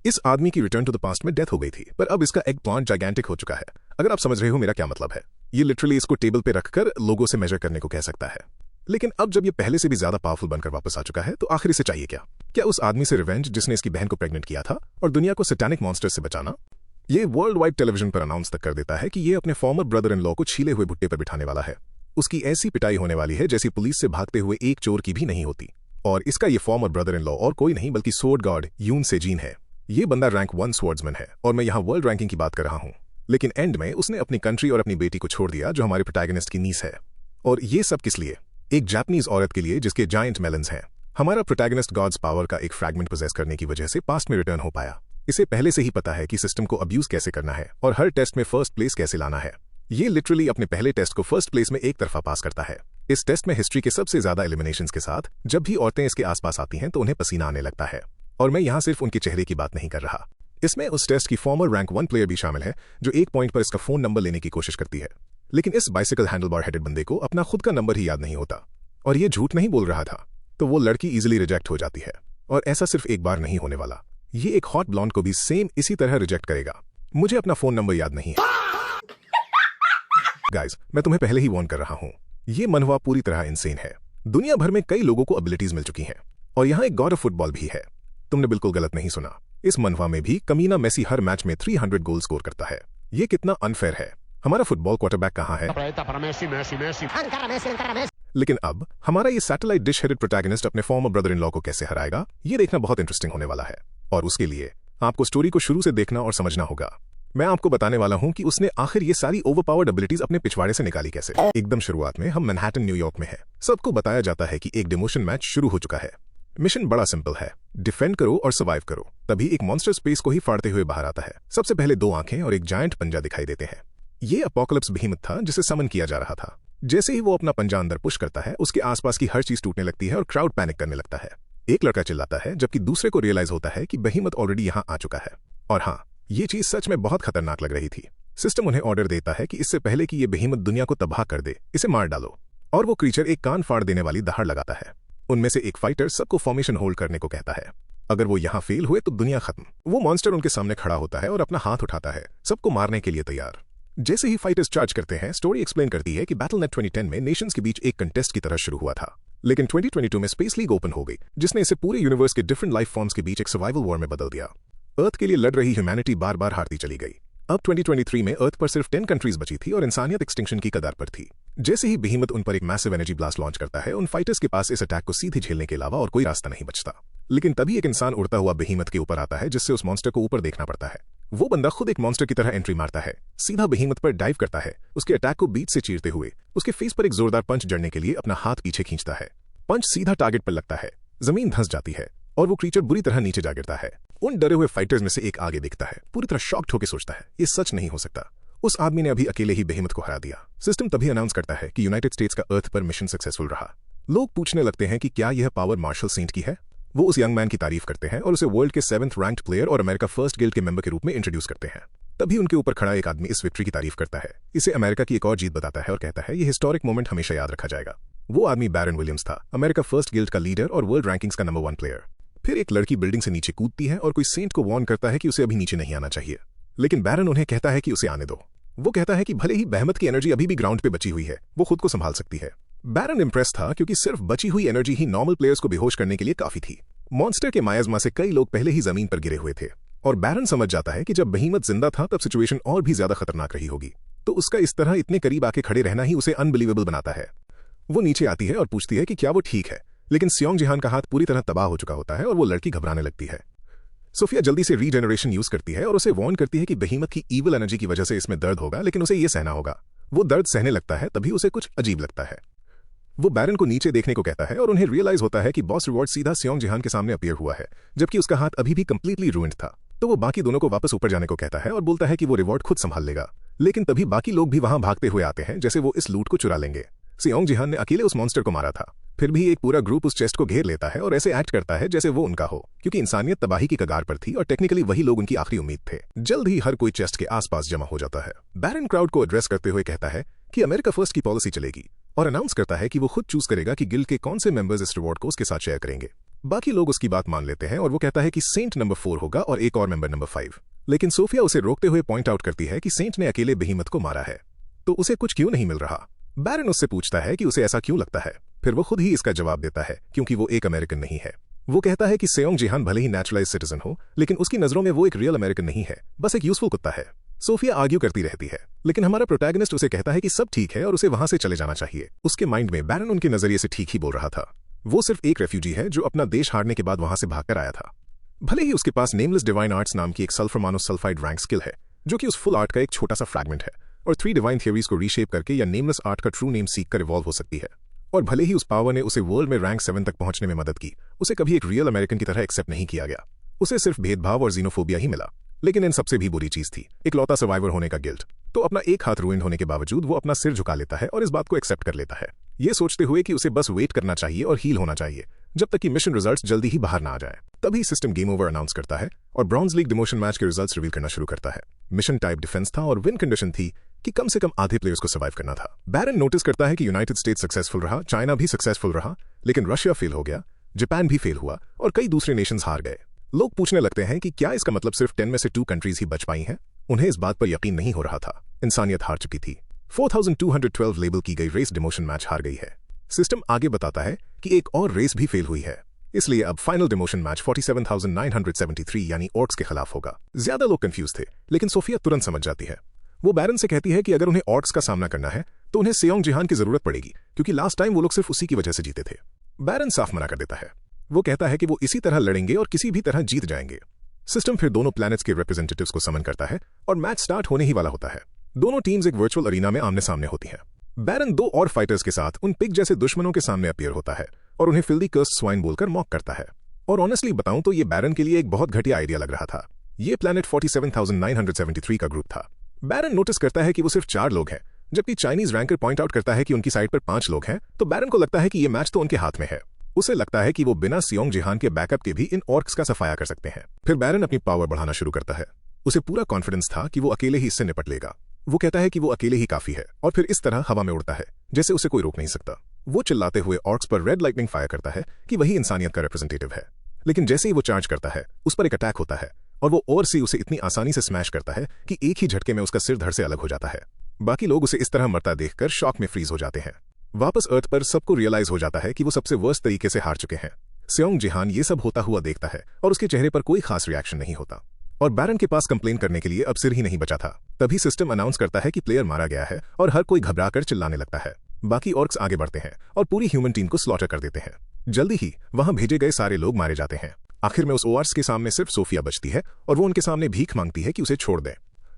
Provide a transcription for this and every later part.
इस आदमी की रिटर्न टू द पास्ट में डेथ हो गई थी, पर अब इसका एग प्लांट जाइगेंटिक हो चुका है। अगर आप समझ रहे हो मेरा क्या मतलब है, ये लिटरली इसको टेबल पे रखकर लोगों से मेजर करने को कह सकता है। लेकिन अब जब ये पहले से भी ज्यादा पावरफुल बनकर वापस आ चुका है, तो आखिर इसे चाहिए क्या? क्या उस आदमी से रिवेंज जिसने इसकी बहन को प्रेग्नेंट किया था, और दुनिया को सैटानिक मॉन्स्टर से बचाना? ये वर्ल्ड वाइड टेलीविजन पर अनाउंस तक कर देता है कि ये अपने फॉर्मर ब्रदर इन लॉ को छीले हुए भुट्टे पर बिठाने वाला है। उसकी ऐसी पिटाई होने वाली है जैसी पुलिस से भागते हुए एक चोर की भी नहीं होती। और इसका ये फॉर्मर ब्रदर इन लॉ और कोई नहीं बल्कि स्वॉर्ड गॉड यून सेजीन है। ये बंदा रैंक 1 स्वॉर्ड्समैन है, और मैं यहाँ वर्ल्ड रैंकिंग की बात कर रहा हूँ। लेकिन एंड में उसने अपनी कंट्री और अपनी बेटी को छोड़ दिया, जो हमारे प्रोटैगनिस्ट की नीस है। और ये सब किस लिए? एक जापानीज औरत के लिए जिसके जायंट मेलन्स हैं। हमारा प्रोटैगनिस्ट गॉड्स पावर का एक फ्रैगमेंट पोजेस करने की वजह से पास्ट में रिटर्न हो पाया। इसे पहले से ही पता है कि सिस्टम को अब्यूज कैसे करना है और हर टेस्ट में फर्स्ट प्लेस कैसे लाना है। ये लिटरली अपने पहले टेस्ट को फर्स्ट प्लेस में एक तरफा पास करता है। इस टेस्ट में हिस्ट्री के सबसे ज्यादा एलिमिनेशंस के साथ जब भी औरतें इसके आसपास आती हैं तो उन्हें पसीना आने लगता है। और मैं यहाँ सिर्फ उनके चेहरे की बात नहीं कर रहा। इसमें उस टेस्ट की फॉर्मर रैंक 1 प्लेयर भी शामिल है, जो एक पॉइंट पर इसका फोन नंबर लेने की कोशिश करती है। लेकिन इस बाइसिकल हैंडलबार हेडेड बंदे को अपना खुद का नंबर ही याद नहीं होता। और ये झूठ नहीं बोल रहा था, तो वो लड़की इजिली रिजेक्ट हो जाती है। और ऐसा सिर्फ एक बार नहीं होने वाला, ये एक हॉट ब्लॉन्ड को भी सेम इसी तरह रिजेक्ट करेगा। मुझे अपना फोन नंबर याद नहीं है। गाइस, मैं तुम्हें पहले ही वार्न कर रहा हूं, ये मनवा पूरी तरह इनसेन है। दुनिया भर में कई लोगों को एबिलिटीज मिल चुकी हैं, और यहाँ एक गॉड ऑफ फुटबॉल भी है। तुमने बिल्कुल गलत नहीं सुना। इस मनवा में भी कमीना मेसी हर मैच में 300 गोल स्कोर करता है। ये कितना अनफेयर है। हमारा फुटबॉल क्वार्टरबैक कहाँ है? लेकिन अब हमारा ये सैटेलाइट डिश हेडेड प्रोटैगनिस्ट अपने फॉर्मर ब्रदर इन लॉ को कैसे हराएगा, ये देखना बहुत इंटरेस्टिंग होने वाला है। और उसके लिए आपको स्टोरी को शुरू से देखना और समझना होगा। मैं आपको बताने वाला हूं कि उसने आखिर ये सारी ओवरपावर्ड एबिलिटीज अपने पिछवाड़े से निकाली कैसे। एकदम शुरुआत में हम मैनहट्टन न्यूयॉर्क में हैं। सबको बताया जाता है कि एक डिमोशन मैच शुरू हो चुका है। मिशन बड़ा सिंपल है, डिफेंड करो और सर्वाइव करो। तभी एक मॉन्स्टर स्पेस को ही फाड़ते हुए बाहर आता है। सबसे पहले 2 आंखें और एक जायंट पंजा दिखाई देते हैं। ये अपोकलिप्स बेहेमथ था जिसे समन किया जा रहा था। जैसे ही वो अपना पंजा अंदर पुश करता है, उसके आसपास की हर चीज टूटने लगती है और क्राउड पैनिक करने लगता है। एक लड़का चिल्लाता है, जबकि दूसरे को रियलाइज होता है कि बेहेमथ ऑलरेडी यहाँ आ चुका है। और हाँ, ये चीज सच में बहुत खतरनाक लग रही थी। सिस्टम उन्हें ऑर्डर देता है कि इससे पहले कि ये बेहेमथ दुनिया को तबाह कर दे, इसे मार डालो। और वो क्रीचर एक कान फाड़ देने वाली दहाड़ लगाता है। उनमें से एक फाइटर सबको फॉर्मेशन होल्ड करने को कहता है। अगर वो यहाँ फेल हुए तो दुनिया खत्म। वो मॉन्स्टर उनके सामने खड़ा होता है और अपना हाथ उठाता है, सबको मारने के लिए तैयार। जैसे ही फाइटर्स चार्ज करते हैं, स्टोरी एक्सप्लेन करती है कि बैटलनेट 2010 में नेशंस के बीच एक कंटेस्ट की तरह शुरू हुआ था। लेकिन 2022 में स्पेस लीग ओपन हो गई, जिसने इसे पूरे यूनिवर्स के डिफरेंट लाइफ फॉर्म्स के बीच एक सर्वाइवल वॉर में बदल दिया। अर्थ के लिए लड़ रही ह्यूमैनिटी बार बार हारती चली गई। अब 2023 में अर्थ पर सिर्फ 10 कंट्रीज बची थी और इंसानियत एक्सटिंक्शन की कगार पर थी। जैसे ही बेहेमथ उन पर एक मैसिव एनर्जी ब्लास्ट लॉन्च करता है, उन फाइटर्स के पास इस अटैक को सीधे झेलने के अलावा और कोई रास्ता नहीं बचता। लेकिन तभी एक इंसान उड़ता हुआ बेहेमथ के ऊपर आता है, जिससे उस मॉन्स्टर को ऊपर देखना पड़ता है। वो बंदा खुद एक मॉन्स्टर की तरह एंट्री मारता है, सीधा बेहेमथ पर डाइव करता है, उसके अटैक को बीच से चीरते हुए उसके फेस पर एक जोरदार पंच जड़ने के लिए अपना हाथ पीछे खींचता है। पंच सीधा टारगेट पर लगता है, जमीन धंस जाती है और वो क्रीचर बुरी तरह नीचे जा गिरता है। उन डरे हुए फाइटर्स में से एक आगे दिखता है, पूरी तरह शॉक्ड होकर सोचता है, ये सच नहीं हो सकता। उस आदमी ने अभी अकेले ही बेहेमथ को हरा दिया। सिस्टम तभी अनाउंस करता है कि यूनाइटेड स्टेट्स का अर्थ पर मिशन सक्सेसफुल रहा। लोग पूछने लगते हैं कि क्या यह पावर मार्शल सेंट की है। वो उस यंग मैन की तारीफ करते हैं और उसे वर्ल्ड के 7th रैंक्ड प्लेयर और अमेरिका फर्स्ट गिल्ड के मेंबर के रूप में इंट्रोड्यूस करते हैं। तभी उनके ऊपर खड़ा एक आदमी इस विक्ट्री की तारीफ करता है, इसे अमेरिका की एक और जीत बताता है और कहता है, ये हिस्टोरिक मोमेंट हमेशा याद रखा जाएगा। वो आदमी बैरन विलियम्स था, अमेरिका फर्स्ट गिल्ड का लीडर और वर्ल्ड रैंकिंग्स का नंबर 1 प्लेयर। फिर एक लड़की बिल्डिंग से नीचे कूदती है और कोई सेंट को वार्न करता है कि उसे अभी नीचे नहीं आना चाहिए। लेकिन बैरन उन्हें कहता है कि उसे आने दो। वो कहता है कि भले ही बेहेमथ की एनर्जी अभी भी ग्राउंड पे बची हुई है, वो खुद को संभाल सकती है। बैरन इंप्रेस था क्योंकि सिर्फ बची हुई एनर्जी ही नॉर्मल प्लेयर्स को बेहोश करने के लिए काफी थी। मॉन्स्टर के मायाज़मा से कई लोग पहले ही जमीन पर गिरे हुए थे और बैरन समझ जाता है कि जब बेहेमथ जिंदा था तब सिचुएशन और भी ज्यादा खतरनाक रही होगी। तो उसका इस तरह इतने करीब आके खड़े रहना ही उसे अनबिलीवेबल बनाता है। वो नीचे आती है और पूछती है कि क्या वो ठीक है, लेकिन सियोंग जिहान का हाथ पूरी तरह तबाह हो चुका होता है और वो लड़की घबराने लगती है। सोफिया जल्दी से रीजनरेशन यूज करती है और उसे वार्न करती है कि बेहेमथ की ईविल एनर्जी की वजह से इसमें दर्द होगा, लेकिन उसे ये सहना होगा। वो दर्द सहने लगता है, तभी उसे कुछ अजीब लगता है। वो बैरन को नीचे देखने को कहता है और उन्हें रियलाइज होता है कि बॉस रिवॉर्ड सीधा सियोंग जिहान के सामने अपीयर हुआ है, जबकि उसका हाथ अभी भी कंप्लीटली रूइंड था। तो वो बाकी दोनों को वापस ऊपर जाने को कहता है और बोलता है कि वो रिवॉर्ड खुद संभाल लेगा। लेकिन तभी बाकी लोग भी वहां भागते हुए आते हैं, जैसे वो इस लूट को चुरा लेंगे। सियोंग जिहान ने अकेले उस मॉन्स्टर को मारा था, फिर भी एक पूरा ग्रुप उस चेस्ट को घेर लेता है और ऐसे एक्ट करता है जैसे वो उनका हो, क्योंकि इंसानियत तबाही की कगार पर थी और टेक्निकली वही लोग उनकी आखिरी उम्मीद थे। जल्द ही हर कोई चेस्ट के आसपास जमा हो जाता है। बैरन क्राउड को एड्रेस करते हुए कहता है कि अमेरिका फर्स्ट की पॉलिसी चलेगी और अनाउंस करता है कि वो खुद चूज करेगा कि गिल्ड के कौन से मेंबर्स इस रिवॉर्ड को उसके साथ शेयर करेंगे। बाकी लोग उसकी बात मान लेते हैं और वो कहता है कि सेंट नंबर 4 होगा और एक और मेंबर नंबर 5। लेकिन सोफिया उसे रोकते हुए पॉइंट आउट करती है कि सेंट ने अकेले बेहीमत को मारा है, तो उसे कुछ क्यों नहीं मिल रहा। बैरन उससे पूछता है कि उसे ऐसा क्यों लगता है, फिर वो खुद ही इसका जवाब देता है क्योंकि वो एक अमेरिकन नहीं है। वो कहता है कि सेयोंग जिहान भले ही नेचुरलाइज सिटीजन हो, लेकिन उसकी नजरों में वो एक रियल अमेरिकन नहीं है, बस एक यूजफुल कुत्ता है। सोफिया आर्ग्यू करती रहती है, लेकिन हमारा प्रोटैगनिस्ट उसे कहता है कि सब ठीक है और उसे वहां से चले जाना चाहिए। उसके माइंड में बैरन उनके नजरिए से ठीक ही बोल रहा था। वो सिर्फ एक रेफ्यूजी है जो अपना देश हारने के बाद वहां से भागकर आया था। भले ही उसके पास नेमलेस डिवाइन आर्ट्स नाम की एक सल्फर मोनोसल्फाइड रैंक स्किल है, जो कि उस फुल आर्ट का एक छोटा सा फ्रैगमेंट है और 3 डिवाइन थियरीज को रीशेप करके या नेमलेस आर्ट का ट्रू नेम सीख कर इवॉल्व हो सकती है। और भले ही उस पावर ने उसे वर्ल्ड में रैंक 7 तक पहुंचने में मदद की, उसे कभी एक रियल अमेरिकन की तरह एक्सेप्ट नहीं किया गया। उसे सिर्फ भेदभाव और जीनोफोबिया ही मिला। लेकिन इन सबसे भी बुरी चीज थी इकलौता सर्वाइवर होने का गिल्ट। तो अपना एक हाथ रूइंड होने के बावजूद वो अपना सिर झुका लेता है और इस बात को एक्सेप्ट कर लेता है, ये सोचते हुए कि उसे बस वेट करना चाहिए और हील होना चाहिए जब तक कि मिशन रिजल्ट्स जल्दी ही बाहर ना आ जाए। तभी सिस्टम गेम ओवर अनाउंस करता है और ब्रॉन्ज लीग डिमोशन मैच के रिजल्ट्स रिवील करना शुरू करता है। मिशन टाइप डिफेंस था और विन कंडीशन थी कि कम से कम आधे प्लेयर्स को सर्वाइव करना था। बैरन नोटिस करता है कि यूनाइटेड स्टेट्स सक्सेसफुल रहा, चाइना भी सक्सेसफुल रहा, लेकिन रशिया फेल हो गया, जापान भी फेल हुआ और कई दूसरे नेशंस हार गए। लोग पूछने लगते हैं कि क्या इसका मतलब सिर्फ 10 में से 2 कंट्रीज ही बच पाई हैं। उन्हें इस बात पर यकीन नहीं हो रहा था, इंसानियत हार चुकी थी। 4212 लेबल की गई रेस डिमोशन मैच हार गई है। सिस्टम आगे बताता है कि एक और रेस भी फेल हुई है, इसलिए अब फाइनल डिमोशन मैच 47,973 यानी ऑर्क्स के खिलाफ होगा। ज्यादा लोग कंफ्यूज थे, लेकिन सोफिया तुरंत समझ जाती है। वो बैरन से कहती है कि अगर उन्हें ऑर्क्स का सामना करना है तो उन्हें सेयोंग जिहान की जरूरत पड़ेगी, क्योंकि लास्ट टाइम वो लोग सिर्फ उसी की वजह से जीते थे। बैरन साफ मना कर देता है। वो कहता है कि वो इसी तरह लड़ेंगे और किसी भी तरह जीत जाएंगे। सिस्टम फिर दोनों प्लैनेट्स के रिप्रेजेंटेटिव्स को समन करता है और मैच स्टार्ट होने ही वाला होता है। दोनों टीम्स एक वर्चुअल अरीना में आमने सामने होती हैं। बैरन 2 और फाइटर्स के साथ उन पिग जैसे दुश्मनों के सामने अपीयर होता है और उन्हें फिल्दी कर्स्ड स्वाइन बोलकर मॉक करता है। और ऑनेस्टली बताऊं तो ये बैरन के लिए एक बहुत घटिया आइडिया लग रहा था। ये प्लैनेट 47,973 का ग्रुप था। बैरन नोटिस करता है कि वो सिर्फ 4 लोग हैं, जबकि चाइनीज रैंकर पॉइंट आउट करता है कि उनकी साइड पर 5 लोग हैं। तो बैरन को लगता है कि ये मैच तो उनके हाथ में है। उसे लगता है कि वो बिना सेयोंग जिहान के बैकअप के भी इन ऑर्क्स का सफाया कर सकते हैं। फिर बैरन अपनी पावर बढ़ाना शुरू करता है। उसे पूरा कॉन्फिडेंस था कि वो अकेले ही इससे निपट लेगा। वो कहता है कि वो अकेले ही काफी है और फिर इस तरह हवा में उड़ता है जैसे उसे कोई रोक नहीं सकता। वो चिल्लाते हुए ऑर्क्स पर रेड लाइटनिंग फायर करता है कि वही इंसानियत का रिप्रेजेंटेटिव है। लेकिन जैसे ही वो चार्ज करता है, उस पर एक अटैक होता है और वो और से उसे इतनी आसानी से स्मैश करता है कि एक ही झटके में उसका सिर धड़ से अलग हो जाता है। बाकी लोग उसे इस तरह मरता देखकर शॉक में फ्रीज हो जाते हैं। वापस अर्थ पर सबको रियलाइज हो जाता है कि वो सबसे वर्स्ट तरीके से हार चुके हैं। सेयोंग जिहान ये सब होता हुआ देखता है और उसके चेहरे पर कोई खास रिएक्शन नहीं होता। और बैरन के पास कंप्लेन करने के लिए अब सिर ही नहीं बचा था। तभी सिस्टम अनाउंस करता है कि प्लेयर मारा गया है और हर कोई घबराकर चिल्लाने लगता है। बाकी ऑर्क्स आगे बढ़ते हैं और पूरी ह्यूमन टीम को स्लॉटर कर देते हैं। जल्दी ही वहां भेजे गए सारे लोग मारे जाते हैं। आखिर में उस ओआर्स के सामने सिर्फ सोफिया बचती है और वो उनके सामने भीख मांगती है कि उसे छोड़ दें।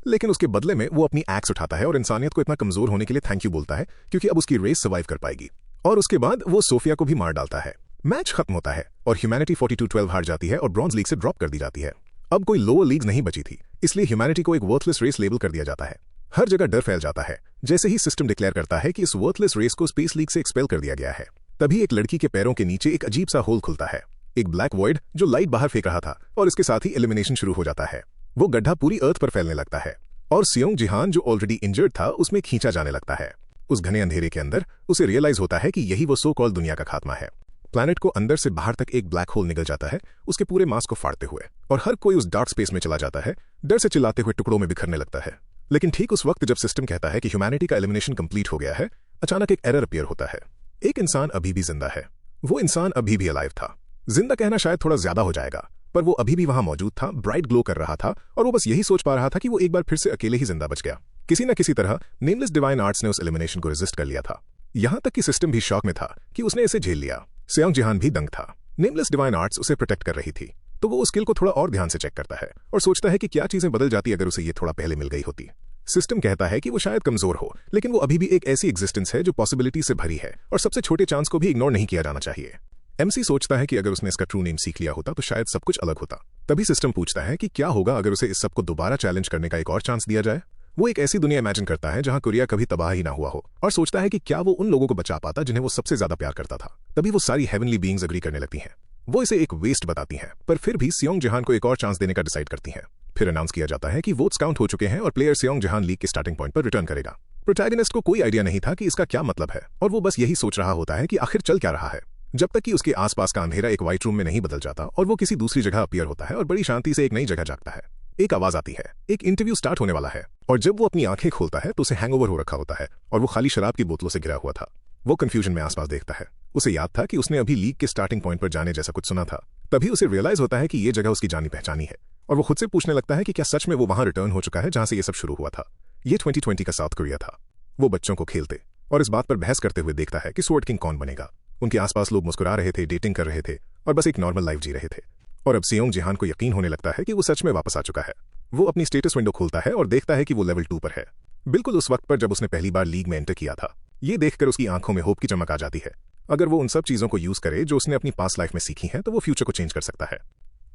लेकिन उसके बदले में वो अपनी एक्स उठाता है और इंसानियत को इतना कमजोर होने के लिए थैंक यू बोलता है, क्योंकि अब उसकी रेस सर्वाइव कर पाएगी। और उसके बाद वो सोफिया को भी मार डालता है। मैच खत्म होता है और ह्यूमैनिटी 42-12 हार जाती है और ब्रॉन्ज लीग से ड्रॉप कर दी जाती है। अब कोई लोअर लीग नहीं बची थी, इसलिए ह्यूमैनिटी को एक वर्थलेस रेस लेबल कर दिया जाता है। हर जगह डर फैल जाता है जैसे ही सिस्टम डिक्लेयर करता है कि इस वर्थलेस रेस को स्पेस लीग से एक्सपेल कर दिया गया है। तभी एक लड़की के पैरों के नीचे एक अजीब सा होल खुलता है, एक ब्लैक वॉइड जो लाइट बाहर फेंक रहा था, और इसके साथ ही एलिमिनेशन शुरू हो जाता है। वो गड्ढा पूरी अर्थ पर फैलने लगता है और सेयोंग जिहान जो ऑलरेडी इंजर्ड था उसमें खींचा जाने लगता है। उस घने अंधेरे के अंदर उसे रियलाइज होता है कि यही वो सो कॉल दुनिया का खात्मा है। प्लैनेट को अंदर से बाहर तक एक ब्लैक होल निकल जाता है, उसके पूरे मास को फाड़ते हुए, और हर कोई उस डार्क स्पेस में चला जाता है, डर से चिल्लाते हुए टुकड़ों में बिखरने लगता है। लेकिन ठीक उस वक्त जब सिस्टम कहता है कि ह्यूमैनिटी का एलिमिनेशन कंप्लीट हो गया है, अचानक एक एरर अपीयर होता है। एक इंसान अभी भी जिंदा है। वो इंसान अभी भी अलाइव था। जिंदा कहना शायद थोड़ा ज्यादा हो जाएगा, पर वो अभी भी वहां मौजूद था, ब्राइट ग्लो कर रहा था, और वो बस यही सोच पा रहा था कि वो एक बार फिर से अकेले ही जिंदा बच गया। किसी न किसी तरह नेमलेस डिवाइन आर्ट्स ने उस एलिमिनेशन को रेजिस्ट कर लिया था। यहां तक कि सिस्टम भी शॉक में था कि उसने इसे झेल लिया। सेयोंग जिहान भी दंग था। नेमलेस डिवाइन आर्ट्स उसे प्रोटेक्ट कर रही थी, तो वो उस स्किल को थोड़ा और ध्यान से चेक करता है और सोचता है कि क्या चीजें बदल जाती अगर उसे ये थोड़ा पहले मिल गई होती। सिस्टम कहता है कि वो शायद कमजोर हो, लेकिन वो अभी भी एक ऐसी एग्जिस्टेंस है जो पॉसिबिलिटी से भरी है और सबसे छोटे चांस को भी इग्नोर नहीं किया जाना चाहिए। एमसी सोचता है कि अगर उसने इसका ट्रू नेम सीख लिया होता तो शायद सब कुछ अलग होता। तभी सिस्टम पूछता है कि क्या होगा अगर उसे इस सब को दोबारा चैलेंज करने का एक और चांस दिया जाए। वो एक ऐसी दुनिया इमेजिन करता है जहां कोरिया कभी तबाह ही ना हुआ हो, और सोचता है कि क्या वो उन लोगों को बचा पाता जिन्हें वो सबसे ज्यादा प्यार करता था। तभी वो सारी हेवनली बीइंग्स एग्री करने लगती हैं। वो इसे एक वेस्ट बताती हैं, पर फिर भी सेयोंग जिहान को एक और चांस देने का डिसाइड करती हैं। फिर अनाउंस किया जाता है कि वोट्स काउंट हो चुके हैं और प्लेयर सेयोंग जिहान लीग के स्टार्टिंग पॉइंट पर रिटर्न करेगा। प्रोटैगनिस्ट को कोई आइडिया नहीं था कि इसका क्या मतलब है, और वो बस यही सोच रहा होता है कि आखिर चल क्या रहा है, जब तक कि उसके आसपास का अंधेरा एक व्हाइट रूम में नहीं बदल जाता और वो किसी दूसरी जगह अपीयर होता है और बड़ी शांति से एक नई जगह जागता है। एक आवाज आती है, एक इंटरव्यू स्टार्ट होने वाला है, और जब वो अपनी आंखें खोलता है तो उसे हैंगओवर हो रखा होता है और वो खाली शराब की बोतलों से घिरा हुआ था। वो कंफ्यूजन में आसपास देखता है। उसे याद था कि उसने अभी लीग के स्टार्टिंग पॉइंट पर जाने जैसा कुछ सुना था। तभी उसे रियलाइज होता है कि ये जगह उसकी जानी पहचानी है, और वो खुद से पूछने लगता है कि क्या सच में वो वहां रिटर्न हो चुका है जहां से ये सब शुरू हुआ था। ये 2020 का साउथ कोरिया था। वो बच्चों को खेलते और इस बात पर बहस करते हुए देखता है कि स्वॉर्ड किंग कौन बनेगा। उनके आसपास लोग मुस्कुरा रहे थे, डेटिंग कर रहे थे और बस एक नॉर्मल लाइफ जी रहे थे। और अब सियोंग जिहान को यकीन होने लगता है कि वो सच में वापस आ चुका है। वो अपनी स्टेटस विंडो खोलता है और देखता है कि वो लेवल 2 पर है, बिल्कुल उस वक्त पर जब उसने पहली बार लीग में एंटर किया था। ये देखकर उसकी आंखों में होप की चमक आ जाती है। अगर वो उन सब चीजों को यूज करे जो उसने अपनी पास्ट लाइफ में सीखी हैं, तो वो फ्यूचर को चेंज कर सकता है।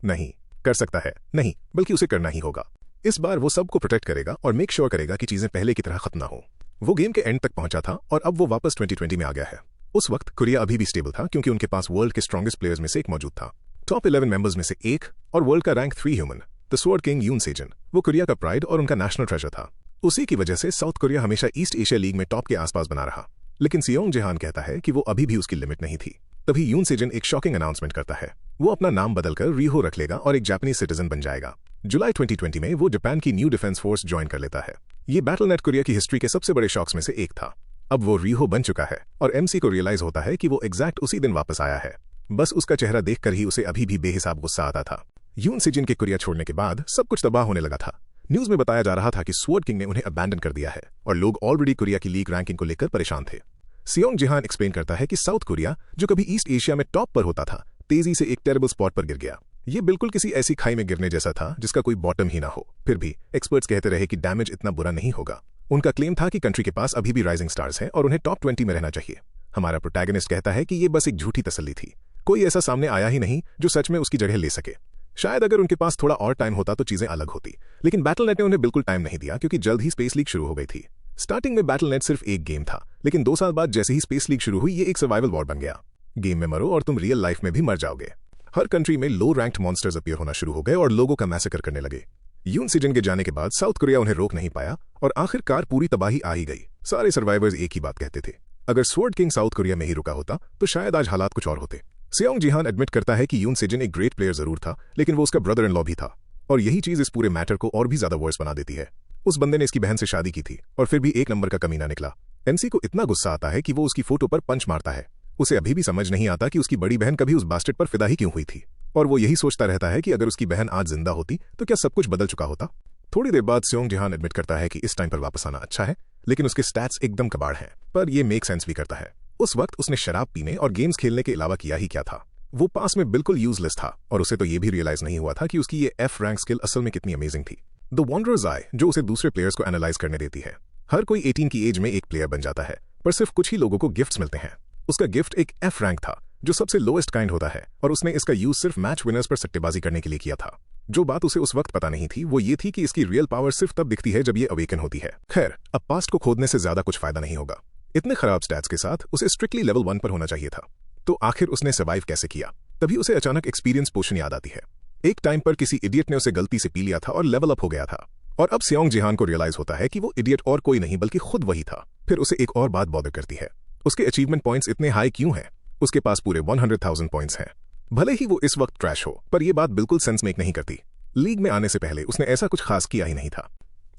नहीं कर सकता है, नहीं, बल्कि उसे करना ही होगा। इस बार वो सबको प्रोटेक्ट करेगा और मेक श्योर करेगा कि चीजें पहले की तरह खत्म ना हो। वो गेम के एंड तक पहुंचा था और अब वो वापस 2020 में आ गया है। उस वक्त कोरिया अभी भी स्टेबल था, क्योंकि उनके पास वर्ल्ड के स्ट्रॉन्गेस्ट प्लेयर्स में से एक मौजूद था, टॉप 11 मेंबर्स में से एक, और वर्ल्ड का rank 3 human, the sword king Yoon Sejin. वो कोरिया का प्राइड और उनका नेशनल ट्रेजर था। उसी की वजह से साउथ कोरिया हमेशा ईस्ट एशिया लीग में टॉप के आसपास बना रहा। लेकिन सियोंग जिहान कहता है कि वो अभी भी उसकी लिमिट नहीं थी। तभी यून सेजन एक शॉकिंग अनाउंसमेंट करता है। वो अपना नाम बदलकर रीहो रख लेगा और एक जापानीज सिटीजन बन जाएगा। जुलाई 2020 में वो जापान की न्यू डिफेंस फोर्स ज्वाइन कर लेता है। ये बैटलनेट कोरिया की हिस्ट्री के सबसे बड़े शॉक्स में से एक था। अब वो रीहो बन चुका है और एमसी को रियलाइज होता है कि वो एग्जैक्ट उसी दिन वापस आया है। बस उसका चेहरा देखकर ही उसे अभी भी बेहिसाब गुस्सा आता था। यून सेजन के कोरिया छोड़ने के बाद सब कुछ तबाह होने लगा था। न्यूज में बताया जा रहा था कि स्वॉर्ड किंग ने उन्हें अबैंडन कर दिया है और लोग ऑलरेडी कोरिया की लीग रैंकिंग को लेकर परेशान थे। सियोंग जिहान एक्सप्लेन करता है कि साउथ कोरिया, जो कभी ईस्ट एशिया में टॉप पर होता था, तेजी से एक टेरेबल स्पॉट पर गिर गया। ये बिल्कुल किसी ऐसी खाई में गिरने जैसा था जिसका कोई बॉटम ही ना हो। फिर भी एक्सपर्ट्स कहते रहे कि डैमेज इतना बुरा नहीं होगा। उनका क्लेम था कि कंट्री के पास अभी भी राइजिंग स्टार्स हैं और उन्हें टॉप 20 में रहना चाहिए। हमारा प्रोटैगनिस्ट कहता है कि ये बस एक झूठी तसल्ली थी। कोई ऐसा सामने आया ही नहीं जो सच में उसकी जगह ले सके। शायद अगर उनके पास थोड़ा और टाइम होता तो चीजें अलग होती, लेकिन बैटलनेट ने उन्हें बिल्कुल टाइम नहीं दिया, क्योंकि जल्द ही स्पेस लीग शुरू हो गई थी। स्टार्टिंग में बैटलनेट सिर्फ एक गेम था, लेकिन 2 साल बाद जैसे ही स्पेस लीग शुरू हुई, ये एक सर्वाइवल वॉर बन गया। गेम में मरो और तुम रियल लाइफ में भी मर जाओगे। हर कंट्री में लो रैंक्ड मॉन्स्टर्स अपीयर होना शुरू हो गए और लोगों का मैसेकर करने लगे। यून सेजन के जाने के बाद साउथ कोरिया उन्हें रोक नहीं पाया और आखिरकार पूरी तबाही आ ही गई। सारे सर्वाइवर्स एक ही बात कहते थे, अगर स्वॉर्ड किंग साउथ कोरिया में ही रुका होता तो शायद आज हालात कुछ और होते। सियोंग जिहान एडमिट करता है कि यून सेजन एक ग्रेट प्लेयर जरूर था, लेकिन वो उसका ब्रदर इन लॉ भी था, और यही चीज इस पूरे मैटर को और भी ज्यादा वर्स बना देती है। उस बंदे ने इसकी बहन से शादी की थी और फिर भी एक नंबर का कमीना निकला। एमसी को इतना गुस्सा आता है कि वो उसकी फोटो पर पंच मारता है। उसे अभी भी समझ नहीं आता कि उसकी बड़ी बहन कभी उस बास्टेट पर फिदा ही क्यों हुई थी, और वो यही सोचता रहता है कि अगर उसकी बहन आज जिंदा होती तो क्या सब कुछ बदल चुका होता। थोड़ी देर बाद सियोंग जिहान एडमिट करता है कि इस टाइम पर वापस आना अच्छा है, लेकिन उसके स्टैट्स एकदम कबाड़ हैं। पर ये मेक सेंस भी करता है। उस वक्त उसने शराब पीने और गेम्स खेलने के अलावा किया ही क्या था। वो पास में बिल्कुल यूजलेस था, और उसे तो ये भी रियलाइज नहीं हुआ था कि उसकी ये एफ रैंक स्किल असल में कितनी अमेजिंग थी। द वॉन्डरर्स आई, जो उसे दूसरे प्लेयर्स को एनालाइज करने देती है। हर कोई 18 की एज में एक प्लेयर बन जाता है, पर सिर्फ कुछ ही लोगों को गिफ्ट्स मिलते हैं। उसका गिफ्ट एक एफ रैंक था, जो सबसे लोएस्ट काइंड होता है, और उसने इसका यूज सिर्फ मैच विनर्स पर सट्टेबाजी करने के लिए किया था। जो बात उसे उस वक्त पता नहीं थी वो ये थी कि इसकी रियल पावर सिर्फ तब दिखती है जब ये अवेकन होती है। खैर, अब पास्ट को खोदने से ज्यादा कुछ फायदा नहीं होगा। इतने खराब स्टैट्स के साथ उसे स्ट्रिक्टली लेवल 1 पर होना चाहिए था। तो आखिर उसने सर्वाइव कैसे किया? तभी उसे अचानक एक्सपीरियंस पोशन याद आती है। एक टाइम पर किसी इडियट ने उसे गलती से पी लिया था और लेवल अप हो गया था। और अब सियोंग जिहान को रियलाइज होता है कि वो इडियट और कोई नहीं बल्कि खुद वही था। फिर उसे एक और बात बॉदर करती है, उसके अचीवमेंट पॉइंट्स इतने हाई क्यों हैं? उसके पास पूरे 100,000 पॉइंट्स हैं। भले ही वो इस वक्त ट्रैश हो, पर यह बात बिल्कुल सेंस मेक नहीं करती। लीग में आने से पहले उसने ऐसा कुछ खास किया ही नहीं था।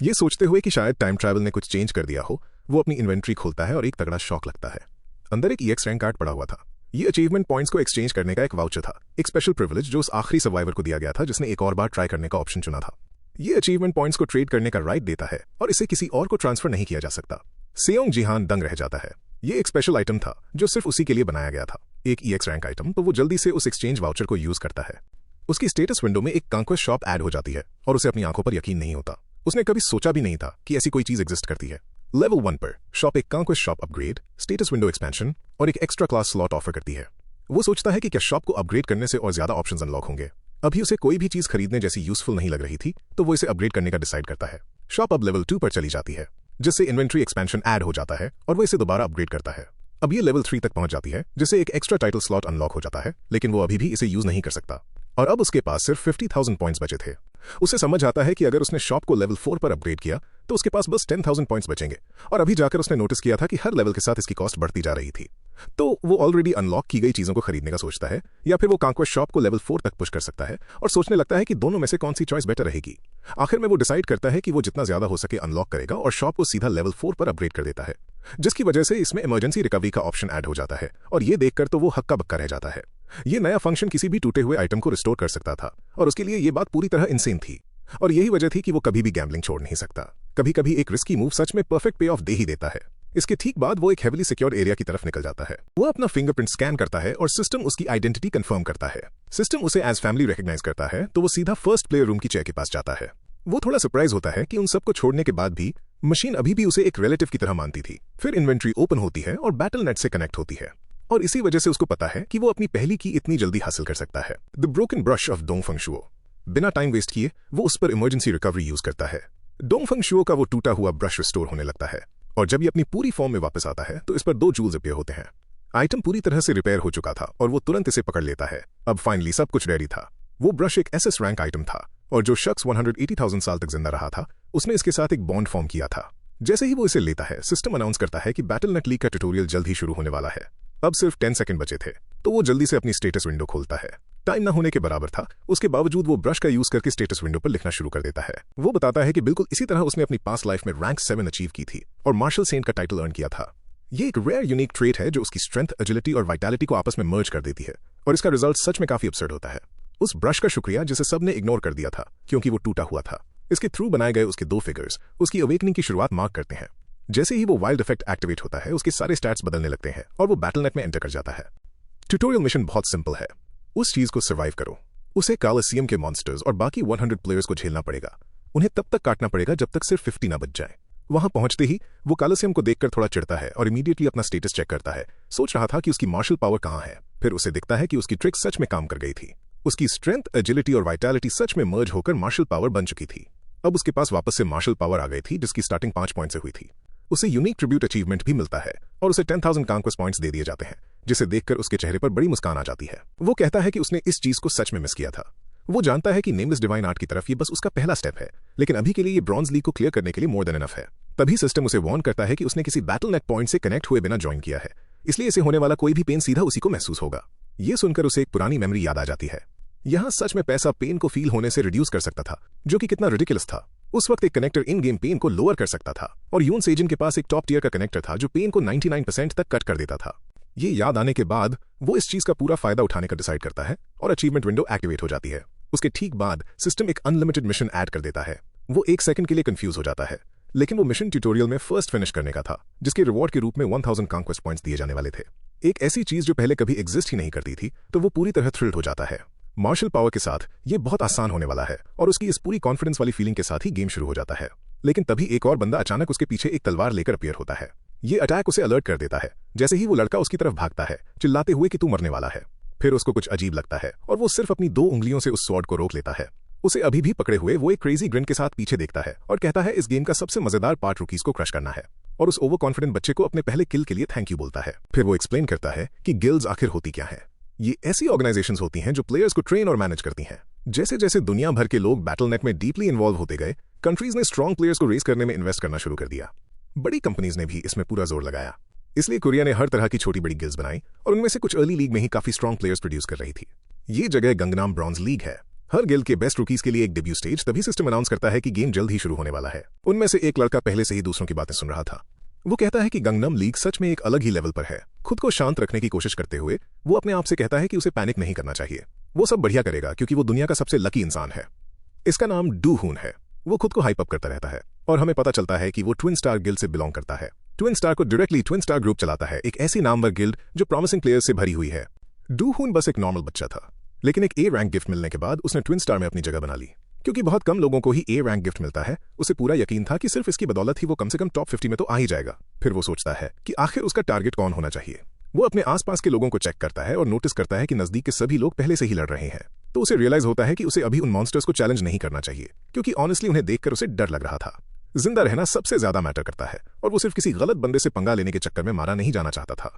ये सोचते हुए कि शायद टाइम ट्रैवल ने कुछ चेंज कर दिया हो, वो अपनी इन्वेंट्री खोलता है और एक तगड़ा शॉक लगता है। अंदर एक EX रैंक कार्ड पड़ा हुआ था। ये अचीवमेंट पॉइंट्स को एक्सचेंज करने का एक वाउचर था, एक स्पेशल प्रिविलेज जो उस आखिरी सर्वाइवर को दिया गया था जिसने एक और बार ट्राई करने का ऑप्शन चुना था। ये अचीवमेंट पॉइंट्स को ट्रेड करने का राइट देता है और इसे किसी और को ट्रांसफर नहीं किया जा सकता। सियोंग जिहान दंग रह जाता है। ये एक स्पेशल आइटम था जो सिर्फ उसी के लिए बनाया गया था, एक EX रैंक आइटम। तो वो जल्दी से उस एक्सचेंज वाउचर को यूज करता है। उसकी स्टेटस विंडो में एक कॉन्क्वेस्ट शॉप ऐड हो जाती है और उसे अपनी आंखों पर यकीन नहीं होता। उसने कभी सोचा भी नहीं था कि ऐसी कोई चीज एग्जिस्ट करती है। लेवल 1 पर शॉप एक conquest shop upgrade, status window expansion और एक एक्स्ट्रा क्लास स्लॉट ऑफर करती है। वो सोचता है कि क्या शॉप को अपग्रेड करने से और ज्यादा ऑप्शंस अनलॉक होंगे। अभी उसे कोई भी चीज खरीदने जैसी यूजफुल नहीं लग रही थी, तो वो इसे अपग्रेड करने का डिसाइड करता है। शॉप अब लेवल 2 पर चली जाती है, जिससे इन्वेंट्री एक्सपेंशन ऐड हो जाता है और वो इसे दोबारा अपग्रेड करता है। अब ये लेवल 3 तक पहुंच जाती है, जिससे एक एक्स्ट्रा टाइटल स्लॉट अनलॉक हो जाता है, लेकिन वो अभी भी इसे यूज नहीं कर सकता। और अब उसके पास सिर्फ 50,000 पॉइंट्स बचे थे। उसे समझ आता है कि अगर उसने शॉप को लेवल 4 पर अपग्रेड किया तो उसके पास बस 10,000 पॉइंट्स बचेंगे, और अभी जाकर उसने नोटिस किया था कि हर लेवल के साथ इसकी कॉस्ट बढ़ती जा रही थी। तो वो ऑलरेडी अनलॉक की गई चीजों को खरीदने का सोचता है, या फिर वो कांक्वेस्ट शॉप को लेवल 4 तक पुश कर सकता है और सोचने लगता है कि दोनों में से कौन सी चॉइस बेटर रहेगी। आखिर में वो डिसाइड करता है कि वो जितना ज्यादा हो सके अनलॉक करेगा और शॉप को सीधा लेवल 4 पर अपग्रेड कर देता है, जिसकी वजह से इसमें इमरजेंसी रिकवरी का ऑप्शन ऐड हो जाता है। और ये देखकर तो वो हक्का बक्का रह जाता है। ये नया फंक्शन किसी भी टूटे हुए आइटम को रिस्टोर कर सकता था, और उसके लिए ये बात पूरी तरह इनसेन थी। और यही वजह थी कि वो कभी भी गैम्बलिंग छोड़ नहीं सकता। कभी कभी एक रिस्की मूव सच में परफेक्ट पे ऑफ दे ही देता है। इसके ठीक बाद वो एक हेवीली सिक्योर्ड एरिया की तरफ निकल जाता है। वो अपना फिंगरप्रिंट स्कैन करता है और सिस्टम उसकी आइडेंटिटी कंफर्म करता है। सिस्टम उसे एज फैमिली रिकॉग्नाइज करता है, तो वो सीधा फर्स्ट प्लेयर रूम की चेयर के पास जाता है। वो थोड़ा सरप्राइज होता है कि उन सबको छोड़ने के बाद भी मशीन अभी भी उसे एक रिलेटिव की तरह मानती थी। फिर इन्वेंट्री ओपन होती है और बैटल नेट से कनेक्ट होती है, और इसी वजह से उसको पता है कि वो अपनी पहली की इतनी जल्दी हासिल कर सकता है। The broken brush of Dongfang Shuo. बिना टाइम वेस्ट किए वो उस पर इमरजेंसी रिकवरी यूज करता है। डोंगफंग शुओ का वो टूटा हुआ ब्रश रिस्टोर होने लगता है, और जब ये अपनी पूरी फॉर्म में वापस आता है तो इस पर 2 जूल्स अपीयर होते हैं। आइटम पूरी तरह से रिपेयर हो चुका था और वो तुरंत इसे पकड़ लेता है। अब फाइनली सब कुछ रेडी था। वो ब्रश एक एसएस रैंक आइटम था, और जो शख्स 180,000 साल तक जिंदा रहा था उसने इसके साथ एक बॉन्ड फॉर्म किया था। जैसे ही वो इसे लेता है, सिस्टम अनाउंस करता है कि बैटल नेट लीग का ट्यूटोरियल जल्द ही शुरू होने वाला है। अब सिर्फ 10 सेकंड बचे थे, तो वो जल्दी से अपनी स्टेटस विंडो खोलता है। टाइम ना होने के बराबर था, उसके बावजूद वो ब्रश का यूज करके स्टेटस विंडो पर लिखना शुरू कर देता है। वो बताता है कि बिल्कुल इसी तरह उसने अपनी पास्ट लाइफ में रैंक 7 अचीव की थी और मार्शल सेंट का टाइटल अर्न किया था। ये एक रेयर यूनिक ट्रेट है जो उसकी स्ट्रेंथ, एजिलिटी और वाइटैलिटी को आपस में मर्ज कर देती है, और इसका रिजल्ट सच में काफी absurd होता है। उस ब्रश का शुक्रिया जिसे सबने इग्नोर कर दिया था क्योंकि वो टूटा हुआ था। इसके थ्रू बनाए गए उसके 2 फिगर्स उसकी अवेकनिंग की शुरुआत मार्क करते हैं। जैसे ही वो वाइल्ड इफेक्ट एक्टिवेट होता है, उसके सारे स्टैट्स बदलने लगते हैं और वो बैटल नेट में एंटर कर जाता है। ट्यूटोरियल मिशन बहुत सिंपल है। उस चीज को सर्वाइव करो। उसे कॉलोसियम के मॉन्स्टर्स और बाकी 100 प्लेयर्स को झेलना पड़ेगा। उन्हें तब तक काटना पड़ेगा जब तक सिर्फ 50 ना बच जाए। वहां पहुंचते ही वो कॉलोसियम को देखकर थोड़ा चिढ़ता है और इमीडिएटली अपना स्टेटस चेक करता है। सोच रहा था कि उसकी मार्शल पावर कहां है। फिर उसे दिखता है कि उसकी ट्रिक सच में काम कर गई थी। उसकी स्ट्रेंथ, एजिलिटी और वाइटैलिटी सच में मर्ज होकर मार्शल पावर बन चुकी थी। अब उसके पास वापस से मार्शल पावर आ गई थी, जिसकी स्टार्टिंग 5 पॉइंट से हुई थी। उसे यूनिक ट्रिब्यूट अचीवमेंट भी मिलता है और उसे 10,000 कॉन्क्वेस्ट पॉइंट्स दे दिए जाते हैं, जिसे देखकर उसके चेहरे पर बड़ी मुस्कान आ जाती है। वो कहता है कि उसने इस चीज को सच में मिस किया था। वो जानता है कि नेमलेस डिवाइन आर्ट की तरफ ये बस उसका पहला स्टेप है, लेकिन अभी के लिए ये ब्रॉन्ज लीग को क्लियर करने के लिए मोर देन इनफ है। तभी सिस्टम उसे वार्न करता है कि उसने किसी बैटल नेट पॉइंट से कनेक्ट हुए बिना ज्वाइन किया है, इसलिए इसे होने वाला कोई भी पेन सीधा उसी को महसूस होगा। ये सुनकर उसे एक पुरानी मेमोरी याद आ जाती है। यहाँ सच में पैसा पेन को फील होने से रिड्यूस कर सकता था, जो कि कितना रिडिकुलस था। उस वक्त एक कनेक्टर इन गेम पेन को लोअर कर सकता था, और यून सेजन के पास एक टॉप टियर का कनेक्टर था जो पेन को 99% तक कट कर देता था। ये याद आने के बाद वो इस चीज का पूरा फायदा उठाने का डिसाइड करता है और अचीवमेंट विंडो एक्टिवेट हो जाती है। उसके ठीक बाद सिस्टम एक अनलिमिटेड मिशन ऐड कर देता है। वो 1 सेकंड के लिए कंफ्यूज हो जाता है, लेकिन वो मिशन ट्यूटोरियल में फर्स्ट फिनिश करने का था, जिसके रिवॉर्ड के रूप में 1000 कॉन्क्वेस्ट पॉइंट्स दिए जाने वाले थे। एक ऐसी चीज जो पहले कभी एग्जिस्ट ही नहीं करती थी, तो वो पूरी तरह थ्रिल्ड हो जाता है। मार्शल पावर के साथ ये बहुत आसान होने वाला है, और उसकी इस पूरी कॉन्फिडेंस वाली फीलिंग के साथ ही गेम शुरू हो जाता है। लेकिन तभी एक और बंदा अचानक उसके पीछे एक तलवार लेकर अपीयर होता है। ये अटैक उसे अलर्ट कर देता है। जैसे ही वो लड़का उसकी तरफ भागता है, चिल्लाते हुए कि तू मरने वाला है। फिर उसको कुछ अजीब लगता है और वो सिर्फ अपनी 2 उंगलियों से उस स्वॉर्ड को रोक लेता है। उसे अभी भी पकड़े हुए वो एक क्रेजी ग्रिन के साथ पीछे देखता है और कहता है इस गेम का सबसे मजेदार पार्ट रूकीज को क्रश करना है, और उस ओवर कॉन्फिडेंट बच्चे को अपने पहले किल के लिए थैंक यू बोलता है। फिर वो एक्सप्लेन करता है कि गिल्ड्स आखिर होती क्या है। ये ऐसी ऑर्गेनाइजेशंस होती हैं जो प्लेयर्स को ट्रेन और मैनेज करती हैं। जैसे जैसे दुनिया भर के लोग बैटल नेट में डीपली इन्वॉल्व होते गए, कंट्रीज ने स्ट्रॉन्ग प्लेयर्स को रेस करने में इन्वेस्ट करना शुरू कर दिया। बड़ी कंपनीज ने भी इसमें पूरा जोर लगाया। इसलिए कोरिया ने हर तरह की छोटी बड़ी गिल्ड्स बनाई, और उनमें से कुछ अर्ली लीग में ही काफी स्ट्रॉन्ग प्लेयर्स प्रोड्यूस कर रही थी। ये जगह गंगनाम ब्रॉन्ज लीग है। हर गिल्ड के बेस्ट रूकीज के लिए एक डेब्यू स्टेज। तभी सिस्टम अनाउंस करता है कि गेम जल्द ही शुरू होने वाला है। उनमें से एक लड़का पहले से ही दूसरों की बातें सुन रहा था। वो कहता है कि गंगनम लीग सच में एक अलग ही लेवल पर है। खुद को शांत रखने की कोशिश करते हुए वो अपने आप से कहता है कि उसे पैनिक नहीं करना चाहिए। वो सब बढ़िया करेगा क्योंकि वो दुनिया का सबसे लकी इंसान है। इसका नाम डू हून है। वो खुद को हाइप अप करता रहता है, और हमें पता चलता है कि वो ट्विन स्टार गिल्ड से बिलोंग करता है। ट्विन स्टार को डायरेक्टली ट्विन स्टार ग्रुप चलाता है, एक ऐसी नामवर गिल्ड जो प्रॉमिसिंग प्लेयर्स से भरी हुई है। डू हून बस एक नॉर्मल बच्चा था, लेकिन एक ए रैंक गिफ्ट मिलने के बाद उसने ट्विन स्टार में अपनी जगह बना ली। क्योंकि बहुत कम लोगों को ही ए रैंक गिफ्ट मिलता है, उसे पूरा यकीन था कि सिर्फ इसकी बदौलत ही वो कम से कम टॉप 50 में तो आ ही जाएगा। फिर वो सोचता है कि आखिर उसका टारगेट कौन होना चाहिए। वो अपने आसपास के लोगों को चेक करता है और नोटिस करता है कि नजदीक के सभी लोग पहले से ही लड़ रहे हैं। तो उसे रियलाइज होता है कि उसे अभी उन मॉन्स्टर्स को चैलेंज नहीं करना चाहिए, क्योंकि ऑनेस्टली उन्हें देखकर उसे डर लग रहा था। जिंदा रहना सबसे ज्यादा मैटर करता है, और वो सिर्फ किसी गलत बंदे से पंगा लेने के चक्कर में मारा नहीं जाना चाहता था।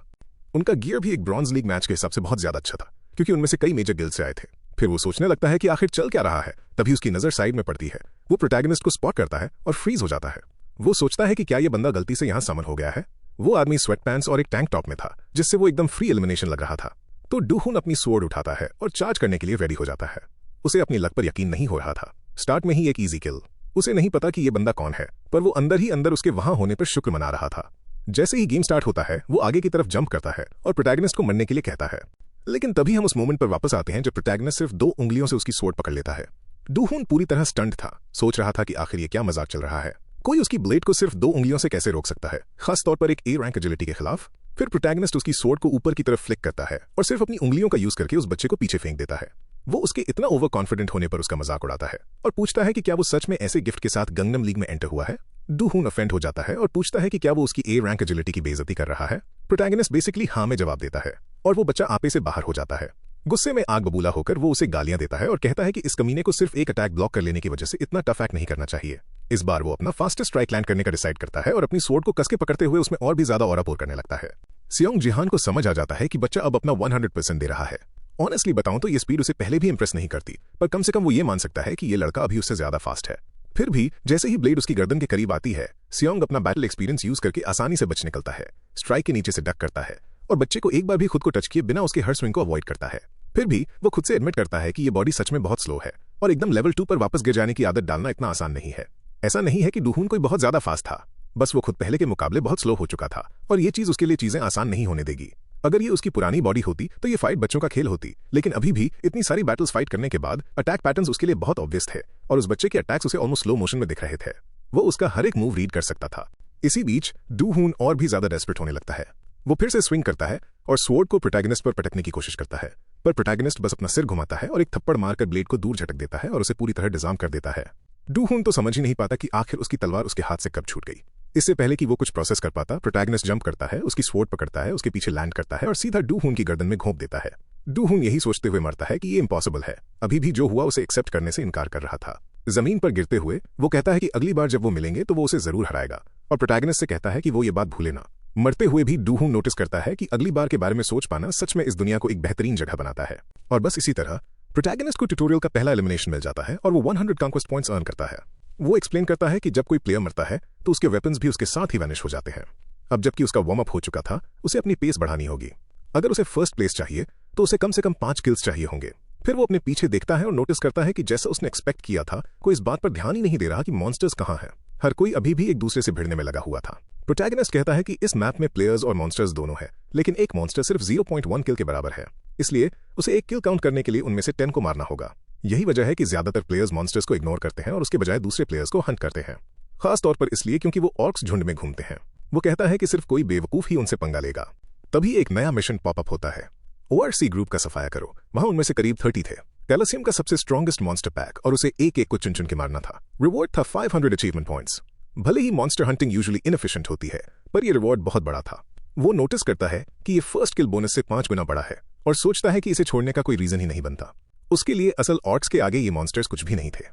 उनका गियर भी एक ब्रॉन्ज लीग मैच के हिसाब से बहुत ज्यादा अच्छा था, क्योंकि उनमें से कई मेजर गिल्ड से आए थे। फिर वो सोचने लगता है कि आखिर चल क्या रहा है। तभी उसकी नजर साइड में पड़ती है। वो प्रोटैगनिस्ट को स्पॉट करता है और फ्रीज हो जाता है। वो सोचता है कि क्या ये बंदा गलती से यहाँ समन हो गया है। वो आदमी स्वेट पैंट्स और एक टैंक टॉप में था, जिससे वो एकदम फ्री एलिमिनेशन लग रहा था। तो डूहून अपनी स्वॉर्ड उठाता है और चार्ज करने के लिए रेडी हो जाता है। उसे अपनी लक पर यकीन नहीं हो रहा था। स्टार्ट में ही एक इजी किल। उसे नहीं पता कि ये बंदा कौन है, पर वो अंदर ही अंदर उसके वहां होने पर शुक्र मना रहा था। जैसे ही गेम स्टार्ट होता है, वो आगे की तरफ जंप करता है और प्रोटैगनिस्ट को मरने के लिए कहता है। लेकिन तभी हम उस मोमेंट पर वापस आते हैं जब प्रोटैगनिस्ट सिर्फ 2 उंगलियों से उसकी स्वॉर्ड पकड़ लेता है। डूहून पूरी तरह स्टंट था। सोच रहा था कि आखिर ये क्या मजाक चल रहा है। कोई उसकी ब्लेड को सिर्फ 2 उंगलियों से कैसे रोक सकता है, खास तौर पर एक ए रैंक एजिलिटी के खिलाफ। फिर प्रोटैगनिस्ट उसकी स्वॉर्ड को ऊपर की तरफ फ्लिक करता है और सिर्फ अपनी उंगलियों का यूज करके उस बच्चे को पीछे फेंक देता है। वो उसके इतना ओवर कॉन्फिडेंट होने पर उसका मजाक उड़ाता है और पूछता है कि क्या वो सच में ऐसे गिफ्ट के साथ गंगनम लीग में एंटर हुआ है। डूहून ऑफेंड हो जाता है और पूछता है कि क्या वो उसकी ए रैंक एजिलिटी की बेइज्जती कर रहा है। प्रोटैगनिस्ट बेसिकली हाँ में जवाब देता है और वो बच्चा आपे से बाहर हो जाता है। गुस्से में आग बबूला होकर वो उसे गालियां देता है और कहता है कि इस कमीने को सिर्फ एक अटैक ब्लॉक कर लेने की वजह से इतना टफ एक्ट नहीं करना चाहिए। इस बार वो अपना फास्टेस्ट स्ट्राइक लैंड करने का डिसाइड करता है और अपनी स्वॉर्ड को कसके पकड़ते हुए उसमें और भी ज्यादा ऑरा पोर करने लगता है। सियोंग जिहान को समझ आ जाता है कि बच्चा अब अपना 100% दे रहा है। ऑनेस्टली बताऊं तो ये स्पीड उसे पहले भी इंप्रेस नहीं करती, पर कम से कम वो ये मान सकता है कि ये लड़का अभी उससे ज्यादा फास्ट है। फिर भी जैसे ही ब्लेड उसकी गर्दन के करीब आती है, सियोंग अपना बैटल एक्सपीरियंस यूज करके आसानी से बच निकलता है। स्ट्राइक के नीचे से डक करता है और बच्चे को एक बार भी खुद को टच किए बिना उसके हर स्विंग को अवॉइड करता है। फिर भी वो खुद से एडमिट करता है कि ये बॉडी सच में बहुत स्लो है और एकदम लेवल 2 पर वापस गिर जाने की आदत डालना इतना आसान नहीं है। ऐसा नहीं है कि डूहून कोई बहुत ज्यादा फास्ट था, बस वो खुद पहले के मुकाबले बहुत स्लो हो चुका था और ये चीज उसके लिए चीजें आसान नहीं होने देगी। अगर ये उसकी पुरानी बॉडी होती तो ये फाइट बच्चों का खेल होती, लेकिन अभी भी इतनी सारी बैटल्स फाइट करने के बाद अटैक पैटर्न्स उसके लिए बहुत ऑब्वियस थे और उस बच्चे के अटैक्स उसे ऑलमोस्ट स्लो मोशन में दिख रहे थे। वो उसका हर एक मूव रीड कर सकता था। इसी बीच डूहून और भी ज्यादा डेस्परेट होने लगता है। वो फिर से स्विंग करता है और स्वॉर्ड को प्रोटैगनिस्ट पर पटकने की कोशिश करता है, पर प्रोटैगनिस्ट बस अपना सिर घुमाता है और एक थप्पड़ मारकर ब्लेड को दूर झटक देता है और उसे पूरी तरह डिजार्म कर देता है। डूहून तो समझ ही नहीं पाता कि आखिर उसकी तलवार उसके हाथ से कब छूट गई। इससे पहले कि वो कुछ प्रोसेस कर पाता, प्रोटैगनिस्ट जंप करता है, उसकी स्वॉर्ड पकड़ता है, उसके पीछे लैंड करता है और सीधा डूहून की गर्दन में घोंप देता है। डूहून यही सोचते हुए मरता है कि ये इम्पॉसिबल है। अभी भी जो हुआ उसे एक्सेप्ट करने से इनकार कर रहा था। जमीन पर गिरते हुए वो कहता है कि अगली बार जब वो मिलेंगे तो वो उसे जरूर हराएगा और प्रोटैगनिस्ट से कहता है कि वो ये बात भूले ना। मरते हुए भी डूहून नोटिस करता है कि अगली बार के बारे में सोच पाना सच में इस दुनिया को एक बेहतरीन जगह बनाता है। और बस इसी तरह प्रोटैगनिस्ट को ट्यूटोरियल का पहला एलिमिनेशन मिल जाता है और वो 100 कॉन्क्वेस्ट पॉइंट्स अर्न करता है। वो एक्सप्लेन करता है कि जब कोई प्लेयर मरता है तो उसके वेपन्स भी उसके साथ ही वैनिश हो जाते हैं। अब जबकि उसका वार्म अप हो चुका था, उसे अपनी पेस बढ़ानी होगी। अगर उसे फर्स्ट प्लेस चाहिए तो उसे कम से कम 5 किल्स चाहिए होंगे। फिर वो अपने पीछे देखता है और नोटिस करता है कि जैसा उसने एक्सपेक्ट किया था, कोई इस बात पर ध्यान ही नहीं दे रहा कि मॉन्स्टर्स कहाँ हैं। हर कोई अभी भी एक दूसरे से भिड़ने में लगा हुआ था। प्रोटैगनिस्ट कहता है कि इस मैप में प्लेयर्स और मॉन्स्टर्स दोनों हैं, लेकिन एक मॉन्स्टर सिर्फ 0.1 किल के बराबर है, इसलिए उसे एक किल काउंट करने के लिए उनमें से 10 को मारना होगा। यही वजह है कि ज्यादातर प्लेयर्स मॉन्स्टर्स को इग्नोर करते हैं और उसके बजाय दूसरे प्लेयर्स को हंट करते हैं, खास तौर पर इसलिए क्योंकि वो ऑर्क्स झुंड में घूमते हैं। वो कहता है कि सिर्फ कोई बेवकूफ ही उनसे पंगा लेगा। तभी एक नया मिशन पॉपअप होता है। ORC ग्रुप का सफाया करो। वहां उनमें से करीब 30 थे। कैल्सियम का सबसे स्ट्रॉन्गेस्ट मॉन्स्टर पैक और उसे एक एक को चुन चुन के मारना था। रिवॉर्ड था 500 अचीवमेंट पॉइंट्स। भले ही मॉन्स्टर हंटिंग यूजुअली इनएफिशिएंट होती है, पर यह रिवॉर्ड बहुत बड़ा था। वो नोटिस करता है कि ये फर्स्ट किल बोनस से 5 गुना बड़ा है और सोचता है कि इसे छोड़ने का कोई रीजन ही नहीं बनता। उसके लिए असल ऑर्क्स के आगे ये मॉन्स्टर्स कुछ भी नहीं थे।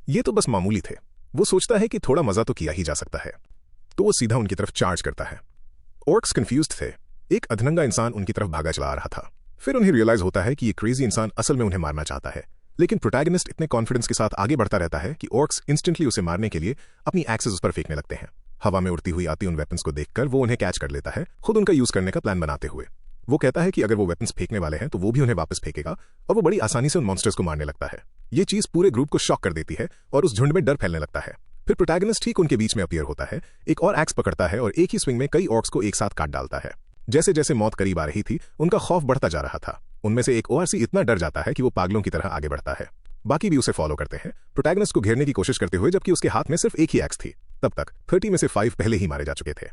ये तो बस मामूली थे। वो सोचता है कि थोड़ा मजा तो किया ही जा सकता है, तो वो सीधा उनकी तरफ चार्ज करता है। ऑर्क्स कंफ्यूज्ड थे। एक अधनंगा इंसान उनकी तरफ भागा चला आ रहा था। फिर उन्हें रियलाइज होता है कि ये क्रेजी इंसान असल में उन्हें मारना चाहता है, लेकिन प्रोटैगनिस्ट इतने कॉन्फिडेंस के साथ आगे बढ़ता रहता है कि ऑर्क्स इंस्टेंटली उसे मारने के लिए अपनी एक्सेस उस पर फेंकने लगते हैं। हवा में उड़ती हुई आती उन वेपन्स को देखकर वो उन्हें कैच कर लेता है, खुद उनका यूज करने का प्लान बनाते हुए। वो कहता है कि अगर वो वेपन्स फेंकने वाले हैं तो वो भी उन्हें वापस फेंकेगा और वो बड़ी आसानी से उन मॉन्स्टर्स को मारने लगता है। ये चीज पूरे ग्रुप को शॉक कर देती है और उस झुंड में डर फैलने लगता है। फिर प्रोटैगनिस्ट ठीक उनके बीच में अपीयर होता है, एक और एक्स पकड़ता है और एक ही स्विंग में कई ऑर्क्स को एक साथ काट डालता है। जैसे जैसे मौत करीब आ रही थी, उनका खौफ बढ़ता जा रहा था। उनमें से एक ORC इतना डर जाता है कि वो पागलों की तरह आगे बढ़ता है। बाकी भी उसे फॉलो करते हैं, प्रोटैगनिस्ट को घेरने की कोशिश करते हुए, जबकि उसके हाथ में सिर्फ एक ही एक्स थी। तब तक 30 में से 5 पहले ही मारे जा चुके थे।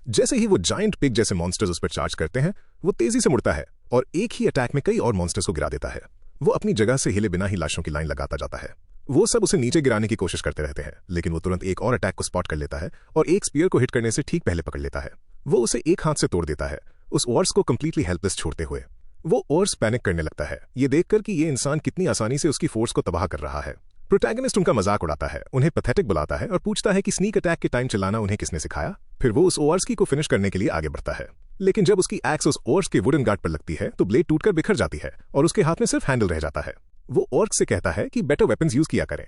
जैसे ही वो जायंट पिग जैसे मॉन्स्टर्स उस पर चार्ज करते हैं, वो तेजी से मुड़ता है और एक ही अटैक में कई और मॉन्स्टर्स को गिरा देता है। वो अपनी जगह से हिले बिना ही लाशों की लाइन लगाता जाता है। वो सब उसे नीचे गिराने की कोशिश करते रहते हैं, लेकिन वो तुरंत एक और अटैक को स्पॉट कर लेता है और एक स्पीयर को हिट करने से ठीक पहले पकड़ लेता है। वो उसे एक हाथ से तोड़ देता है, उस ऑर्स को कंप्लीटली हेल्पलेस छोड़ते हुए। वो ऑर्स पैनिक करने लगता है, ये देखकर कि ये इंसान कितनी आसानी से उसकी फोर्स को तबाह कर रहा है। प्रोटैगनिस्ट उनका मजाक उड़ाता है, उन्हें पैथेटिक बुलाता है और पूछता है कि स्नीक अटैक के टाइम चलाना उन्हें किसने सिखाया। फिर वो उस ORC को फिनिश करने के लिए आगे बढ़ता है, लेकिन जब उसकी एक्स उस ORC के वुडन गार्ड पर लगती है तो ब्लेड टूटकर बिखर जाती है और उसके हाथ में सिर्फ हैंडल रह जाता है। वो ऑर्क से कहता है कि बेटर वेपन्स यूज किया करें।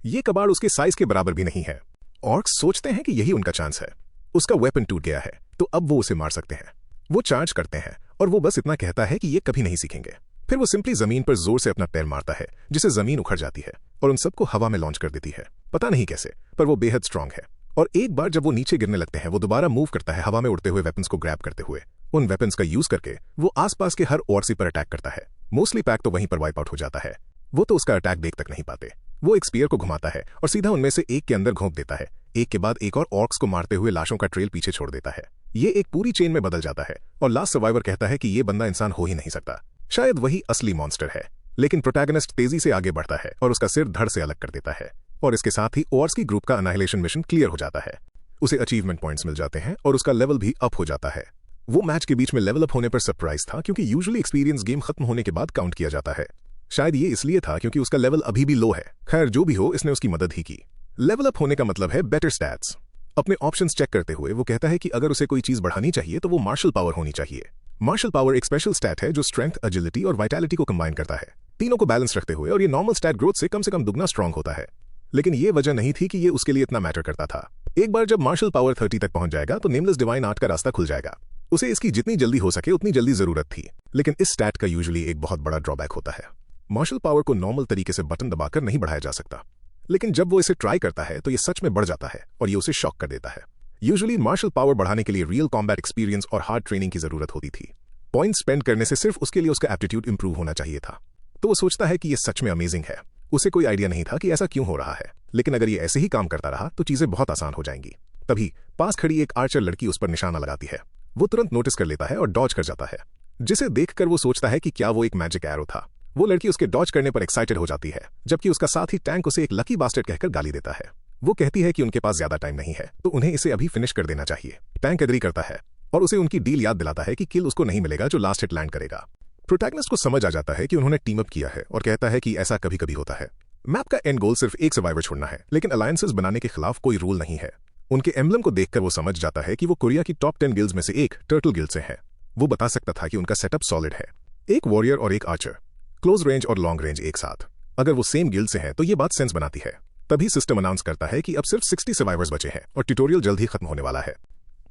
ये कबाड़ उसके साइज के बराबर भी नहीं है। ऑर्क्स सोचते हैं कि यही उनका चांस है। उसका वेपन टूट गया है तो अब वो उसे मार सकते हैं। वो चार्ज करते हैं और वो बस इतना कहता है कि ये कभी नहीं सीखेंगे। फिर वो सिंपली जमीन पर जोर से अपना पैर मारता है जिससे जमीन उखड़ जाती है और उन सबको हवा में लॉन्च कर देती है। पता नहीं कैसे, पर वो बेहद स्ट्रांग है। और एक बार जब वो नीचे गिरने लगते हैं, वो दोबारा मूव करता है, हवा में उड़ते हुए वेपन्स को ग्रैब करते हुए। उन वेपन्स का यूज करके वो आसपास के हर ऑर्सी पर अटैक करता है। मोस्टली पैक तो वहीं पर वाइप आउट हो जाता है। वो तो उसका अटैक देख तक नहीं पाते। वो एक स्पीयर को घुमाता है और सीधा उनमें से एक के अंदर घोंप देता है। एक के बाद एक और ऑर्क्स को मारते हुए लाशों का ट्रेल पीछे छोड़ देता है। ये एक पूरी चेन में बदल जाता है और लास्ट सर्वाइवर कहता है कि ये बंदा इंसान हो ही नहीं सकता, शायद वही असली मॉन्स्टर है। लेकिन प्रोटैगनिस्ट तेजी से आगे बढ़ता है और उसका सिर धड़ से अलग कर देता है। और इसके साथ ही ऑर्क्स की ग्रुप का अनाहिलेशन मिशन क्लियर हो जाता है। उसे अचीवमेंट पॉइंट्स मिल जाते हैं और उसका लेवल भी अप हो जाता है। वो मैच के बीच में लेवल अप होने पर सरप्राइज था, क्योंकि यूजुअली एक्सपीरियंस गेम खत्म होने के बाद काउंट किया जाता है। शायद ये इसलिए था क्योंकि उसका लेवल अभी भी लो है। खैर जो भी हो, इसने उसकी मदद ही की। लेवल अप होने का मतलब है बेटर स्टैट्स। अपने ऑप्शंस चेक करते हुए वो कहता है कि अगर उसे कोई चीज बढ़ानी चाहिए तो वो मार्शल पावर होनी चाहिए। मार्शल पावर एक स्पेशल स्टैट है जो स्ट्रेंथ, एजिलिटी और वाइटैलिटी को कंबाइन करता है, तीनों को बैलेंस रखते हुए, और ये नॉर्मल स्टैट ग्रोथ से कम दुगना स्ट्रांग होता है। लेकिन ये वजह नहीं थी कि ये उसके लिए इतना मैटर करता था। एक बार जब मार्शल पावर 30 तक पहुंच जाएगा तो नेमलेस डिवाइन आर्ट का रास्ता खुल जाएगा। उसे इसकी जितनी जल्दी हो सके उतनी जल्दी जरूरत थी। लेकिन इस स्टैट का यूजुअली एक बहुत बड़ा ड्रॉबैक होता है। मार्शल पावर को नॉर्मल तरीके से बटन दबाकर नहीं बढ़ाया जा सकता। लेकिन जब वो इसे ट्राई करता है तो ये सच में बढ़ जाता है और ये उसे शॉक कर देता है। यूजुअली मार्शल पावर बढ़ाने के लिए रियल कॉम्बैट एक्सपीरियंस और हार्ड ट्रेनिंग की जरूरत होती थी। पॉइंट स्पेंड करने से सिर्फ उसके लिए उसका एप्टीट्यूड इंप्रूव होना चाहिए था। तो वो सोचता है कि ये सच में अमेजिंग है। उसे कोई आइडिया नहीं था कि ऐसा क्यों हो रहा है, लेकिन अगर ये ऐसे ही काम करता रहा तो चीजें बहुत आसान हो जाएंगी। तभी पास खड़ी एक आर्चर लड़की उस पर निशाना लगाती है। वो तुरंत नोटिस कर लेता है और डॉज कर जाता है, जिसे देखकर वो सोचता है कि क्या वो एक मैजिक एरो था। वो लड़की उसके डॉज करने पर एक्साइटेड हो जाती है, जबकि उसका साथी टैंक उसे एक लकी बास्टर्ड कहकर गाली देता है। वो कहती है कि उनके पास ज्यादा टाइम नहीं है तो उन्हें इसे अभी फिनिश कर देना चाहिए। टैंक एग्री करता है और उसे उनकी डील याद दिलाता है कि किल उसको नहीं मिलेगा जो लास्ट हिट लैंड करेगा। प्रोटैगनिस्ट को समझ आ जाता है कि उन्होंने टीम अप किया है और कहता है कि ऐसा कभी कभी होता है। मैप का एंड गोल सिर्फ एक सर्वाइवर छोड़ना है, लेकिन अलायंसेस बनाने के खिलाफ कोई रूल नहीं है। उनके एम्बलम को देखकर वो समझ जाता है कि वो कोरिया की टॉप 10 गिल्ड्स में से एक टर्टल गिल्ड से है। वो बता सकता था कि उनका सेटअप सॉलिड है, एक वॉरियर और एक आर्चर, क्लोज रेंज और लॉन्ग रेंज एक साथ। अगर वो सेम गिल्ड से हैं तो ये बात सेंस बनाती है। तभी सिस्टम अनाउंस करता है कि अब सिर्फ 60 सर्वाइवर्स बचे हैं और ट्यूटोरियल जल्द ही खत्म होने वाला है।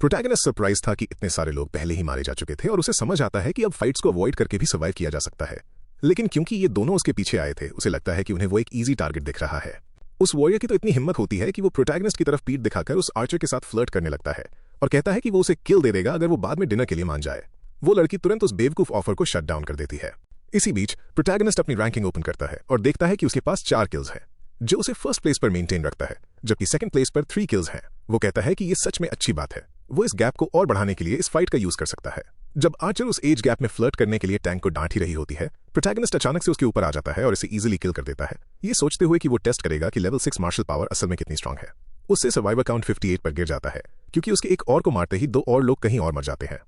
प्रोटैगनिस्ट सरप्राइज था कि इतने सारे लोग पहले ही मारे जा चुके थे और उसे समझ आता है कि अब फाइट्स को अवॉइड करके भी सर्वाइव किया जा सकता है। लेकिन क्योंकि ये दोनों उसके पीछे आए थे, उसे लगता है कि उन्हें वो एक ईजी टारगेट दिख रहा है। उस वॉरियर की तो इतनी हिम्मत होती है कि वो प्रोटैगनिस्ट की तरफ पीठ दिखाकर उस आर्चर के साथ फ्लर्ट करने लगता है और कहता है कि वो उसे किल दे देगा अगर वो बाद में डिनर के लिए मान जाए। वो लड़की तुरंत उस बेवकूफ ऑफर को शट डाउन कर देती है। इसी बीच प्रोटैगनिस्ट अपनी रैंकिंग ओपन करता है और देखता है कि उसके पास 4 किल्स हैं, जो उसे फर्स्ट प्लेस पर मेंटेन रखता है, जबकि सेकंड प्लेस पर 3 किल्स हैं। वो कहता है कि ये सच में अच्छी बात है। वो इस गैप को और बढ़ाने के लिए इस फाइट का यूज कर सकता है। जब आर्चर उस एज गैप में फ्लर्ट करने के लिए टैंक को डांट ही रही होती है, प्रोटैगनिस्ट अचानक से उसके ऊपर आ जाता है और इसे इजीली किल कर देता है, ये सोचते हुए कि वो टेस्ट करेगा कि लेवल 6 मार्शल पावर असल में कितनी स्ट्रांग है। उससे सर्वाइवर काउंट 58 पर गिर जाता है, क्योंकि उसके एक और को मारते ही 2 और लोग कहीं और मर जाते हैं।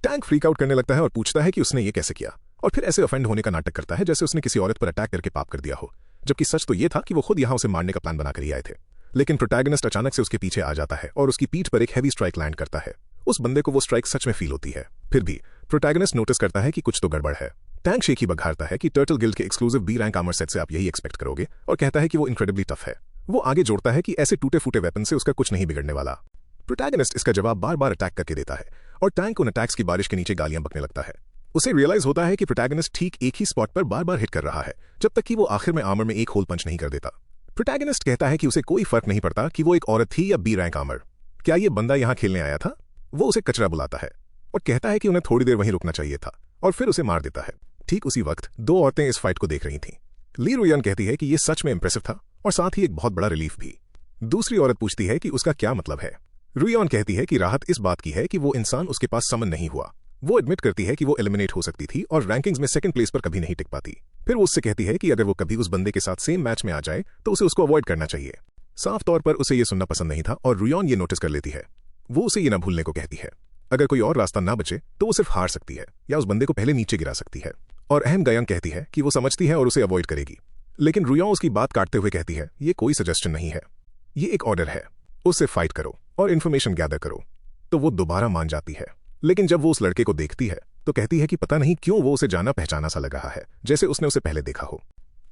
टैंक फ्रीक आउट करने लगता है और पूछता है कि उसने ये कैसे किया, और फिर ऐसे ऑफेंड होने का नाटक करता है जैसे उसने किसी औरत पर अटैक करके पाप कर दिया हो, जबकि सच तो ये था कि वो खुद यहाँ उसे मारने का प्लान बनाकर ही आए थे। लेकिन प्रोटैगनिस्ट अचानक से उसके पीछे आ जाता है और उसकी पीठ पर एक हैवी स्ट्राइक लैंड करता है। उस बंदे को वो स्ट्राइक सच में फील होती है। फिर भी प्रोटैगनिस्ट नोटिस करता है कि कुछ तो गड़बड़ है। टैंक शेखी बघारता है कि टर्टल गिल्ड के exclusive B rank armour set से आप यही एक्सपेक्ट करोगे, और कहता है कि वो इनक्रेडिबली टफ है। वो आगे जोड़ता है कि ऐसे टूटे फूटे वेपन से उसका कुछ नहीं बिगड़ने वाला। प्रोटैगनिस्ट इसका जवाब बार बार अटैक करके देता है और टैंक उन अटैक्स की बारिश के नीचे गालियां बकने लगता है। उसे रियलाइज होता है कि प्रोटैगनिस्ट ठीक एक ही स्पॉट पर बार बार हिट कर रहा है, जब तक कि वो आखिर में आर्मर में एक होल पंच नहीं कर देता। प्रोटैगनिस्ट कहता है कि उसे कोई फर्क नहीं पड़ता कि वो एक औरत थी या बी रैंक आर्मर। क्या ये बंदा यहाँ खेलने आया था? वो उसे कचरा बुलाता है और कहता है कि उन्हें थोड़ी देर वहीं रुकना चाहिए था, और फिर उसे मार देता है। ठीक उसी वक्त 2 औरतें इस फाइट को देख रही थीं। ली रुयन कहती है कि ये सच में इंप्रेसिव था और साथ ही एक बहुत बड़ा रिलीफ भी। दूसरी औरत पूछती है कि उसका क्या मतलब है। रुयन कहती है कि राहत इस बात की है कि वो इंसान उसके पास समन नहीं हुआ। वो एडमिट करती है कि वो एलिमिनेट हो सकती थी और रैंकिंग्स में सेकंड प्लेस पर कभी नहीं टिक पाती। फिर वो उससे कहती है कि अगर वो कभी उस बंदे के साथ सेम मैच में आ जाए तो उसे उसको अवॉइड करना चाहिए। साफ तौर पर उसे ये सुनना पसंद नहीं था और रुयन ये नोटिस कर लेती है। वो उसे ये न भूलने को कहती है। अगर कोई और रास्ता ना बचे तो वो सिर्फ हार सकती है या उस बंदे को पहले नीचे गिरा सकती है। और अहम गयंग कहती है कि वो समझती है और उसे अवॉइड करेगी। लेकिन रुयन उसकी बात काटते हुए कहती है, ये कोई सजेशन नहीं है, ये एक ऑर्डर है। उससे फाइट करो और इन्फॉर्मेशन गैदर करो। तो वो दोबारा मान जाती है। लेकिन जब वो उस लड़के को देखती है तो कहती है कि पता नहीं क्यों वो उसे जाना पहचाना सा लग रहा है, जैसे उसने उसे पहले देखा हो।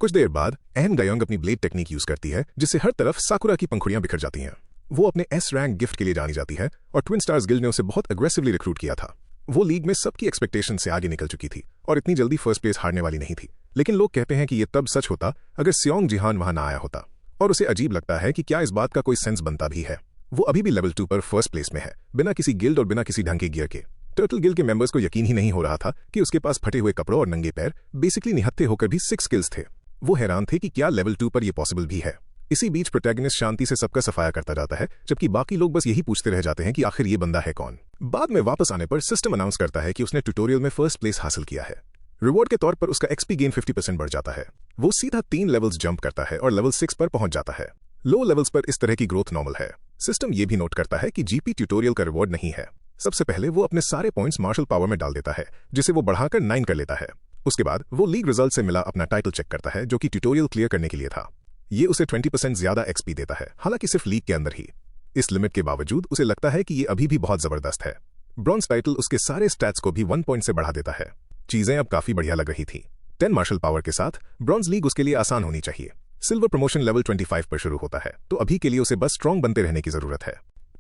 कुछ देर बाद एन गायोंग अपनी ब्लेड टेक्निक यूज करती है, जिससे हर तरफ साकुरा की पंखुड़ियां बिखर जाती हैं। वो अपने एस रैंक गिफ्ट के लिए जानी जाती है और ट्विन स्टार्स गिल्ड ने उसे बहुत अग्रेसिवली रिक्रूट किया था। वो लीग में सबकी एक्सपेक्टेशन से आगे निकल चुकी थी और इतनी जल्दी फर्स्ट प्लेस हारने वाली नहीं थी। लेकिन लोग कहते हैं कि ये तब सच होता अगर सियोंग जिहान वहां ना आया होता, और उसे अजीब लगता है कि क्या इस बात का कोई सेंस बनता भी है। वो अभी भी लेवल 2 पर फर्स्ट प्लेस में है, बिना किसी गिल्ड और बिना किसी ढंग के गियर के। टर्टल गिल्ड के मेंबर्स को यकीन ही नहीं हो रहा था कि उसके पास फटे हुए कपड़ों और नंगे पैर, बेसिकली निहत्थे होकर भी 6 स्किल्स थे। वो हैरान थे कि क्या लेवल 2 पर यह पॉसिबल भी है। इसी बीच प्रोटैगनिस्ट शांति से सबका सफाया करता जाता है, जबकि बाकी लोग बस यही पूछते रह जाते हैं कि आखिर ये बंदा है कौन। बाद में वापस आने पर सिस्टम अनाउंस करता है कि उसने ट्यूटोरियल में फर्स्ट प्लेस हासिल किया है। रिवॉर्ड के तौर पर उसका एक्सपी गेन 50% बढ़ जाता है। वो सीधा 3 लेवल्स जंप करता है और लेवल 6 पर पहुंच जाता है। लो लेवल्स पर इस तरह की ग्रोथ नॉर्मल है। सिस्टम ये भी नोट करता है कि जीपी ट्यूटोरियल का रिवॉर्ड नहीं है। सबसे पहले वो अपने सारे पॉइंट्स मार्शल पावर में डाल देता है, जिसे वो बढ़ाकर 9 कर लेता है। उसके बाद वो लीग रिजल्ट से मिला अपना टाइटल चेक करता है, जो कि ट्यूटोरियल क्लियर करने के लिए था। ये उसे 20% ज्यादा एक्सपी देता है, हालांकि सिर्फ लीग के अंदर ही। इस लिमिट के बावजूद उसे लगता है कि ये अभी भी बहुत जबरदस्त है। ब्रॉन्ज टाइटल उसके सारे स्टैट्स को भी 1 पॉइंट से बढ़ा देता है। चीजें अब काफी बढ़िया लग रही थी। 10 मार्शल पावर के साथ ब्रॉन्ज लीग उसके लिए आसान होनी चाहिए। सिल्वर प्रमोशन लेवल 25 पर शुरू होता है, तो अभी के लिए उसे बस स्ट्रॉन्ग बनते रहने की जरूरत है।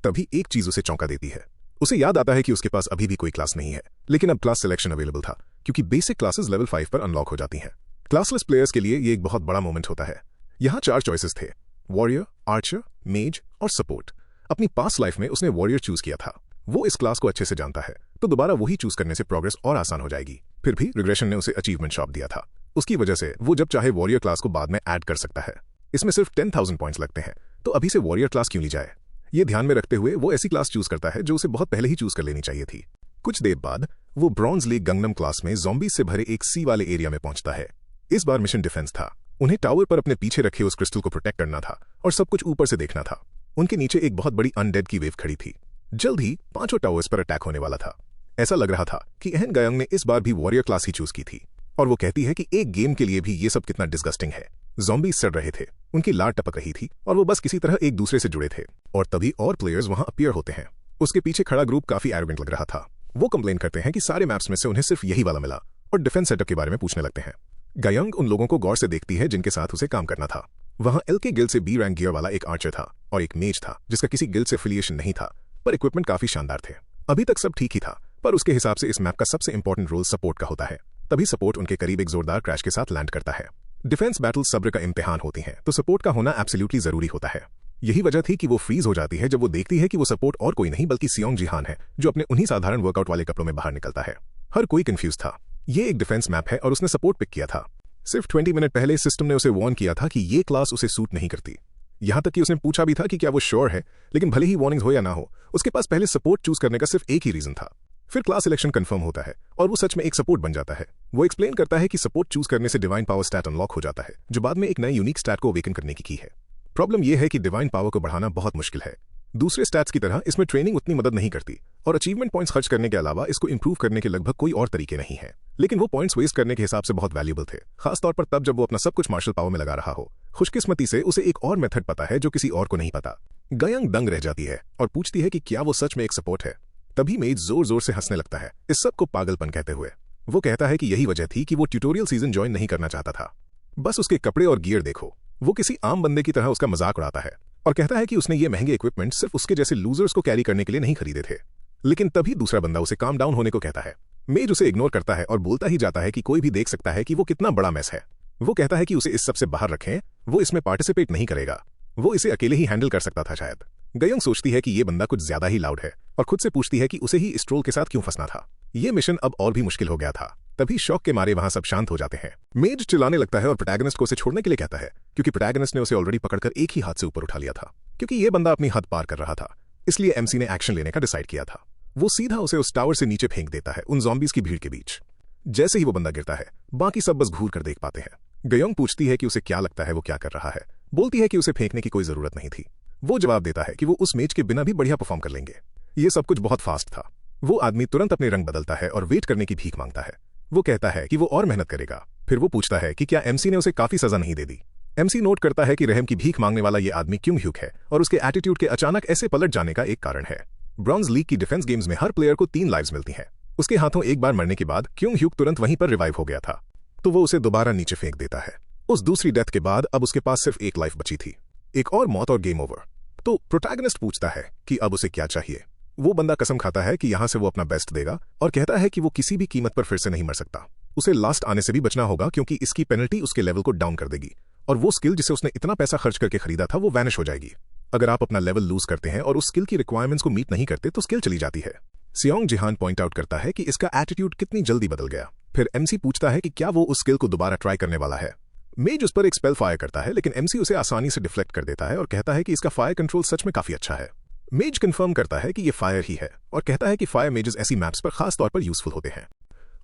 तभी एक चीज उसे चौंका देती है। उसे याद आता है कि उसके पास अभी भी कोई क्लास नहीं है, लेकिन अब क्लास सिलेक्शन अवेलेबल था, क्योंकि बेसिक क्लासेस लेवल 5 पर अनलॉक हो जाती हैं। क्लासलेस प्लेयर्स के लिए ये एक बहुत बड़ा मोमेंट होता है। यहाँ 4 चॉइसेस थे: वॉरियर, आर्चर, मेज और सपोर्ट। अपनी पास्ट लाइफ में उसने वॉरियर चूज किया था। वो इस क्लास को अच्छे से जानता है, तो दोबारा वही चूज करने से प्रोग्रेस और आसान हो जाएगी। फिर भी रिग्रेशन ने उसे अचीवमेंट शॉप दिया था। उसकी वजह से वो जब चाहे वॉरियर क्लास को बाद में ऐड कर सकता है। इसमें सिर्फ 10,000 पॉइंट्स लगते हैं, तो अभी से वॉरियर क्लास क्यों ली जाए। ये ध्यान में रखते हुए वो ऐसी क्लास चूज करता है जो उसे बहुत पहले ही चूज कर लेनी चाहिए थी। कुछ देर बाद वो ब्रॉन्ज लीग गंगनम क्लास में ज़ॉम्बीज से भरे एक सी वाले एरिया में पहुंचता है। इस बार मिशन डिफेंस था। उन्हें टावर पर अपने पीछे रखे उस क्रिस्टल को प्रोटेक्ट करना था और सब कुछ ऊपर से देखना था। उनके नीचे एक बहुत बड़ी अनडेड की वेव खड़ी थी। जल्द ही 5 टावर्स पर अटैक होने वाला था। ऐसा लग रहा था कि एहन गायोंग ने इस बार भी वॉरियर क्लास ही चूज की थी, और वो कहती है कि एक गेम के लिए भी ये सब कितना डिस्गस्टिंग है। ज़ॉम्बीज सड़ रहे थे, उनकी लार टपक रही थी और वो बस किसी तरह एक दूसरे से जुड़े थे। और तभी और प्लेयर्स वहां अपीयर होते हैं। उसके पीछे खड़ा ग्रुप काफी एरोगेंट लग रहा था। वो कंप्लेन करते हैं कि सारे मैप्स में से उन्हें सिर्फ यही वाला मिला, और डिफेंस सेटअप के बारे में पूछने लगते हैं। गायोंग उन लोगों को गौर से देखती है जिनके साथ उसे काम करना था। वहां एल के गिल्ड से बी रैंक गियर वाला एक आर्चर था और एक मेज था जिसका किसी गिल्ड से एफिलिएशन नहीं था, पर इक्विपमेंट काफी शानदार थे। अभी तक सब ठीक ही था, पर उसके हिसाब से इस मैप का सबसे इंपॉर्टेंट रोल सपोर्ट का होता है। तभी सपोर्ट उनके करीब एक जोरदार क्रैश के साथ लैंड करता है। डिफेंस बैटल सब्र का इम्तिहान होती हैं, तो सपोर्ट का होना एब्सोल्युटली जरूरी होता है। यही वजह थी कि वो फ्रीज हो जाती है जब वो देखती है कि वो सपोर्ट और कोई नहीं बल्कि सियोंग जिहान है, जो अपने उन्हीं साधारण वर्कआउट वाले कपड़ों में बाहर निकलता है। हर कोई कंफ्यूज था। ये एक डिफेंस मैप है और उसने सपोर्ट पिक किया था। सिर्फ 20 मिनट पहले सिस्टम ने उसे वार्न किया था कि ये क्लास उसे सूट नहीं करती। यहां तक कि उसने पूछा भी था कि क्या वो श्योर है, लेकिन भले ही वार्निंग्स हो या ना हो, उसके पास पहले सपोर्ट चूज करने का सिर्फ एक ही रीजन था। फिर क्लास सिलेक्शन कंफर्म होता है और वो सच में एक सपोर्ट बन जाता है। वो एक्सप्लेन करता है कि सपोर्ट चूज करने से डिवाइन पावर स्टैट अनलॉक हो जाता है, जो बाद में एक नए यूनिक स्टैट को अवेकन करने की है। प्रॉब्लम यह है कि डिवाइन पावर को बढ़ाना बहुत मुश्किल है। दूसरे स्टैट्स की तरह इसमें ट्रेनिंग उतनी मदद नहीं करती, और अचीवमेंट पॉइंट्स खर्च करने के अलावा इसको इंप्रूव करने के लगभग कोई और तरीके नहीं है। लेकिन वो पॉइंट्स वेस्ट करने के हिसाब से बहुत वैल्यूएबल थे, खासतौर पर तब जब वो अपना सब कुछ मार्शल पावर में लगा रहा हो। खुशकिस्मती से उसे एक और मेथड पता है जो किसी और को नहीं पता। गायोंग दंग रह जाती है और पूछती है कि क्या वो सच में एक सपोर्ट है। तभी मेज जोर जोर से हंसने लगता है, इस सब को पागलपन कहते हुए। वो कहता है कि यही वजह थी कि वो ट्यूटोरियल सीजन ज्वाइन नहीं करना चाहता था। बस उसके कपड़े और गियर देखो। वो किसी आम बंदे की तरह उसका मजाक उड़ाता है और कहता है कि उसने ये महंगे इक्विपमेंट सिर्फ उसके जैसे लूजर्स को कैरी करने के लिए नहीं खरीदे थे। लेकिन तभी दूसरा बंदा उसे काम डाउन होने को कहता है। मेज उसे इग्नोर करता है और बोलता ही जाता है कि कोई भी देख सकता है कि वो कितना बड़ा मैस है। वो कहता है कि उसे इस सब से बाहर रखें, वो इसमें पार्टिसिपेट नहीं करेगा। वो इसे अकेले ही हैंडल कर सकता था शायद। गायोंग सोचती है कि ये बंदा कुछ ज्यादा ही लाउड है और खुद से पूछती है कि उसे ही इस ट्रोल के साथ क्यों फंसना था। ये मिशन अब और भी मुश्किल हो गया था। तभी शौक के मारे वहां सब शांत हो जाते हैं। मेज चिल्लाने लगता है और प्रोटैगनिस्ट को उसे छोड़ने के लिए कहता है, क्योंकि प्रोटैगनिस्ट ने उसे ऑलरेडी पकड़कर एक ही हाथ से ऊपर उठा लिया था। क्योंकि ये बंदा अपनी हद पार कर रहा था, इसलिए एमसी ने एक्शन लेने का डिसाइड किया था। वो सीधा उसे उस टावर से नीचे फेंक देता है, उन ज़ॉम्बीज की भीड़ के बीच। जैसे ही वो बंदा गिरता है, बाकी सब बस घूर कर देख पाते हैं। गायोंग पूछती है कि उसे क्या लगता है वो क्या कर रहा है। बोलती है कि उसे फेंकने की कोई जरूरत नहीं थी। वो जवाब देता है कि वो उस मेज के बिना भी बढ़िया परफॉर्म कर लेंगे। ये सब कुछ बहुत फास्ट था। वो आदमी तुरंत अपने रंग बदलता है और वेट करने की भीख मांगता है। वो कहता है कि वो और मेहनत करेगा। फिर वो पूछता है कि क्या एमसी ने उसे काफी सजा नहीं दे दी। एमसी नोट करता है कि रहम की भीख मांगने वाला ये आदमी क्यों ह्यूक है, और उसके एटीट्यूड के अचानक ऐसे पलट जाने का एक कारण है। ब्रॉन्ज लीग की डिफेंस गेम्स में हर प्लेयर को 3 लाइव्स मिलती हैं। उसके हाथों एक बार मरने के बाद क्यों ह्यूक तुरंत वहीं पर रिवाइव हो गया था, तो वो उसे दोबारा नीचे फेंक देता है। उस दूसरी डेथ के बाद अब उसके पास सिर्फ एक लाइफ बची थी, एक और मौत और गेम ओवर। तो प्रोटैगनिस्ट पूछता है कि अब उसे क्या चाहिए। वो बंदा कसम खाता है कि यहां से वो अपना बेस्ट देगा और कहता है कि वो किसी भी कीमत पर फिर से नहीं मर सकता। उसे लास्ट आने से भी बचना होगा क्योंकि इसकी पेनल्टी उसके लेवल को डाउन कर देगी और वो स्किल जिसे उसने इतना पैसा खर्च करके खरीदा था वो वैनिश हो जाएगी। अगर आप अपना लेवल लूज करते हैं और उस स्किल की रिक्वायरमेंट्स को मीट नहीं करते तो स्किल चली जाती है। सियोंग जिहान पॉइंट आउट करता है कि इसका एटीट्यूड कितनी जल्दी बदल गया। फिर एमसी पूछता है कि क्या वो उस स्किल को दोबारा ट्राई करने वाला है। मेज उस पर एक स्पेल फायर करता है लेकिन एमसी उसे आसानी से डिफ्लेक्ट कर देता है और कहता है कि इसका फायर कंट्रोल सच में काफी अच्छा है। मेज कंफर्म करता है कि ये फायर ही है और कहता है कि फायर मेजेस ऐसी मैप्स पर खास तौर पर यूजफुल होते हैं।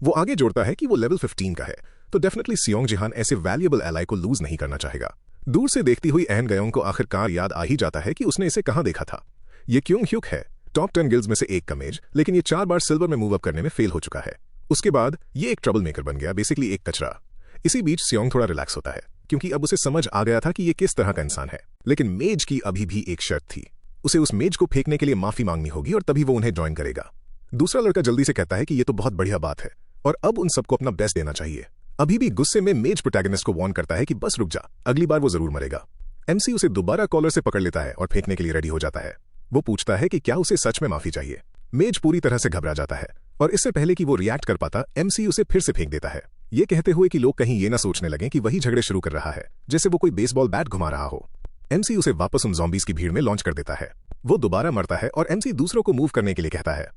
वो आगे जोड़ता है कि वो लेवल 15 का है तो डेफिनेटली सियोंग जिहान ऐसे वैल्यूएबल एलाई को लूज नहीं करना चाहेगा। दूर से देखती हुई एहन गयोंग को आखिरकार याद आ ही जाता है कि उसने इसे कहां देखा था। ये क्योंग ह्यूक है, टॉप 10 गिल्ड्स में से एक का मेज, लेकिन ये 4 बार सिल्वर में मूव अप करने में फेल हो चुका है। उसके बाद ये एक ट्रबल मेकर बन गया, बेसिकली एक कचरा। इसी बीच सियोंग थोड़ा रिलैक्स होता है क्योंकि अब उसे समझ आ गया था कि ये किस तरह का इंसान है। लेकिन मेज की अभी भी एक शर्त थी, उसे उस मेज को फेंकने के लिए माफी मांगनी होगी और तभी वो उन्हें ज्वाइन करेगा। दूसरा लड़का जल्दी से कहता है कि ये तो बहुत बढ़िया बात है और अब उन सबको अपना बेस्ट देना चाहिए। अभी भी गुस्से में मेज प्रोटैगनिस्ट को वार्न करता है कि बस रुक जा, अगली बार वो जरूर मरेगा। एमसी उसे दोबारा कॉलर से पकड़ लेता है और फेंकने के लिए रेडी हो जाता है। वो पूछता है कि क्या उसे सच में माफी चाहिए। मेज पूरी तरह से घबरा जाता है और इससे पहले कि वो रिएक्ट कर पाता एमसी उसे फिर से फेंक देता है, ये कहते हुए कि लोग कहीं ये ना सोचने लगें कि वही झगड़े शुरू कर रहा है जैसे वो कोई बेसबॉल बैट घुमा रहा हो। एमसी उसे वापस उन ज़ॉम्बीज की भीड़ में लॉन्च कर देता है। वो दोबारा मरता है और एमसी दूसरों को मूव करने के लिए कहता है।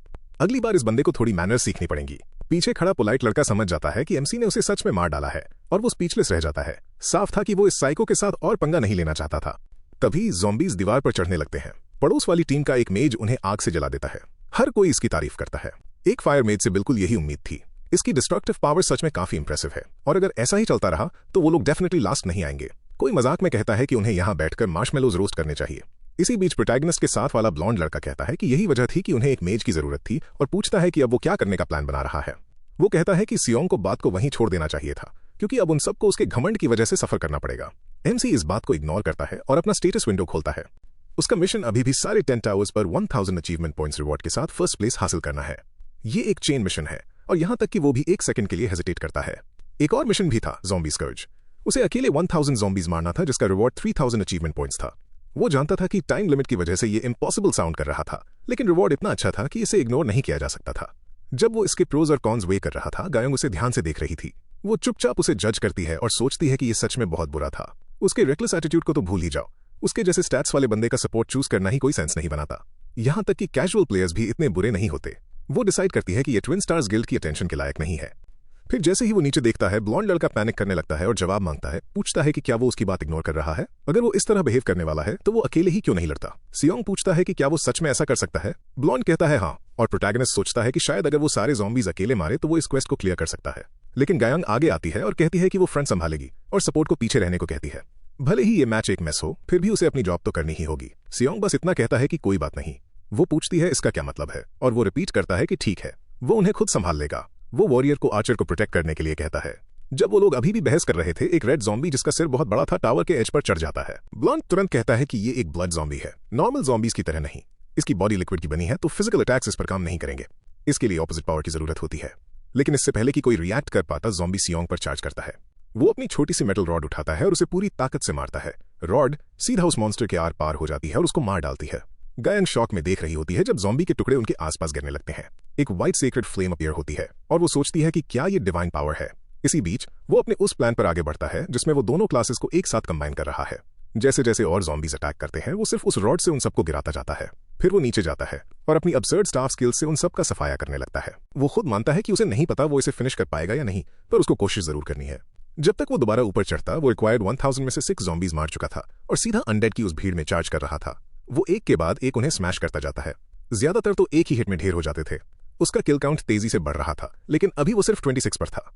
अगली बार इस बंदे को थोड़ी मैनर्स सीखनी पड़ेंगी। पीछे खड़ा पोलाइट लड़का समझ जाता है कि एमसी ने उसे सच में मार डाला है और वो स्पीचलेस रह जाता है। साफ था कि वो इस साइको के साथ और पंगा नहीं लेना चाहता था। तभी ज़ॉम्बीज दीवार पर चढ़ने लगते हैं। पड़ोस वाली टीम का एक मेज उन्हें आग से जला देता है। हर कोई इसकी तारीफ करता है। एक फायर मेज से बिल्कुल यही उम्मीद थी। इसकी डिस्ट्रक्टिव पावर सच में काफी इंप्रेसिव है और अगर ऐसा ही चलता रहा तो वो लोग डेफिनेटली लास्ट नहीं आएंगे। कोई मजाक में कहता है कि उन्हें यहां बैठकर मार्शमेलोज रोस्ट करने चाहिए। इसी बीच प्रोटैगनिस्ट के साथ वाला ब्लॉन्ड लड़का कहता है कि यही वजह थी कि उन्हें एक मेज की जरूरत थी और पूछता है कि अब वो क्या करने का प्लान बना रहा है। वो कहता है कि सियोंग को बात को वहीं छोड़ देना चाहिए था क्योंकि अब उन सबको उसके घमंड की वजह से सफर करना पड़ेगा। एमसी इस बात को इग्नोर करता है और अपना स्टेटस विंडो खोलता है। उसका मिशन अभी भी सारे 10 टावर्स पर 1000 अचीवमेंट पॉइंट्स रिवॉर्ड के साथ फर्स्ट प्लेस हासिल करना है। ये एक चेन मिशन है और यहां तक कि वो भी एक सेकंड के लिए हेजिटेट करता है। एक और मिशन भी था, ज़ॉम्बी स्कर्ज। उसे अकेले 1000 ज़ॉम्बीज मारना था जिसका रिवॉर्ड 3000 अचीवमेंट पॉइंट्स था। वो जानता था कि टाइम लिमिट की वजह से ये इम्पॉसिबल साउंड कर रहा था, लेकिन रिवॉर्ड इतना अच्छा था कि इसे इग्नोर नहीं किया जा सकता था। जब वो इसके प्रोज और कॉन्स वे कर रहा था, गायोंग उसे ध्यान से देख रही थी। वो चुपचाप उसे जज करती है और सोचती है कि ये सच में बहुत बुरा था। उसके रेकलेस एटीट्यूड को तो भूल ही जाओ, उसके जैसे स्टैट्स वाले बंदे का सपोर्ट चूज करना ही कोई सेंस नहीं बनाता। यहां तक कि कैजुअल प्लेयर्स भी इतने बुरे नहीं होते। वो डिसाइड करती है कि ये ट्विन स्टार्स गिल्ड की अटेंशन के लायक नहीं है। फिर जैसे ही वो नीचे देखता है, ब्लॉन्ड लड़का पैनिक करने लगता है और जवाब मांगता है। पूछता है कि क्या वो उसकी बात इग्नोर कर रहा है। अगर वो इस तरह बिहेव करने वाला है तो वो अकेले ही क्यों नहीं लड़ता। सियोंग पूछता है कि क्या वो सच में ऐसा कर सकता है। ब्लॉन्ड कहता है हाँ, और प्रोटैगनिस्ट सोचता है कि शायद अगर वो सारे ज़ॉम्बीज अकेले मारे तो वो इस क्वेस्ट को क्लियर कर सकता है। लेकिन गायांग आगे आती है और कहती है कि वो फ्रंट संभालेगी और सपोर्ट को पीछे रहने को कहती है। भले ही ये मैच एक मैस हो, फिर भी उसे अपनी जॉब तो करनी ही होगी। सियोंग बस इतना कहता है कि कोई बात नहीं। वो पूछती है इसका क्या मतलब है और वो रिपीट करता है कि ठीक है, वो उन्हें खुद संभाल लेगा। वो वॉरियर को आर्चर को प्रोटेक्ट करने के लिए कहता है। जब वो लोग अभी भी बहस कर रहे थे, एक रेड ज़ॉम्बी जिसका सिर बहुत बड़ा था टावर के एज पर चढ़ जाता है। ब्लॉन्ड तुरंत कहता है कि ये एक ब्लड ज़ॉम्बी है, नॉर्मल ज़ॉम्बीज की तरह नहीं। इसकी बॉडी लिक्विड की बनी है तो फिजिकल अटैक्स इस पर काम नहीं करेंगे। इसके लिए ऑपोजिट पावर की जरूरत होती है। लेकिन इससे पहले कि कोई रिएक्ट कर पाता, ज़ॉम्बी सियोंग पर चार्ज करता है। वो अपनी छोटी सी मेटल रॉड उठाता है और उसे पूरी ताकत से मारता है। रॉड सीधा उस मॉन्स्टर के आर पार हो जाती है और उसको मार डालती है। गायंग शॉक में देख रही होती है जब ज़ॉम्बी के टुकड़े उनके आसपास गिरने लगते हैं। एक व्हाइट सेक्रेड फ्लेम अपीयर होती है और वो सोचती है कि क्या ये डिवाइन पावर है। इसी बीच वो अपने उस प्लान पर आगे बढ़ता है जिसमें वो दोनों क्लासेस को एक साथ कंबाइन कर रहा है। जैसे जैसे और ज़ॉम्बीज अटैक करते हैं, वो सिर्फ उस रॉड से उन सबको गिराता जाता है। फिर वो नीचे जाता है और अपनी अब्सर्ड स्टाफ स्किल्स से उन सब का सफाया करने लगता है। वो खुद मानता है कि उसे नहीं पता वो इसे फिनिश कर पाएगा या नहीं, पर उसको कोशिश जरूर करनी है। जब तक वो दोबारा ऊपर चढ़ता, वो रिक्वायर्ड 1000 में से 6 ज़ॉम्बीज मार चुका था और सीधा अनडेड की उस भीड़ में चार्ज कर रहा था। वो एक के बाद एक उन्हें स्मैश करता जाता है। ज्यादातर तो एक ही हिट में ढेर हो जाते थे। उसका किल काउंट तेजी से बढ़ रहा था, लेकिन अभी वो सिर्फ 26 पर था।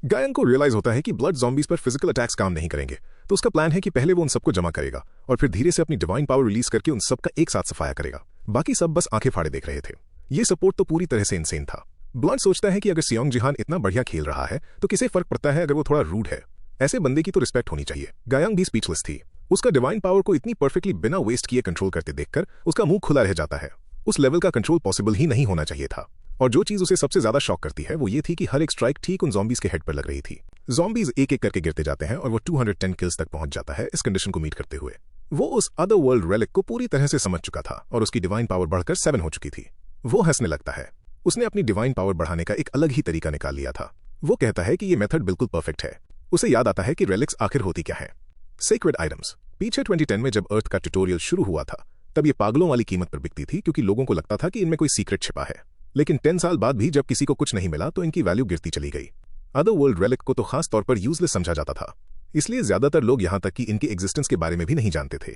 गायंग को रियलाइज होता है कि ब्लड ज़ॉम्बीज पर फिजिकल अटैक्स काम नहीं करेंगे, तो उसका प्लान है कि पहले वो उन सबको जमा करेगा और फिर धीरे से अपनी डिवाइन पावर रिलीज करके उन सबका एक साथ सफाया करेगा। बाकी सब बस आंखें फाड़े देख रहे थे। ये सपोर्ट तो पूरी तरह से इनसेन था। ब्लड सोचता है कि अगर सियोंग जिहान इतना बढ़िया खेल रहा है तो किसे फर्क पड़ता है अगर वो थोड़ा रूड है। ऐसे बंदे की तो रिस्पेक्ट होनी चाहिए। गायंग भी स्पीचलेस थी। उसका डिवाइन पावर को इतनी परफेक्टली बिना वेस्ट किए कंट्रोल करते देखकर उसका मुंह खुला रह जाता है। उस लेवल का कंट्रोल पॉसिबल ही नहीं होना चाहिए था। और जो चीज उसे सबसे ज्यादा शॉक करती है वो ये थी कि हर एक स्ट्राइक ठीक उन ज़ॉम्बीज के हेड पर लग रही थी। ज़ॉम्बीज एक एक करके गिरते जाते हैं और वो 210 किल्स तक पहुंच जाता है इस कंडीशन को मीट करते हुए। वो उस अदर वर्ल्ड रेलिक को पूरी तरह से समझ चुका था और उसकी डिवाइन पावर बढ़कर 7 हो चुकी थी। वो हंसने लगता है। उसने अपनी डिवाइन पावर बढ़ाने का एक अलग ही तरीका निकाल लिया था। वो कहता है कि ये मेथड बिल्कुल परफेक्ट है। उसे याद आता है कि रेलिक्स आखिर होती क्या है। Secret items. पीछे 2010 में जब अर्थ का ट्यूटोरियल शुरू हुआ था तब ये पागलों वाली कीमत पर बिकती थी क्योंकि लोगों को लगता था कि इनमें कोई सीक्रेट छिपा है। लेकिन 10 साल बाद भी जब किसी को कुछ नहीं मिला तो इनकी वैल्यू गिरती चली गई। अदर वर्ल्ड रेलिक को तो खास तौर पर यूजलेस समझा जाता था, इसलिए ज्यादातर लोग यहां तक कि इनके एग्जिस्टेंस के बारे में भी नहीं जानते थे।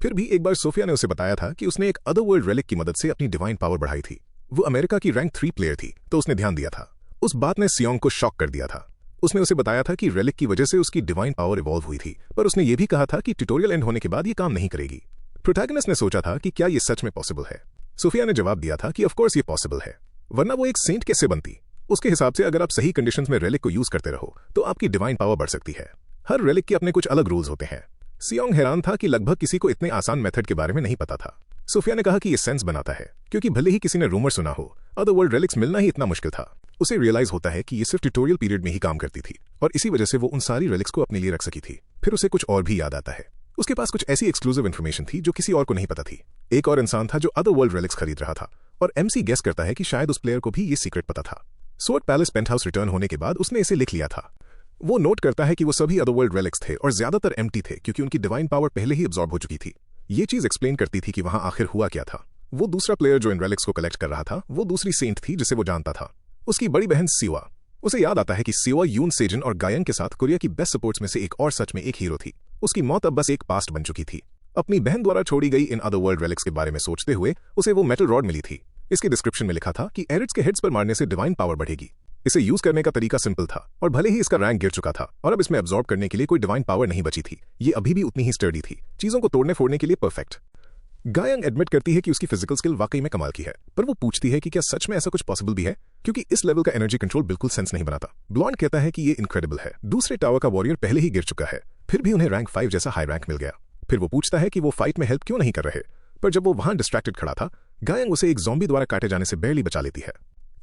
फिर भी एक बार सोफिया ने उसे बताया था कि उसने एक अदर वर्ल्ड रेलिक की मदद से अपनी डिवाइन पावर बढ़ाई थी। वो अमेरिका की रैंक 3 प्लेयर थी तो उसने ध्यान दिया था। उस बात ने सियोंग को शॉक कर दिया था। उसने उसे बताया था कि रेलिक की वजह से उसकी डिवाइन पावर इवॉल्व हुई थी, पर उसने ये भी कहा था कि ट्यूटोरियल एंड होने के बाद ये काम नहीं करेगी। प्रोटैगनिस्ट ने सोचा था कि क्या ये सच में पॉसिबल है। सोफिया ने जवाब दिया था कि ऑफ कोर्स ये पॉसिबल है, वरना वो एक सेंट कैसे बनती। उसके हिसाब से अगर आप सही कंडीशंस में रेलिक को यूज करते रहो तो आपकी डिवाइन पावर बढ़ सकती है। हर रेलिक के अपने कुछ अलग रूल्स होते हैं। सियोंग हैरान था कि लगभग किसी को इतने आसान मेथड के बारे में नहीं पता था। सोफिया ने कहा कि ये सेंस बनाता है क्योंकि भले ही किसी ने रूमर सुना हो, अदर वर्ल्ड रेलिक्स मिलना ही इतना मुश्किल था। उसे रियलाइज होता है कि ये सिर्फ ट्यूटोरियल पीरियड में ही काम करती थी और इसी वजह से वो उन सारी रेलिक्स को अपने लिए रख सकी थी। फिर उसे कुछ और भी याद आता है। उसके पास कुछ ऐसी एक्सक्लूसिव इन्फॉर्मेशन थी जो किसी और को नहीं पता थी। एक और इंसान था जो अदर वर्ल्ड रेलिक्स खरीद रहा था और एमसी गेस करता है कि शायद उस प्लेयर को भी ये सीक्रेट पता था। स्वॉर्ड पैलेस पेंटहाउस रिटर्न होने के बाद उसने इसे लिख लिया था। वो नोट करता है कि वो सभी अदर वर्ल्ड रेलिक्स थे और ज्यादातर एम्प्टी थे क्योंकि उनकी डिवाइन पावर पहले ही अब्सॉर्ब हो चुकी थी। ये चीज एक्सप्लेन करती थी कि वहां आखिर हुआ क्या था। वो दूसरा प्लेयर जो इन रेलिक्स को कलेक्ट कर रहा था वो दूसरी सेंट थी जिसे वो जानता था, उसकी बड़ी बहन सिवा। उसे याद आता है कि सिवा यून सेजन और गायन के साथ कोरिया की बेस्ट सपोर्ट्स में से एक और सच में एक हीरो थी। उसकी मौत अब बस एक पास्ट बन चुकी थी। अपनी बहन द्वारा छोड़ी गई इन अदर वर्ल्ड रेलिक्स के बारे में सोचते हुए उसे वो मेटल रॉड मिली थी। इसके डिस्क्रिप्शन में लिखा था कि एरिड्स के हेड्स पर मारने से डिवाइन पावर बढ़ेगी। इसे यूज करने का तरीका सिंपल था और भले ही इसका रैंक गिर चुका था और अब इसमें अब्सॉर्ब करने के लिए कोई डिवाइन पावर नहीं बची थी, ये अभी भी उतनी ही स्टर्डी थी, चीजों को तोड़ने फोड़ने के लिए परफेक्ट। गायंग एडमिट करती है कि उसकी फिजिकल स्किल वाकई में कमाल की है, पर वो पूछती है कि क्या सच में ऐसा कुछ पॉसिबल भी है क्योंकि इस लेवल का एनर्जी कंट्रोल बिल्कुल सेंस नहीं बनाता। ब्लॉन्ड कहता है कि ये इनक्रेडिबल है, दूसरे टावर का वॉरियर पहले ही गिर चुका है, फिर भी उन्हें रैंक 5 जैसा हाई रैंक मिल गया। फिर वो पूछता है कि वो फाइट में हेल्प क्यों नहीं कर रहे, पर जब वो वहां डिस्ट्रैक्टेड खड़ा था गायंग उसे एक ज़ॉम्बी द्वारा काटे जाने से बैरली बचा लेती है।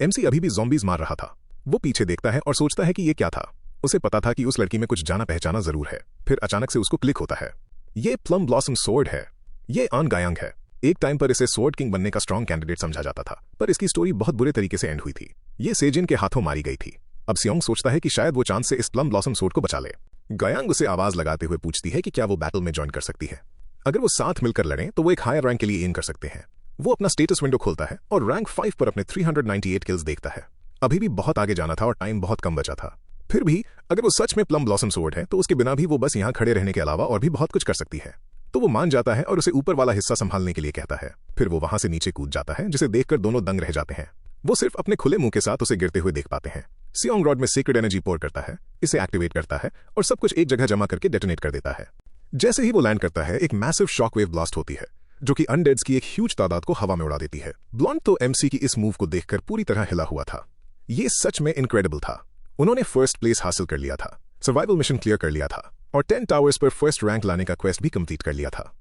एमसी अभी भी ज़ॉम्बीज मार रहा था। वो पीछे देखता है और सोचता है कि ये क्या था। उसे पता था कि उस लड़की में कुछ जाना पहचाना जरूर है। फिर अचानक से उसको क्लिक होता है, ये प्लम ब्लॉसम सोर्ड है, ये आन गायंग है। एक टाइम पर इसे सोर्ड किंग बनने का स्ट्रॉन्ग कैंडिडेट समझा जाता था, पर इसकी स्टोरी बहुत बुरे तरीके से एंड हुई थी। ये सेजिन के हाथों मारी गई थी। अब सियोंग सोचता है कि शायद वो चांस से इस प्लम ब्लॉसम सोर्ड को बचा ले। गायंग उसे आवाज लगाते हुए पूछती है कि क्या वो बैटल में ज्वाइन कर सकती है। अगर वो साथ मिलकर लड़ें तो वो एक हायर रैंक के लिए एम कर सकते हैं। वो अपना स्टेटस विंडो खोलता है और रैंक 5 पर अपने 398 किल्स देखता है। अभी भी बहुत आगे जाना था और टाइम बहुत कम बचा था। फिर भी अगर वो सच में प्लम ब्लॉसम सोर्ड है तो उसके बिना भी वो बस यहाँ खड़े रहने के अलावा और भी बहुत कुछ कर सकती है। तो वो मान जाता है और उसे ऊपर वाला हिस्सा संभालने के लिए कहता है। फिर वो वहां से नीचे कूद जाता है जिसे देखकर दोनों दंग रह जाते हैं। वो सिर्फ अपने खुले मुंह के साथ उसे गिरते हुए देख पाते हैं। सियोंग रॉड में सीक्रेट एनर्जी पोर करता है, इसे एक्टिवेट करता है और सब कुछ एक जगह जमा करके डेटोनेट कर देता है। जैसे ही वो लैंड करता है एक मैसिव शॉकवेव ब्लास्ट होती है जो कि अनडेड्स की एक ह्यूज तादाद को हवा में उड़ा देती है। ब्लॉन्ड तो एमसी की इस मूव को देखकर पूरी तरह हिला हुआ था। ये सच में इनक्रेडिबल था। उन्होंने फर्स्ट प्लेस हासिल कर लिया था, सर्वाइवल मिशन क्लियर कर लिया था और 10 टावर्स पर फर्स्ट रैंक लाने का क्वेस्ट भी कंप्लीट कर लिया था।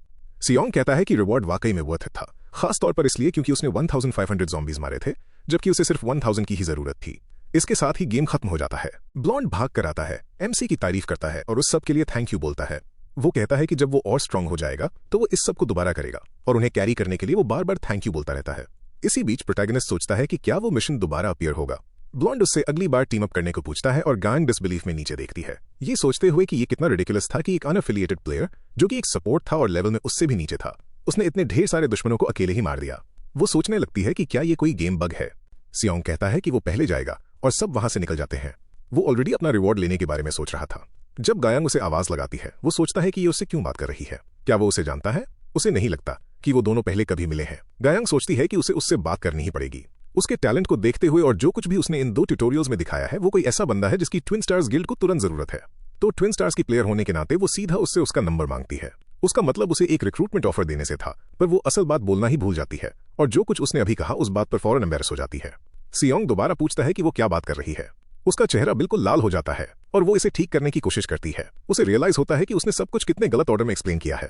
सियोंग कहता है कि रिवॉर्ड वाकई में वर्थ इट था, खास तौर पर इसलिए क्योंकि उसने 1500 ज़ॉम्बीज मारे थे जबकि उसे सिर्फ 1000 की ही जरूरत थी। इसके साथ ही गेम खत्म हो जाता है। ब्लॉन्ड भाग कर आता है, एमसी की तारीफ करता है और उस सब के लिए थैंक यू बोलता है। वो कहता है कि जब वो और स्ट्रांग हो जाएगा तो वो इस सब को दोबारा करेगा और उन्हें कैरी करने के लिए वो बार बार थैंक यू बोलता रहता है। इसी बीच प्रोटैगनिस्ट सोचता है कि क्या वो मिशन दोबारा अपीयर होगा। ब्लॉन्ड उससे अगली बार टीम अप करने को पूछता है और गायंग डिसबिलीफ में नीचे देखती है, ये सोचते हुए कि ये कितना रिडिकुलस था कि एक अनएफिलिएटेड प्लेयर जो कि एक सपोर्ट था और लेवल में उससे भी नीचे था, उसने इतने ढेर सारे दुश्मनों को अकेले ही मार दिया। वो सोचने लगती है कि क्या ये कोई गेम बग है। सियोंग कहता है कि वो पहले जाएगा और सब वहां से निकल जाते हैं। वो ऑलरेडी अपना रिवॉर्ड लेने के बारे में सोच रहा था। जब गायंग उसे आवाज लगाती है वो सोचता है कि ये उससे क्यों बात कर रही है। क्या वो उसे जानता है? उसे नहीं लगता कि वो दोनों पहले कभी मिले हैं। गायंग सोचती है कि उसे उससे बात करनी ही पड़ेगी। उसके टैलेंट को देखते हुए और जो कुछ भी उसने इन 2 ट्यूटोरियल्स में दिखाया है वो कोई ऐसा बंदा है जिसकी ट्विन स्टार्स गिल्ड को तुरंत जरूरत है। तो ट्विन स्टार्स की प्लेयर होने के नाते वो सीधा उससे उसका नंबर मांगती है। उसका मतलब उसे एक रिक्रूटमेंट ऑफर देने से था, पर वो असल बात बोलना ही भूल जाती है और जो कुछ उसने अभी कहा उस बात पर फौरन एम्बैरस हो जाती है। सियोंग दोबारा पूछता है कि वो क्या बात कर रही है। उसका चेहरा बिल्कुल लाल हो जाता है और वो इसे ठीक करने की कोशिश करती है। उसे रियलाइज होता है कि उसने सब कुछ कितने गलत ऑर्डर में एक्सप्लेन किया है।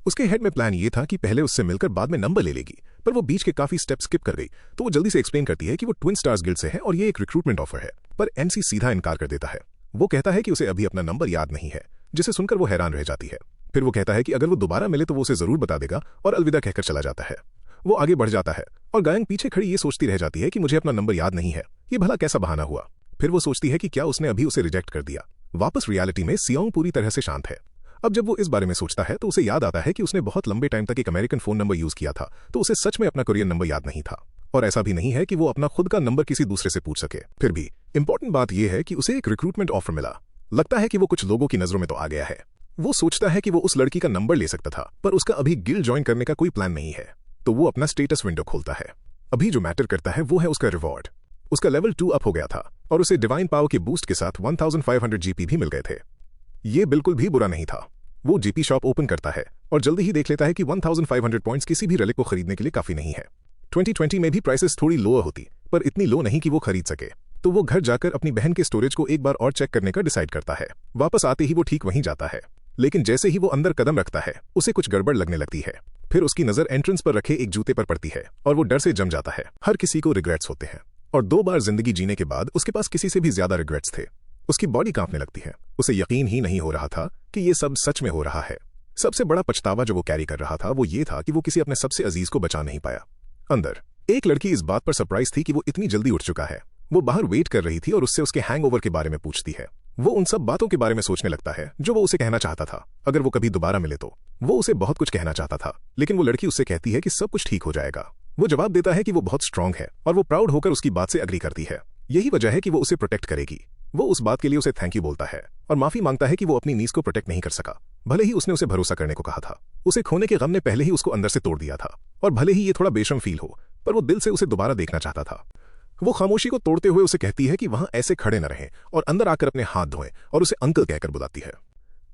उसके हेड में प्लान ये था कि पहले उससे मिलकर बाद में नंबर ले लेगी, पर वो बीच के काफी स्टेप स्किप कर गई। तो वो जल्दी से एक्सप्लेन करती है कि वो ट्विन स्टार्स गिल्ड से है और ये एक रिक्रूटमेंट ऑफर है, पर एमसी सीधा इनकार कर देता है। वो कहता है कि उसे अभी अपना नंबर याद नहीं है, जिसे सुनकर वो हैरान रह जाती है। फिर वो कहता है कि अगर वो दोबारा मिले तो वो उसे जरूर बता देगा और अलविदा कहकर चला जाता है। वो आगे बढ़ जाता है और गायंग पीछे खड़ी ये सोचती रह जाती है कि मुझे अपना नंबर याद नहीं है, ये भला कैसा बहाना हुआ। फिर वो सोचती है कि क्या उसने अभी उसे रिजेक्ट कर दिया। वापस रियलिटी में सियोंग पूरी तरह से शांत है। अब जब वो इस बारे में सोचता है तो उसे याद आता है कि उसने बहुत लंबे टाइम तक एक अमेरिकन फोन नंबर यूज किया था, तो उसे सच में अपना कोरियन नंबर याद नहीं था। और ऐसा भी नहीं है कि वो अपना खुद का नंबर किसी दूसरे से पूछ सके। फिर भी इंपॉर्टेंट बात यह है कि उसे एक रिक्रूटमेंट ऑफर मिला। लगता है कि वो कुछ लोगों की नजरों में तो आ गया है। वो सोचता है कि वो उस लड़की का नंबर ले सकता था, पर उसका अभी गिल्ड ज्वाइन करने का कोई प्लान नहीं है। तो वो अपना स्टेटस विंडो खोलता है। अभी जो मैटर करता है वो है उसका रिवॉर्ड। उसका लेवल 2 अप हो गया था और उसे डिवाइन पावर के बूस्ट के साथ 1500 जीपी भी मिल गए थे। ये बिल्कुल भी बुरा नहीं था। वो जीपी शॉप ओपन करता है और जल्दी ही देख लेता है कि 1500 पॉइंट्स किसी भी relic को खरीदने के लिए काफी नहीं है। 2020 में भी प्राइसेस थोड़ी लो होती, पर इतनी लो नहीं कि वो खरीद सके। तो वो घर जाकर अपनी बहन के स्टोरेज को एक बार और चेक करने का डिसाइड करता है। वापस आते ही वो ठीक वहीं जाता है, लेकिन जैसे ही वो अंदर कदम रखता है उसे कुछ गड़बड़ लगने लगती है। फिर उसकी नजर एंट्रेंस पर रखे एक जूते पर पड़ती है और वो डर से जम जाता है। हर किसी को रिग्रेट्स होते हैं और 2 बार जिंदगी जीने के बाद उसके पास किसी से भी ज्यादा रिग्रेट्स थे। उसकी बॉडी कांपने लगती है। उसे यकीन ही नहीं हो रहा था कि ये सब सच में हो रहा है। सबसे बड़ा पछतावा जो वो कैरी कर रहा था वो ये था कि वो किसी अपने सबसे अजीज को बचा नहीं पाया। अंदर एक लड़की इस बात पर सरप्राइज थी कि वो इतनी जल्दी उठ चुका है। वो बाहर वेट कर रही थी और उससे उसके हैंगओवर के बारे में पूछती है। वो उन सब बातों के बारे में सोचने लगता है जो वो उसे कहना चाहता था। अगर वो कभी दोबारा मिले तो वो उसे बहुत कुछ कहना चाहता था, लेकिन वो लड़की उससे कहती है कि सब कुछ ठीक हो जाएगा। वो जवाब देता है कि वो बहुत स्ट्रांग है और वो प्राउड होकर उसकी बात से अग्री करती है। यही वजह है कि वो उसे प्रोटेक्ट करेगी। वो उस बात के लिए उसे थैंक यू बोलता है और माफी मांगता है कि वो अपनी नीस को प्रोटेक्ट नहीं कर सका। भले ही उसने उसे भरोसा करने को कहा था, उसे खोने के गम ने पहले ही उसको अंदर से तोड़ दिया था। और भले ही ये थोड़ा बेशर्म फील हो, पर वो दिल से उसे दोबारा देखना चाहता था। वो खामोशी को तोड़ते हुए उसे कहती है कि वहां ऐसे खड़े न रहें और अंदर आकर अपने हाथ धोएं, और उसे अंकल कहकर बुलाती है।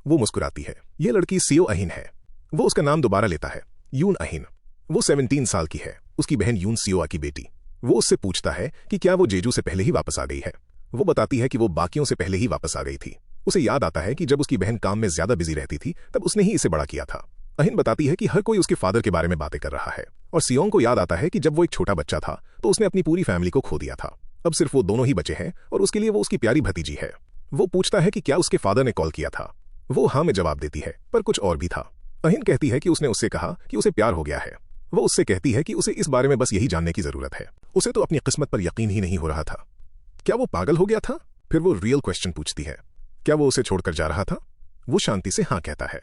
वो मुस्कुराती है। ये लड़की सियो अहिन है। वो उसका नाम दोबारा लेता है, यून अहिन। वो 17 साल की है, उसकी बहन यून सियोआ की बेटी। वो उससे पूछता है कि क्या वो जेजू से पहले ही वापस आ गई है। वो बताती है कि वो बाकियों से पहले ही वापस आ गई थी। उसे याद आता है कि जब उसकी बहन काम में ज्यादा बिजी रहती थी तब उसने ही इसे बड़ा किया था। अहिन बताती है कि हर कोई उसके फादर के बारे में बातें कर रहा है, और सियोंग को याद आता है कि जब वो एक छोटा बच्चा था तो उसने अपनी पूरी फैमिली को खो दिया था। अब सिर्फ वो दोनों ही बचे हैं और उसके लिए वो उसकी प्यारी भतीजी है। वो पूछता है कि क्या उसके फादर ने कॉल किया था। वो हाँ में जवाब देती है, पर कुछ और भी था। अहिन कहती है कि उसने उससे कहा कि उसे प्यार हो गया है। वो उससे कहती है कि उसे इस बारे में बस यही जानने की जरूरत है। उसे तो अपनी किस्मत पर यकीन ही नहीं हो रहा था। क्या वो पागल हो गया था? फिर वो रियल क्वेश्चन पूछती है, क्या वो उसे छोड़कर जा रहा था? वो शांति से हाँ कहता है।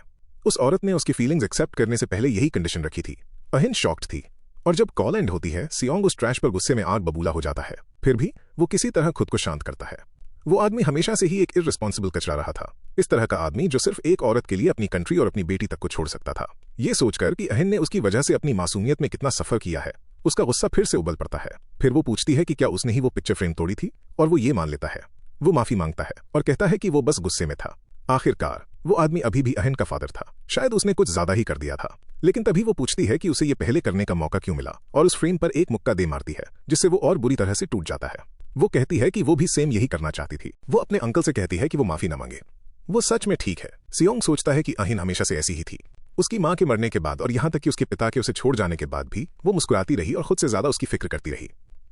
उस औरत ने उसकी फीलिंग्स एक्सेप्ट करने से पहले यही कंडीशन रखी थी। अहिन शॉक्ड थी, और जब कॉल एंड होती है सियोंग उस ट्रैश पर गुस्से में आग बबूला हो जाता है। फिर भी वो किसी तरह खुद को शांत करता है। वो आदमी हमेशा से ही एक इररिस्पॉन्सिबल कचरा रहा था, इस तरह का आदमी जो सिर्फ एक औरत के लिए अपनी कंट्री और अपनी बेटी तक को छोड़ सकता था। ये सोचकर कि अहिन ने उसकी वजह से अपनी मासूमियत में कितना सफर किया है, उसका गुस्सा फिर से उबल पड़ता है। फिर वो पूछती है कि क्या उसने ही वो पिक्चर फ्रेम तोड़ी थी, और वो ये मान लेता है। वो माफी मांगता है और कहता है कि वो बस गुस्से में था। आखिरकार वो आदमी अभी भी अहिन का फादर था। शायद उसने कुछ ज्यादा ही कर दिया था, लेकिन तभी वो पूछती है कि उसे ये पहले करने का मौका क्यों मिला, और उस फ्रेम पर एक मुक्का दे मारती है जिससे वो और बुरी तरह से टूट जाता है। वो कहती है कि वो भी सेम यही करना चाहती थी। वो अपने अंकल से कहती है कि वो माफी न मांगे। वो सच में ठीक है। सियोंग सोचता है कि अहिन हमेशा से ऐसी ही थी। उसकी मां के मरने के बाद और यहां तक कि उसके पिता के उसे छोड़ जाने के बाद भी वो मुस्कुराती रही और खुद से ज्यादा उसकी फिक्र करती रही।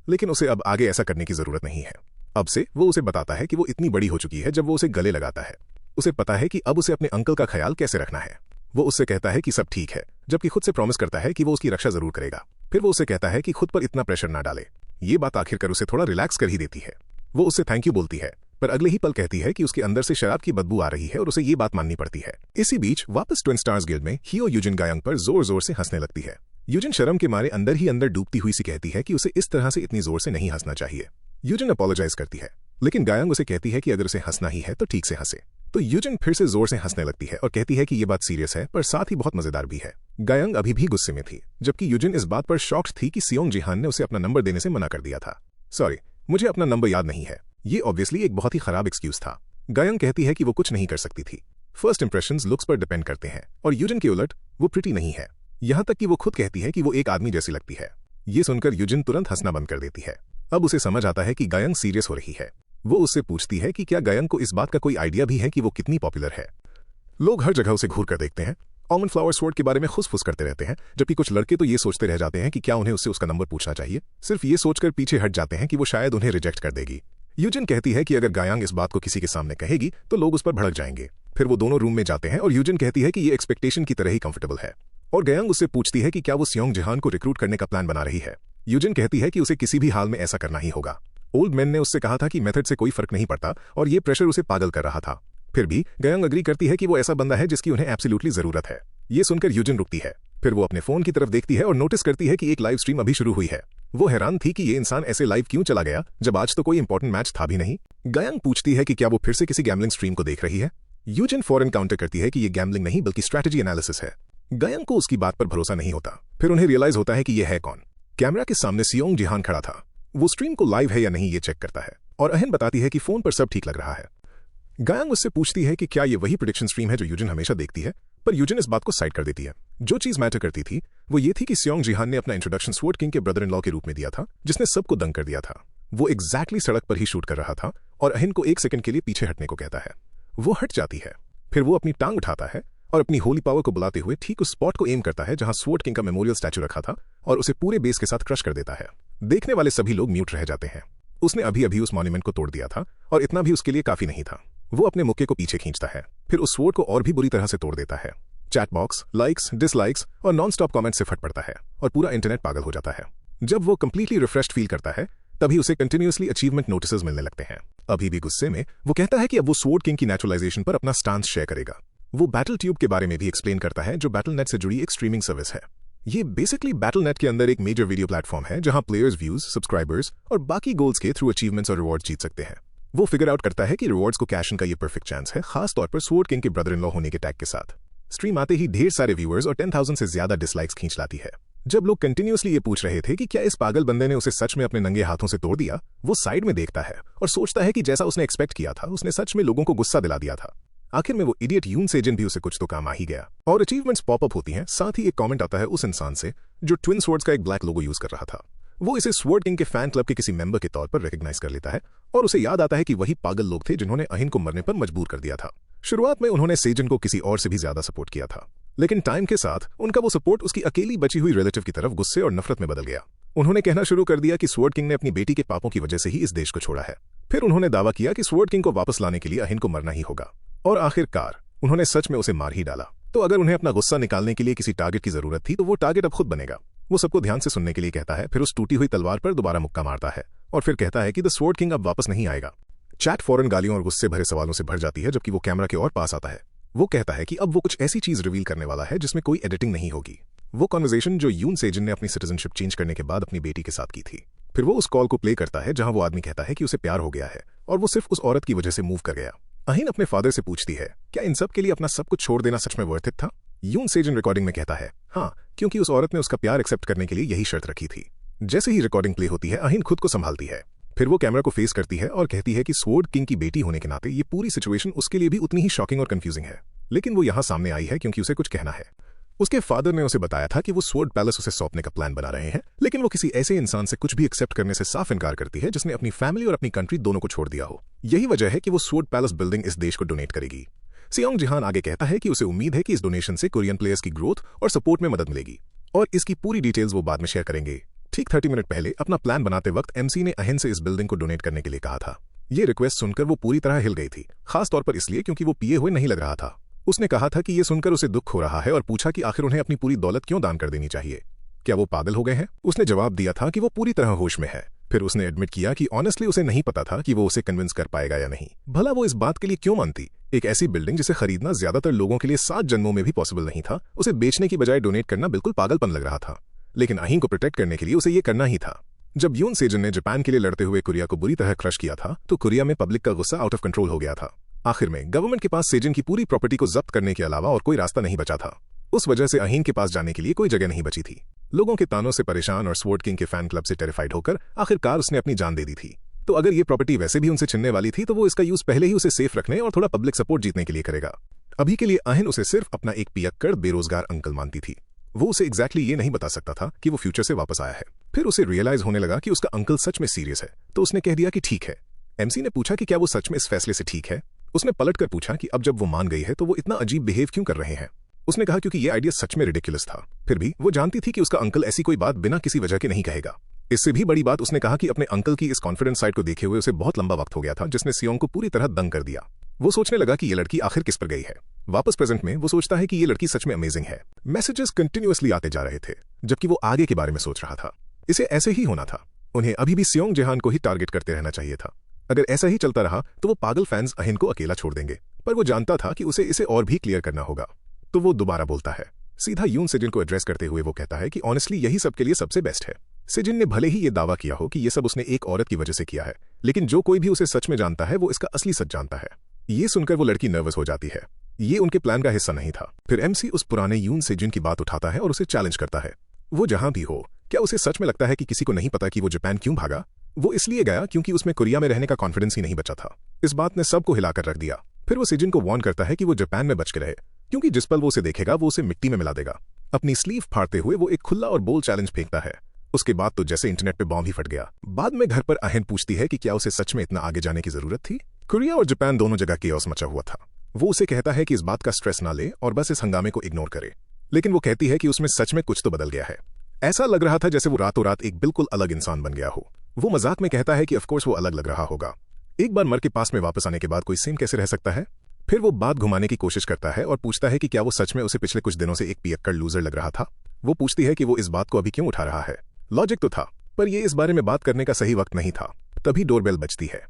लेकिन उसे अब आगे ऐसा करने की जरूरत नहीं है। अब से वो उसे बताता है कि वो इतनी बड़ी हो चुकी है जब वो उसे गले लगाता है। उसे पता है कि अब उसे अपने अंकल का ख्याल कैसे रखना है। वो उससे कहता है कि सब ठीक है, जबकि खुद से प्रॉमिस करता है कि वो उसकी रक्षा जरूर करेगा। फिर वो उसे कहता है कि खुद पर इतना प्रेशर ना डाले। ये बात आखिरकार उसे थोड़ा रिलैक्स कर ही देती है। वो उससे थैंक यू बोलती है, पर अगले ही पल कहती है कि उसके अंदर से शराब की बदबू आ रही है और उसे ये बात माननी पड़ती है। इसी बीच वापस ट्विन स्टार्स गिल्ड में हियो यूजिन गायंग पर जोर जोर से हंसने लगती है। यूजिन शर्म के मारे अंदर ही अंदर डूबती हुई सी कहती है कि उसे इस तरह से इतनी जोर से नहीं हंसना चाहिए। यूजिन अपोलोजाइज करती है, लेकिन गायंग उसे कहती है कि अगर उसे हंसना ही है तो ठीक से हंसे। तो यूजिन फिर से जोर से हंसने लगती है और कहती है कि ये बात सीरियस है, पर साथ ही बहुत मजेदार भी है। गायंग अभी भी गुस्से में थी, जबकि यूजिन इस बात पर शॉक्ड थी कि सियोंग जिहान ने उसे अपना नंबर देने से मना कर दिया था। सॉरी, मुझे अपना नंबर याद नहीं है। ये ऑब्वियसली एक बहुत ही खराब एक्सक्यूज था। गायंग कहती है कि वो कुछ नहीं कर सकती थी। फर्स्ट इंप्रेशंस लुक्स पर डिपेंड करते हैं, और यूजिन के उलट वो प्रिटी नहीं है। यहां तक कि वो खुद कहती है कि वो एक आदमी जैसी लगती है। ये सुनकर यूजिन तुरंत हंसना बंद कर देती है। अब उसे समझ आता है कि गायंग सीरियस हो रही है। वो उससे पूछती है कि क्या गायंग को इस बात का कोई आइडिया भी है कि वो कितनी पॉपुलर है। लोग हर जगह उसे घूर कर देखते हैं, ऑलमंड फ्लावर स्वॉर्ड के बारे में खुसफुस करते रहते हैं, जबकि कुछ लड़के तो ये सोचते रह जाते हैं कि क्या उन्हें उससे उसका नंबर पूछना चाहिए, सिर्फ ये सोचकर पीछे हट जाते हैं कि वो शायद उन्हें रिजेक्ट कर देगी। यूजिन कहती है कि अगर गायांग इस बात को किसी के सामने कहेगी तो लोग उस पर भड़क जाएंगे। फिर वो दोनों रूम में जाते हैं और यूजिन कहती है कि ये एक्सपेक्टेशन की तरह ही कंफर्टेबल है, और गायांग उससे पूछती है कि क्या वो सियोंग जिहान को रिक्रूट करने का प्लान बना रही है। यूजिन कहती है कि उसे किसी भी हाल में ऐसा करना ही होगा। ओल्ड मैन ने उससे कहा था कि मेथड से कोई फर्क नहीं पड़ता और ये प्रेशर उसे पागल कर रहा था। फिर भी गायांग अग्री करती है कि वो ऐसा बंदा है जिसकी उन्हें एब्सोल्युटली जरूरत है। ये सुनकर यूजिन रुकती है। फिर वो अपने फोन की तरफ देखती है और नोटिस करती है कि एक लाइव स्ट्रीम अभी शुरू हुई है। वो हैरान थी कि ये इंसान ऐसे लाइव क्यों चला गया जब आज तो कोई इंपॉर्टेंट मैच था भी नहीं। गायांग पूछती है कि क्या वो फिर से किसी गैम्बलिंग स्ट्रीम को देख रही है। यूजिन फौरन काउंटर करती है कि ये गैम्बलिंग नहीं बल्कि स्ट्रैटेजी एनालिसिस है। गायांग को उसकी बात पर भरोसा नहीं होता। फिर उन्हें रियलाइज होता है कि ये है कौन। कैमरा के सामने सियोंग जिहान खड़ा था। वो स्ट्रीम को लाइव है या नहीं ये चेक करता है और अहन बताती है कि फोन पर सब ठीक लग रहा है। गायांग उससे पूछती है कि क्या ये वही प्रेडिक्शन स्ट्रीम है जो यूजिन हमेशा देखती है, पर यूजिन इस बात को साइड कर देती है। जो चीज मैटर करती थी वो ये थी कि सियोंग जिहान ने अपना इंट्रोडक्शन स्वॉर्ड किंग के ब्रदर इन लॉ के रूप में दिया था, जिसने सबको दंग कर दिया था। वो एग्जैक्टली सड़क पर ही शूट कर रहा था और अहन को 1 सेकंड के लिए पीछे हटने को कहता है। वो हट जाती है। फिर वो अपनी टांग उठाता है और अपनी होली पावर को बुलाते हुए ठीक उस स्पॉट को एम करता है जहां स्वॉर्ड किंग का मेमोरियल स्टैचू रखा था और उसे पूरे बेस के साथ क्रश कर देता है। देखने वाले सभी लोग म्यूट रह जाते हैं। उसने अभी अभी उस मॉन्यूमेंट को तोड़ दिया था और इतना भी उसके लिए काफी नहीं था। वो अपने मुक्के को पीछे खींचता है, फिर उस स्वॉर्ड को और भी बुरी तरह से तोड़ देता है। चैट बॉक्स, लाइक्स, डिसलाइक्स और नॉन स्टॉप कमेंट से फट पड़ता है और पूरा इंटरनेट पागल हो जाता है। जब वो कंप्लीटली रिफ्रेश्ड फील करता है तभी उसे कंटिन्यूअसली अचीवमेंट नोटिसेस मिलने लगते हैं। अभी भी गुस्से में वो कहता है कि अब वो स्वॉर्ड किंग की नेचुरलाइजेशन पर अपना स्टांस शेयर करेगा। वो बैटल ट्यूब के बारे में भी एक्सप्लेन करता है जो बैटल नेट से जुड़ी एक स्ट्रीमिंग सर्विस है। ये बेसिकली बैटल नेट के अंदर एक मेजर वीडियो प्लेटफॉर्म है जहां प्लेयर्स व्यूज, सब्सक्राइबर्स और बाकी गोल्स के थ्रू अचीवमेंट्स और रिवॉर्ड्स जीत सकते हैं। वो फिगर आउट करता है कि रिवॉर्ड्स को कैश इन का ये परफेक्ट चांस है, खास तौर पर स्वॉर्ड किंग के ब्रदर इन लॉ होने के टैग के साथ। स्ट्रीम आते ही ढेर सारे व्यूअर्स और 10,000 से ज्यादा डिसलाइक्स खींच लाती है। जब लोग कंटिन्यूअसली ये पूछ रहे थे कि क्या इस पागल बंदे ने उसे सच में अपने नंगे हाथों से तोड़ दिया, वो साइड में देखता है और सोचता है कि जैसा उसने एक्सपेक्ट किया था उसने सच में लोगों को गुस्सा दिला दिया था। आखिर में वो इडियट यून सेजन भी उसे कुछ तो काम आ ही गया और अचीवमेंट्स पॉपअप होती हैं। साथ ही एक कमेंट आता है उस इंसान से जो ट्विन स्वॉर्ड्स का एक ब्लैक लोगो यूज कर रहा था। वो इसे स्वॉर्ड किंग के फैन क्लब के किसी मेंबर के तौर पर रिकॉग्नाइज कर लेता है और उसे याद आता है कि वही पागल लोग थे जिन्होंने अहिन को मरने पर मजबूर कर दिया था। शुरुआत में उन्होंने सेजन को किसी और से भी ज्यादा सपोर्ट किया था, लेकिन टाइम के साथ उनका वो सपोर्ट उसकी अकेली बची हुई रिलेटिव की तरफ गुस्से और नफरत में बदल गया। उन्होंने कहना शुरू कर दिया कि स्वॉर्ड किंग ने अपनी बेटी के पापों की वजह से ही इस देश को छोड़ा है। फिर उन्होंने दावा किया कि स्वॉर्ड किंग को वापस लाने के लिए अहिन को मरना ही होगा और आखिरकार उन्होंने सच में उसे मार ही डाला। तो अगर उन्हें अपना गुस्सा निकालने के लिए किसी टारगेट की जरूरत थी तो वो टारगेट अब खुद बनेगा। वो सबको ध्यान से सुनने के लिए कहता है, फिर उस टूटी हुई तलवार पर दोबारा मुक्का मारता है और फिर कहता है कि द स्वॉर्ड किंग अब वापस नहीं आएगा। चैट फौरन गालियों और गुस्से भरे सवालों से भर जाती है जबकि वो कैमरा के और पास आता है। वो कहता है कि अब वो कुछ ऐसी चीज रिवील करने वाला है जिसमें कोई एडिटिंग नहीं होगी। वो कॉन्वर्सेशन जो यून सेजन ने अपनी सिटीजनशिप चेंज करने के बाद अपनी बेटी के साथ की थी। फिर वो उस कॉल को प्ले करता है जहां वो आदमी कहता है कि उसे प्यार हो गया है और वो सिर्फ उस औरत की वजह से मूव कर गया। अहिन अपने फादर से पूछती है, क्या इन सब के लिए अपना सब कुछ छोड़ देना सच में वर्थ इट था? यून सेजन रिकॉर्डिंग में कहता है, हाँ, क्योंकि उस औरत ने उसका प्यार एक्सेप्ट करने के लिए यही शर्त रखी थी। जैसे ही रिकॉर्डिंग प्ले होती है अहिन खुद को संभालती है। फिर वो कैमरा को फेस करती है और कहती है कि स्वॉर्ड किंग की बेटी होने के नाते ये पूरी सिचुएशन उसके लिए भी उतनी ही शॉकिंग और कंफ्यूजिंग है, लेकिन वो यहाँ सामने आई है क्योंकि उसे कुछ कहना है। उसके फादर ने उसे बताया था कि वो स्वॉर्ड पैलेस उसे सौंपने का प्लान बना रहे हैं, लेकिन वो किसी ऐसे इंसान से कुछ भी एक्सेप्ट करने से साफ इनकार करती है जिसने अपनी फैमिली और अपनी कंट्री दोनों को छोड़ दिया हो। यही वजह है कि वो स्वॉर्ड पैलेस बिल्डिंग इस देश को डोनेट करेगी। सियोंग जिहान आगे कहता है कि उसे उम्मीद है कि इस डोनेशन से कोरियन प्लेयर्स की ग्रोथ और सपोर्ट में मदद मिलेगी और इसकी पूरी डिटेल्स वो बाद में शेयर करेंगे। ठीक 30 मिनट पहले अपना प्लान बनाते वक्त एमसी ने अहिन से इस बिल्डिंग को डोनेट करने के लिए कहा था। ये रिक्वेस्ट सुनकर वो पूरी तरह हिल गई थी, खास तौर पर इसलिए क्योंकि वो पिए हुए नहीं लग रहा था। उसने कहा था कि ये सुनकर उसे दुख हो रहा है और पूछा कि आखिर उन्हें अपनी पूरी दौलत क्यों दान कर देनी चाहिए। क्या वो पागल हो गए हैं? उसने जवाब दिया था कि वो पूरी तरह होश में है। फिर उसने एडमिट किया कि ऑनेस्टली उसे नहीं पता था कि वो उसे कन्विंस कर पाएगा या नहीं। भला वो इस बात के लिए क्यों मानती? एक ऐसी बिल्डिंग जिसे खरीदना ज्यादातर लोगों के लिए 7 जन्मों में भी पॉसिबल नहीं था, उसे बेचने की बजाय डोनेट करना बिल्कुल पागलपन लग रहा था। लेकिन अहिन को प्रोटेक्ट करने के लिए उसे ये करना ही था। जब यून सेजन ने जापान के लिए लड़ते हुए कोरिया को बुरी तरह क्रश किया था तो कोरिया में पब्लिक का गुस्सा आउट ऑफ कंट्रोल हो गया था। आखिर में गवर्नमेंट के पास सेजन की पूरी प्रॉपर्टी को जब्त करने के अलावा और कोई रास्ता नहीं बचा था। उस वजह से अहिन के पास जाने के लिए कोई जगह नहीं बची थी। लोगों के तानों से परेशान और स्वॉर्ड किंग के फैन क्लब से टेरिफाइड होकर आखिरकार उसने अपनी जान दे दी थी। तो अगर ये प्रॉपर्टी वैसे भी उनसे छिनने वाली थी तो वो इसका यूज पहले ही उसे सेफ रखने और थोड़ा पब्लिक सपोर्ट जीतने के लिए करेगा। अभी के लिए अहिन उसे सिर्फ अपना एक पियक्कड़ बेरोजगार अंकल मानती थी। वो उसे एग्जैक्टली ये नहीं बता सकता था कि वो फ्यूचर से वापस आया है। फिर उसे रियलाइज होने लगा कि उसका अंकल सच में सीरियस है, तो उसने कह दिया कि ठीक है। एमसी ने पूछा कि क्या वो सच में इस फैसले से ठीक है। उसने पलट कर पूछा कि अब जब वो मान गई है तो वो इतना अजीब बिहेव क्यों कर रहे हैं। उसने कहा क्योंकि ये आइडिया सच में रिडिकुलस था। फिर भी वो जानती थी कि उसका अंकल ऐसी कोई बात बिना किसी वजह के नहीं कहेगा। इससे भी बड़ी बात उसने कहा कि अपने अंकल की इस कॉन्फिडेंस साइड को देखे हुए उसे बहुत लंबा वक्त हो गया था, जिसने सियोंग को पूरी तरह दंग कर दिया। वो सोचने लगा कि ये लड़की आखिर किस पर गई है। वापस प्रेजेंट में वो सोचता है कि ये लड़की सच में अमेजिंग है। मैसेजेस कंटिन्यूअसली आते जा रहे थे, जबकि वो आगे के बारे में सोच रहा था। इसे ऐसे ही होना था। उन्हें अभी भी सियोंग जेहान को ही टारगेट करते रहना चाहिए था। अगर ऐसा ही चलता रहा तो वो पागल फैंस अहिन को अकेला छोड़ देंगे, पर वो जानता था कि उसे इसे और भी क्लियर करना होगा। तो वो दोबारा बोलता है। सीधा यून सेजिन को एड्रेस करते हुए वो कहता है कि ऑनेस्टली यही सबके लिए सबसे बेस्ट है। सेजिन ने भले ही ये दावा किया हो कि ये सब उसने एक औरत की वजह से किया है, लेकिन जो कोई भी उसे सच में जानता है वो इसका असली सच जानता है। ये सुनकर वो लड़की नर्वस हो जाती है। ये उनके प्लान का हिस्सा नहीं था। फिर एमसी उस पुराने यून सेजिन की बात उठाता है और उसे चैलेंज करता है। वो जहां भी हो, क्या उसे सच में लगता है कि किसी को नहीं पता कि वो जापान क्यों भागा? वो इसलिए गया क्योंकि उसमें कोरिया में रहने का कॉन्फिडेंस ही नहीं बचा था। इस बात ने सबको हिलाकर रख दिया। फिर वो सेजिन को वार्न करता है कि वो जापान में बच के रहे, क्योंकि जिस पल वो उसे देखेगा वो उसे मिट्टी में मिला देगा। अपनी स्लीव फाड़ते हुए वो एक खुला और बोल्ड चैलेंज फेंकता है। उसके बाद तो जैसे इंटरनेट पे बॉम्ब ही फट गया। बाद में घर पर अहिन पूछती है कि क्या उसे सच में इतना आगे जाने की जरूरत थी। कोरिया और जापान दोनों जगह केओस मचा हुआ था। वो उसे कहता है कि इस बात का स्ट्रेस ना ले और बस इस हंगामे को इग्नोर करे, लेकिन वो कहती है कि उसमें सच में कुछ तो बदल गया है। ऐसा लग रहा था जैसे वो रातों रात एक बिल्कुल अलग इंसान बन गया हो। वो मजाक में कहता है कि ऑफकोर्स वो अलग लग रहा होगा। एक बार मर के पास में वापस आने के बाद कोई सेम कैसे रह सकता है? फिर वो बात घुमाने की कोशिश करता है और पूछता है कि क्या वो सच में उसे पिछले कुछ दिनों से एक पियक्कड़ लूजर लग रहा था। वो पूछती है कि वो इस बात को अभी क्यों उठा रहा है। लॉजिक तो था, पर ये इस बारे में बात करने का सही वक्त नहीं था। तभी डोरबेल बजती है।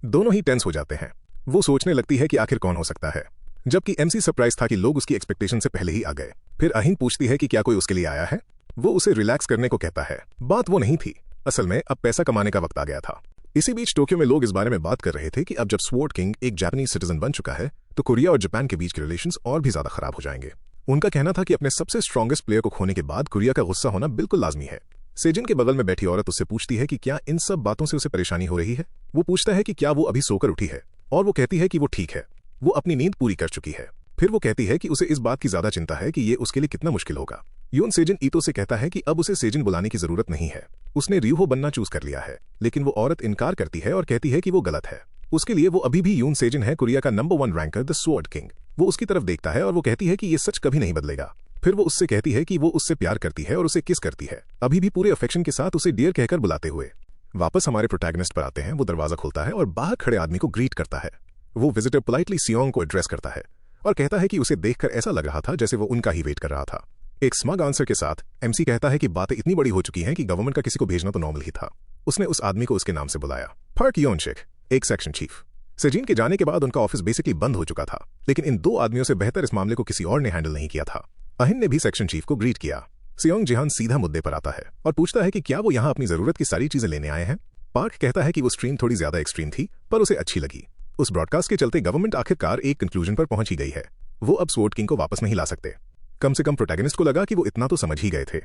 दोनों ही टेंस हो जाते हैं। वो सोचने लगती है कि आखिर कौन हो सकता है, जबकि एमसी सरप्राइज था कि लोग उसकी एक्सपेक्टेशन से पहले ही आ गए। फिर अहिन पूछती है कि क्या कोई उसके लिए आया है। वो उसे रिलैक्स करने को कहता है। बात वो नहीं थी। असल में अब पैसा कमाने का वक्त आ गया था। इसी बीच टोक्यो में लोग इस बारे में बात कर रहे थे कि अब जब स्वॉर्ड किंग एक जापानीज सिटीजन बन चुका है तो कोरिया और जापान के बीच के रिलेशंस और भी ज्यादा खराब हो जाएंगे। उनका कहना था कि अपने सबसे स्ट्रॉन्गेस्ट प्लेयर को खोने के बाद कोरिया का गुस्सा होना बिल्कुल लाजमी है। सेजिन के बगल में बैठी औरत उससे पूछती है कि क्या इन सब बातों से उसे परेशानी हो रही है। वो पूछता है कि क्या वो अभी सोकर उठी है, और वो कहती है कि वो ठीक है, वो अपनी नींद पूरी कर चुकी है। फिर वो कहती है कि उसे इस बात की ज्यादा चिंता है कि ये उसके लिए कितना मुश्किल होगा। यून सेजिन ईतो से कहता है कि अब उसे सेजिन बुलाने की जरूरत नहीं है, उसने रियो बनना चूज कर लिया है। लेकिन वो औरत इनकार करती है और कहती है कि वो गलत है। उसके लिए वो अभी भी यून सेजिन है, कोरिया का number 1 ranker, the sword king. वो उसकी तरफ देखता है और वो कहती है कि ये सच कभी नहीं बदलेगा। फिर वो उससे कहती है कि वो उससे प्यार करती है और उसे किस करती है, अभी भी पूरे अफेक्शन के साथ उसे डियर कहकर बुलाते हुए। वापस हमारे प्रोटैगनिस्ट पर आते हैं। वो दरवाजा खोलता है और बाहर खड़े आदमी को ग्रीट करता है। वो विजिटर पोलाइटली सियोंग को एड्रेस करता है और कहता है कि उसे देखकर ऐसा लग रहा था जैसे वो उनका ही वेट कर रहा था। एक स्मग आंसर के साथ एमसी कहता है कि बातें इतनी बड़ी हो चुकी हैं कि गवर्नमेंट का किसी को भेजना तो नॉर्मल ही था। उसने उस आदमी को उसके नाम से बुलाया, पार्क योनशिक, एक सेक्शन चीफ। सेजिन के जाने के बाद उनका ऑफिस बेसिकली बंद हो चुका था, लेकिन इन दो आदमियों से बेहतर इस मामले को किसी और ने हैंडल नहीं किया था। अहिन ने भी सेक्शन चीफ को ग्रीट किया। सियोंग जेहान सीधा मुद्दे पर आता है और पूछता है कि क्या वो यहाँ अपनी जरूरत की सारी चीजें लेने आए हैं। पार्क कहता है कि वो स्ट्रीम थोड़ी ज्यादा एक्सट्रीम थी, पर उसे अच्छी लगी। उस ब्रॉडकास्ट के चलते गवर्नमेंट आखिरकार एक कंक्लूजन पर पहुंच ही गई है। वो अब स्वॉर्ड किंग को वापस नहीं ला सकते। कम से कम प्रोटैगनिस्ट को लगा कि वो इतना तो समझ ही गए थे।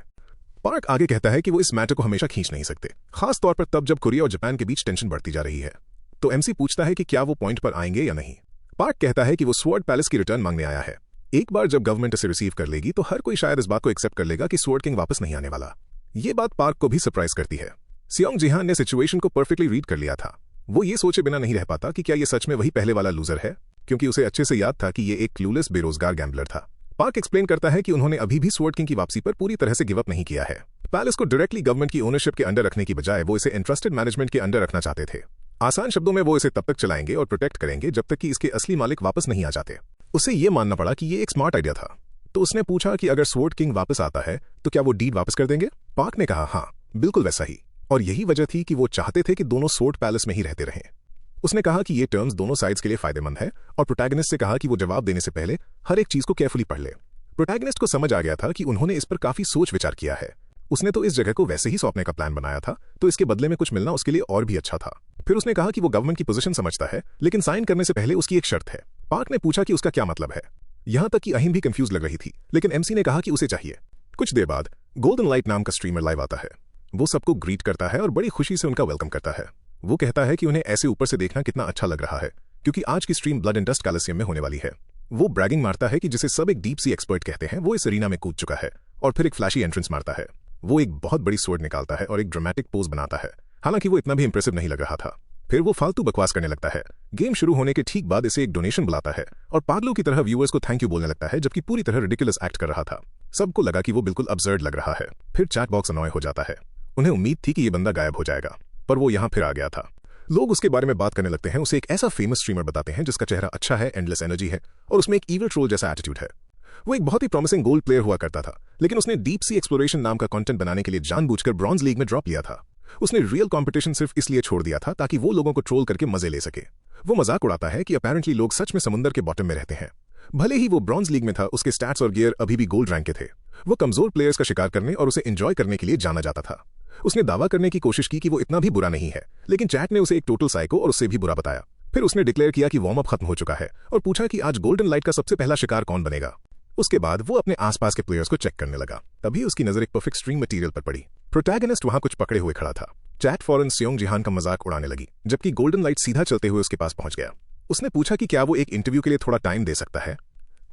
पार्क आगे कहता है कि वो इस मैटर को हमेशा खींच नहीं सकते, खास तौर पर तब जब कोरिया और जापान के बीच टेंशन बढ़ती जा रही है। तो एमसी पूछता है कि क्या वो पॉइंट पर आएंगे या नहीं। पार्क कहता है कि वो स्वॉर्ड पैलेस की रिटर्न मांगने आया है। एक बार जब गवर्नमेंट इसे रिसीव कर लेगी तो हर कोई शायद इस बात को एक्सेप्ट कर लेगा कि स्वॉर्ड किंग वापस नहीं आने वाला। ये बात पार्क को भी सरप्राइज करती है। सियोंग जेहान ने सिचुएशन को परफेक्टली रीड कर लिया था। वो ये सोचे बिना नहीं रह पाता कि क्या ये सच में वही पहले वाला लूजर है, क्योंकि उसे अच्छे से याद था कि ये एक क्लूलेस बेरोजगार गैम्बलर था। पार्क एक्सप्लेन करता है कि उन्होंने अभी भी स्वॉर्ड किंग की वापसी पर पूरी तरह से गिव अप नहीं किया है। पैलेस को डायरेक्टली गवर्नमेंट की ओनरशिप के अंडर रखने की बजाय वो इसे इंटरेस्टेड मैनेजमेंट के अंडर रखना चाहते थे। आसान शब्दों में वो इसे तब तक चलाएंगे और प्रोटेक्ट करेंगे जब तक कि इसके असली मालिक वापस नहीं आ जाते। उसे ये मानना पड़ा कि ये एक स्मार्ट आइडिया था। तो उसने पूछा कि अगर स्वॉर्ड किंग वापस आता है तो क्या वो डीड वापस कर देंगे। पार्क ने कहा हाँ, बिल्कुल वैसा ही, और यही वजह थी कि वो चाहते थे कि दोनों स्वॉर्ड पैलेस में ही रहते रहें। उसने कहा कि ये टर्म्स दोनों साइड्स के लिए फायदेमंद है और प्रोटैगनिस्ट से कहा कि वो जवाब देने से पहले हर एक चीज को केयरफुली पढ़ ले। प्रोटैगनिस्ट को समझ आ गया था कि उन्होंने इस पर काफी सोच विचार किया है। उसने तो इस जगह को वैसे ही सौंपने का प्लान बनाया था, तो इसके बदले में कुछ मिलना उसके लिए और भी अच्छा था। फिर उसने कहा कि वो गवर्नमेंट की पोजीशन समझता है, लेकिन साइन करने से पहले उसकी एक शर्त है। पार्क ने पूछा कि उसका क्या मतलब है। यहां तक कि अहिन भी कंफ्यूज लग रही थी, लेकिन एमसी ने कहा कि उसे चाहिए। कुछ देर बाद गोल्डन लाइट नाम का स्ट्रीमर लाइव आता है। वो सबको ग्रीट करता है और बड़ी खुशी से उनका वेलकम करता है। वो कहता है कि उन्हें ऐसे ऊपर से देखना कितना अच्छा लग रहा है, क्योंकि आज की स्ट्रीम ब्लड एंड डस्ट कैलिसियम में होने वाली है। वो ब्रैगिंग मारता है कि जिसे सब एक डीप सी एक्सपर्ट कहते हैं, वो इस एरिना में कूद चुका है और फिर एक फ्लैशी एंट्रेंस मारता है। वो एक बहुत बड़ी स्वॉर्ड निकालता है और एक ड्रामेटिक पोज बनाता है। हालांकि वो इतना भी इंप्रेसिव नहीं लग रहा था। फिर वो फालतू बकवास करने लगता है। गेम शुरू होने के ठीक बाद इसे एक डोनेशन बुलाता है और पागलों की तरह व्यूअर्स को थैंक यू बोलने लगता है, जबकि पूरी तरह रिडिकुलस एक्ट कर रहा था। सबको लगा कि वो बिल्कुल अब्सर्ड लग रहा है। फिर चैट बॉक्स अनॉय हो जाता है। उन्हें उम्मीद थी कि ये बंदा गायब हो जाएगा, पर वो यहाँ फिर आ गया था। लोग उसके बारे में बात करने लगते हैं, उसे एक ऐसा फेमस स्ट्रीमर बताते हैं जिसका चेहरा अच्छा है, एंडलेस एनर्जी है और उसमें एक ईविल ट्रोल जैसा एटीट्यूड है। वो एक बहुत ही प्रॉमिसिंग गोल्ड प्लेयर हुआ करता था, लेकिन उसने डीप सी एक्सप्लोरेशन नाम का कंटेंट बनाने के लिए जानबूझकर ब्रॉन्ज लीग में ड्रॉप लिया था। उसने रियल कंपटीशन सिर्फ इसलिए छोड़ दिया था ताकि वो लोगों को ट्रोल करके मजे ले सके। वो मजाक उड़ाता है कि अपेरेंटली लोग सच में समुद्र के बॉटम में रहते हैं। भले ही वो ब्रॉन्ज लीग में था, उसके स्टैट्स और गियर अभी भी गोल्ड रैंक के थे। वो कमजोर प्लेयर्स का शिकार करने और उसे एंजॉय करने के लिए जाना जाता था। उसने दावा करने की कोशिश की कि वो इतना भी बुरा नहीं है, लेकिन चैट ने उसे एक टोटल साइको और उससे भी बुरा बताया। फिर उसने डिक्लेयर किया कि वार्म अप खत्म हो चुका है और पूछा कि आज गोल्डन लाइट का सबसे पहला शिकार कौन बनेगा। उसके बाद वो अपने आसपास के प्लेयर्स को चेक करने लगा। तभी उसकी नजर एक परफेक्ट स्ट्रीम मटेरियल पर पड़ी। प्रोटैगनिस्ट वहां कुछ पकड़े हुए खड़ा था। चैट फौरन सियोंग जिहान का मजाक उड़ाने लगी, जबकि गोल्डन लाइट सीधा चलते हुए उसके पास पहुंच गया। उसने पूछा कि क्या वो एक इंटरव्यू के लिए थोड़ा टाइम दे सकता है।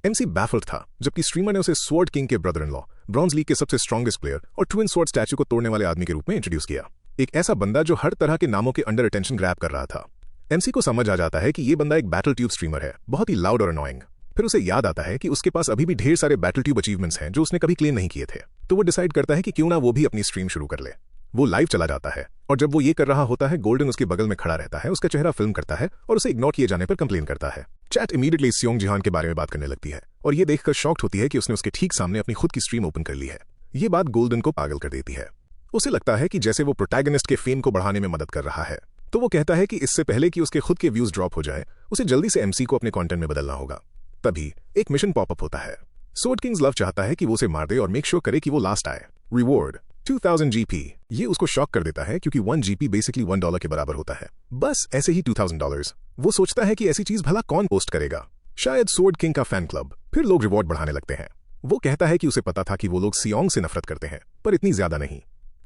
एमसी बैफल्ड था, जबकि स्ट्रीमर ने उसे स्वॉर्ड किंग के brother in law, bronze league के सबसे स्ट्रॉन्गेस्ट प्लेयर और ट्विन स्वॉर्ड स्टैचू को तोड़ने वाले आदमी के रूप में इंट्रोड्यूस किया। एक ऐसा बंदा जो हर तरह के नामों के अंडर अटेंशन ग्रैब कर रहा था। एमसी को समझ आ जाता है कि ये बंदा एक बैटल ट्यूब स्ट्रीमर है, बहुत ही लाउड और अनोइंग। फिर उसे याद आता है कि उसके पास अभी भी ढेर सारे बैटल ट्यूब अचीवमेंट्स हैं जो उसने कभी क्लेम नहीं किए थे। तो वो डिसाइड करता है कि क्यों ना वो भी अपनी स्ट्रीम शुरू कर ले। वो लाइव चला जाता है और जब वो ये कर रहा होता है, गोल्डन उसके बगल में खड़ा रहता है, उसका चेहरा फिल्म करता है और उसे इग्नोर किए जाने पर कंप्लेन करता है। चैट इमीडिएटली सियोंग जिहान के बारे में बात करने लगती है और ये देखकर शॉक्ड होती है कि उसने उसके ठीक सामने अपनी खुद की स्ट्रीम ओपन कर ली है। ये बात गोल्डन को पागल कर देती है। उसे लगता है कि जैसे वो प्रोटैगनिस्ट के फेम को बढ़ाने में मदद कर रहा है। तो वो कहता है कि इससे पहले कि उसके खुद के व्यूज ड्रॉप हो जाए, उसे जल्दी से एमसी को अपने कंटेंट में बदलना होगा। तभी एक मिशन पॉपअप होता है। स्वॉर्ड किंग्स लव चाहता है कि वो उसे मार दे और मेक श्योर करे कि वो लास्ट आए। Reward 2000 GP. ये उसको शॉक कर देता है क्योंकि 1 जीपी बेसिकली $1 के बराबर होता है। बस ऐसे ही $2000। वो सोचता है कि ऐसी चीज भला कौन पोस्ट करेगा, शायद स्वॉर्ड किंग का फैन क्लब। फिर लोग रिवॉर्ड बढ़ाने लगते हैं। वो कहता है कि उसे पता था कि वो लोग सियोंग से नफरत करते हैं, पर इतनी ज्यादा नहीं।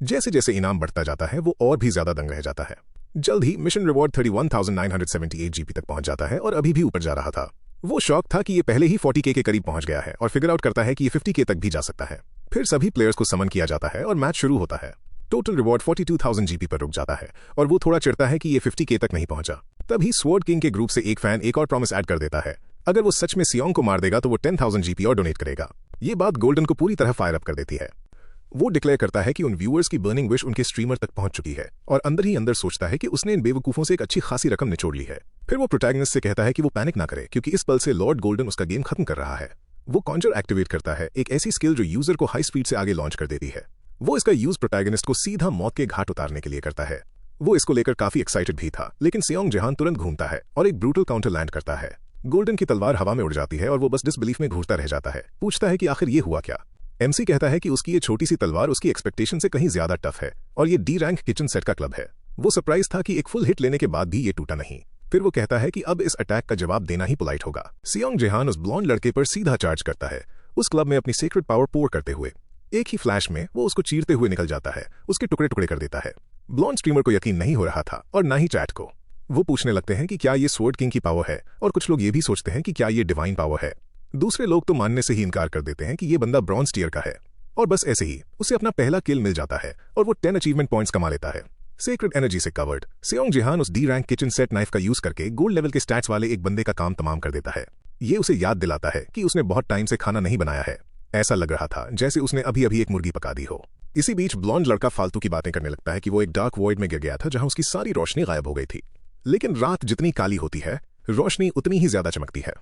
जैसे जैसे इनाम बढ़ता जाता है, वो और भी ज्यादा दंग रह जाता है। जल्द ही मिशन रिवॉर्ड 31,978 जीपी तक पहुंच जाता है और अभी भी ऊपर जा रहा था। वो शॉक था कि ये पहले ही 40K के करीब पहुंच गया है और फिगर आउट करता है कि ये 50K तक भी जा सकता है। फिर सभी प्लेयर्स को समन किया जाता है और मैच शुरू होता है। टोटल रिवॉर्ड 42,000 जीपी पर रुक जाता है और वो थोड़ा चिढ़ता है कि ये 50K तक नहीं पहुंचा। तभी स्वॉर्ड किंग के ग्रुप से एक फैन एक और प्रॉमिस ऐड कर देता है, अगर वो सच में सियोंग को मार देगा तो वो 10,000 जीपी और डोनेट करेगा। ये बात गोल्डन को पूरी तरह फायर अप कर देती है। वो डिक्लेयर करता है कि उन व्यूअर्स की बर्निंग विश उनके स्ट्रीमर तक पहुंच चुकी है और अंदर ही अंदर सोचता है कि उसने इन बेवकूफों से एक अच्छी खासी रकम निचोड़ ली है। फिर वो प्रोटैगनिस्ट से कहता है कि वो पैनिक ना करे, क्योंकि इस पल से लॉर्ड गोल्डन उसका गेम खत्म कर रहा है। वो कॉन्जर एक्टिवेट करता है, एक ऐसी स्किल जो यूजर को हाई स्पीड से आगे लॉन्च कर देती है। वो इसका यूज प्रोटैगनिस्ट को सीधा मौत के घाट उतारने के लिए करता है। वो इसको लेकर काफी एक्साइटेड भी था, लेकिन सियोंग जिहान तुरंत घूमता है और एक ब्रूटल काउंटर लैंड करता है। गोल्डन की तलवार हवा में उड़ जाती है और वो बस डिसबिलीफ में घूरता रह जाता है। पूछता है कि आखिर ये हुआ क्या। एमसी कहता है कि उसकी ये छोटी सी तलवार उसकी एक्सपेक्टेशन से कहीं ज्यादा टफ है और ये डी रैंक किचन सेट का क्लब है। वो सरप्राइज था कि एक फुल हिट लेने के बाद भी ये टूटा नहीं। फिर वो कहता है कि अब इस अटैक का जवाब देना ही पोलाइट होगा। सियोंग जिहान उस ब्लॉन्ड लड़के पर सीधा चार्ज करता है, उस क्लब में अपनी सीक्रेट पावर पोर करते हुए। एक ही फ्लैश में वो उसको चीरते हुए निकल जाता है, उसके टुकड़े टुकड़े कर देता है। ब्लॉन्ड स्ट्रीमर को यकीन नहीं हो रहा था और ना ही चैट को। वो पूछने लगते हैं कि क्या ये स्वॉर्ड किंग की पावर है, और कुछ लोग ये भी सोचते हैं कि क्या ये डिवाइन पावर है। दूसरे लोग तो मानने से ही इनकार कर देते हैं कि ये बंदा ब्रॉन्ज टियर का है। और बस ऐसे ही उसे अपना पहला किल मिल जाता है और वो 10 अचीवमेंट पॉइंट्स कमा लेता है। सीक्रेट एनर्जी से कवर्ड सियोंग जिहान उस D rank kitchen set knife का यूज करके गोल्ड लेवल के स्टैट्स वाले एक बंदे का काम तमाम कर देता है। ये उसे याद दिलाता है कि उसने बहुत टाइम से खाना नहीं बनाया है। ऐसा लग रहा था जैसे उसने अभी अभी एक मुर्गी पका दी हो। इसी बीच ब्लॉन्ड लड़का फालतू की बातें करने लगता है कि वो एक डार्क वॉइड में गिर गया था जहां उसकी सारी रोशनी गायब हो गई थी। लेकिन रात जितनी काली होती है, रोशनी उतनी ही ज्यादा चमकती है।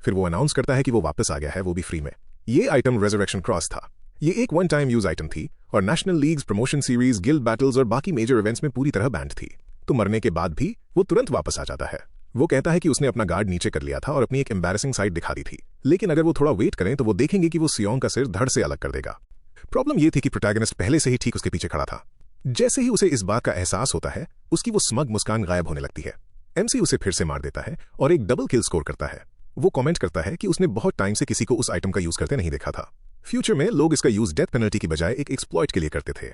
फिर वो अनाउंस करता है कि वो वापस आ गया है, वो भी फ्री में। ये आइटम रेजरेक्शन क्रॉस था। ये एक वन टाइम यूज आइटम थी और national leagues, promotion series, guild battles और बाकी मेजर इवेंट्स में पूरी तरह बैंड थी। तो मरने के बाद भी वो तुरंत वापस आ जाता है। वो कहता है कि उसने अपना गार्ड नीचे कर लिया था और अपनी एक एम्बैरेसिंग साइड दिखा दी थी, लेकिन अगर वो थोड़ा वेट करें तो वो देखेंगे कि वो सियोंग का सिर धड़ से अलग कर देगा। प्रॉब्लम ये थी कि प्रोटैगनिस्ट पहले से ही ठीक उसके पीछे खड़ा था। जैसे ही उसे इस बात का एहसास होता है, उसकी वो स्मग मुस्कान गायब होने लगती है। एमसी उसे फिर से मार देता है और एक डबल किल स्कोर करता है। वो कमेंट करता है कि उसने बहुत टाइम से किसी को उस आइटम का यूज करते नहीं देखा था। फ्यूचर में लोग इसका यूज डेथ पेनल्टी की बजाय एक एक्सप्लॉइट के लिए करते थे।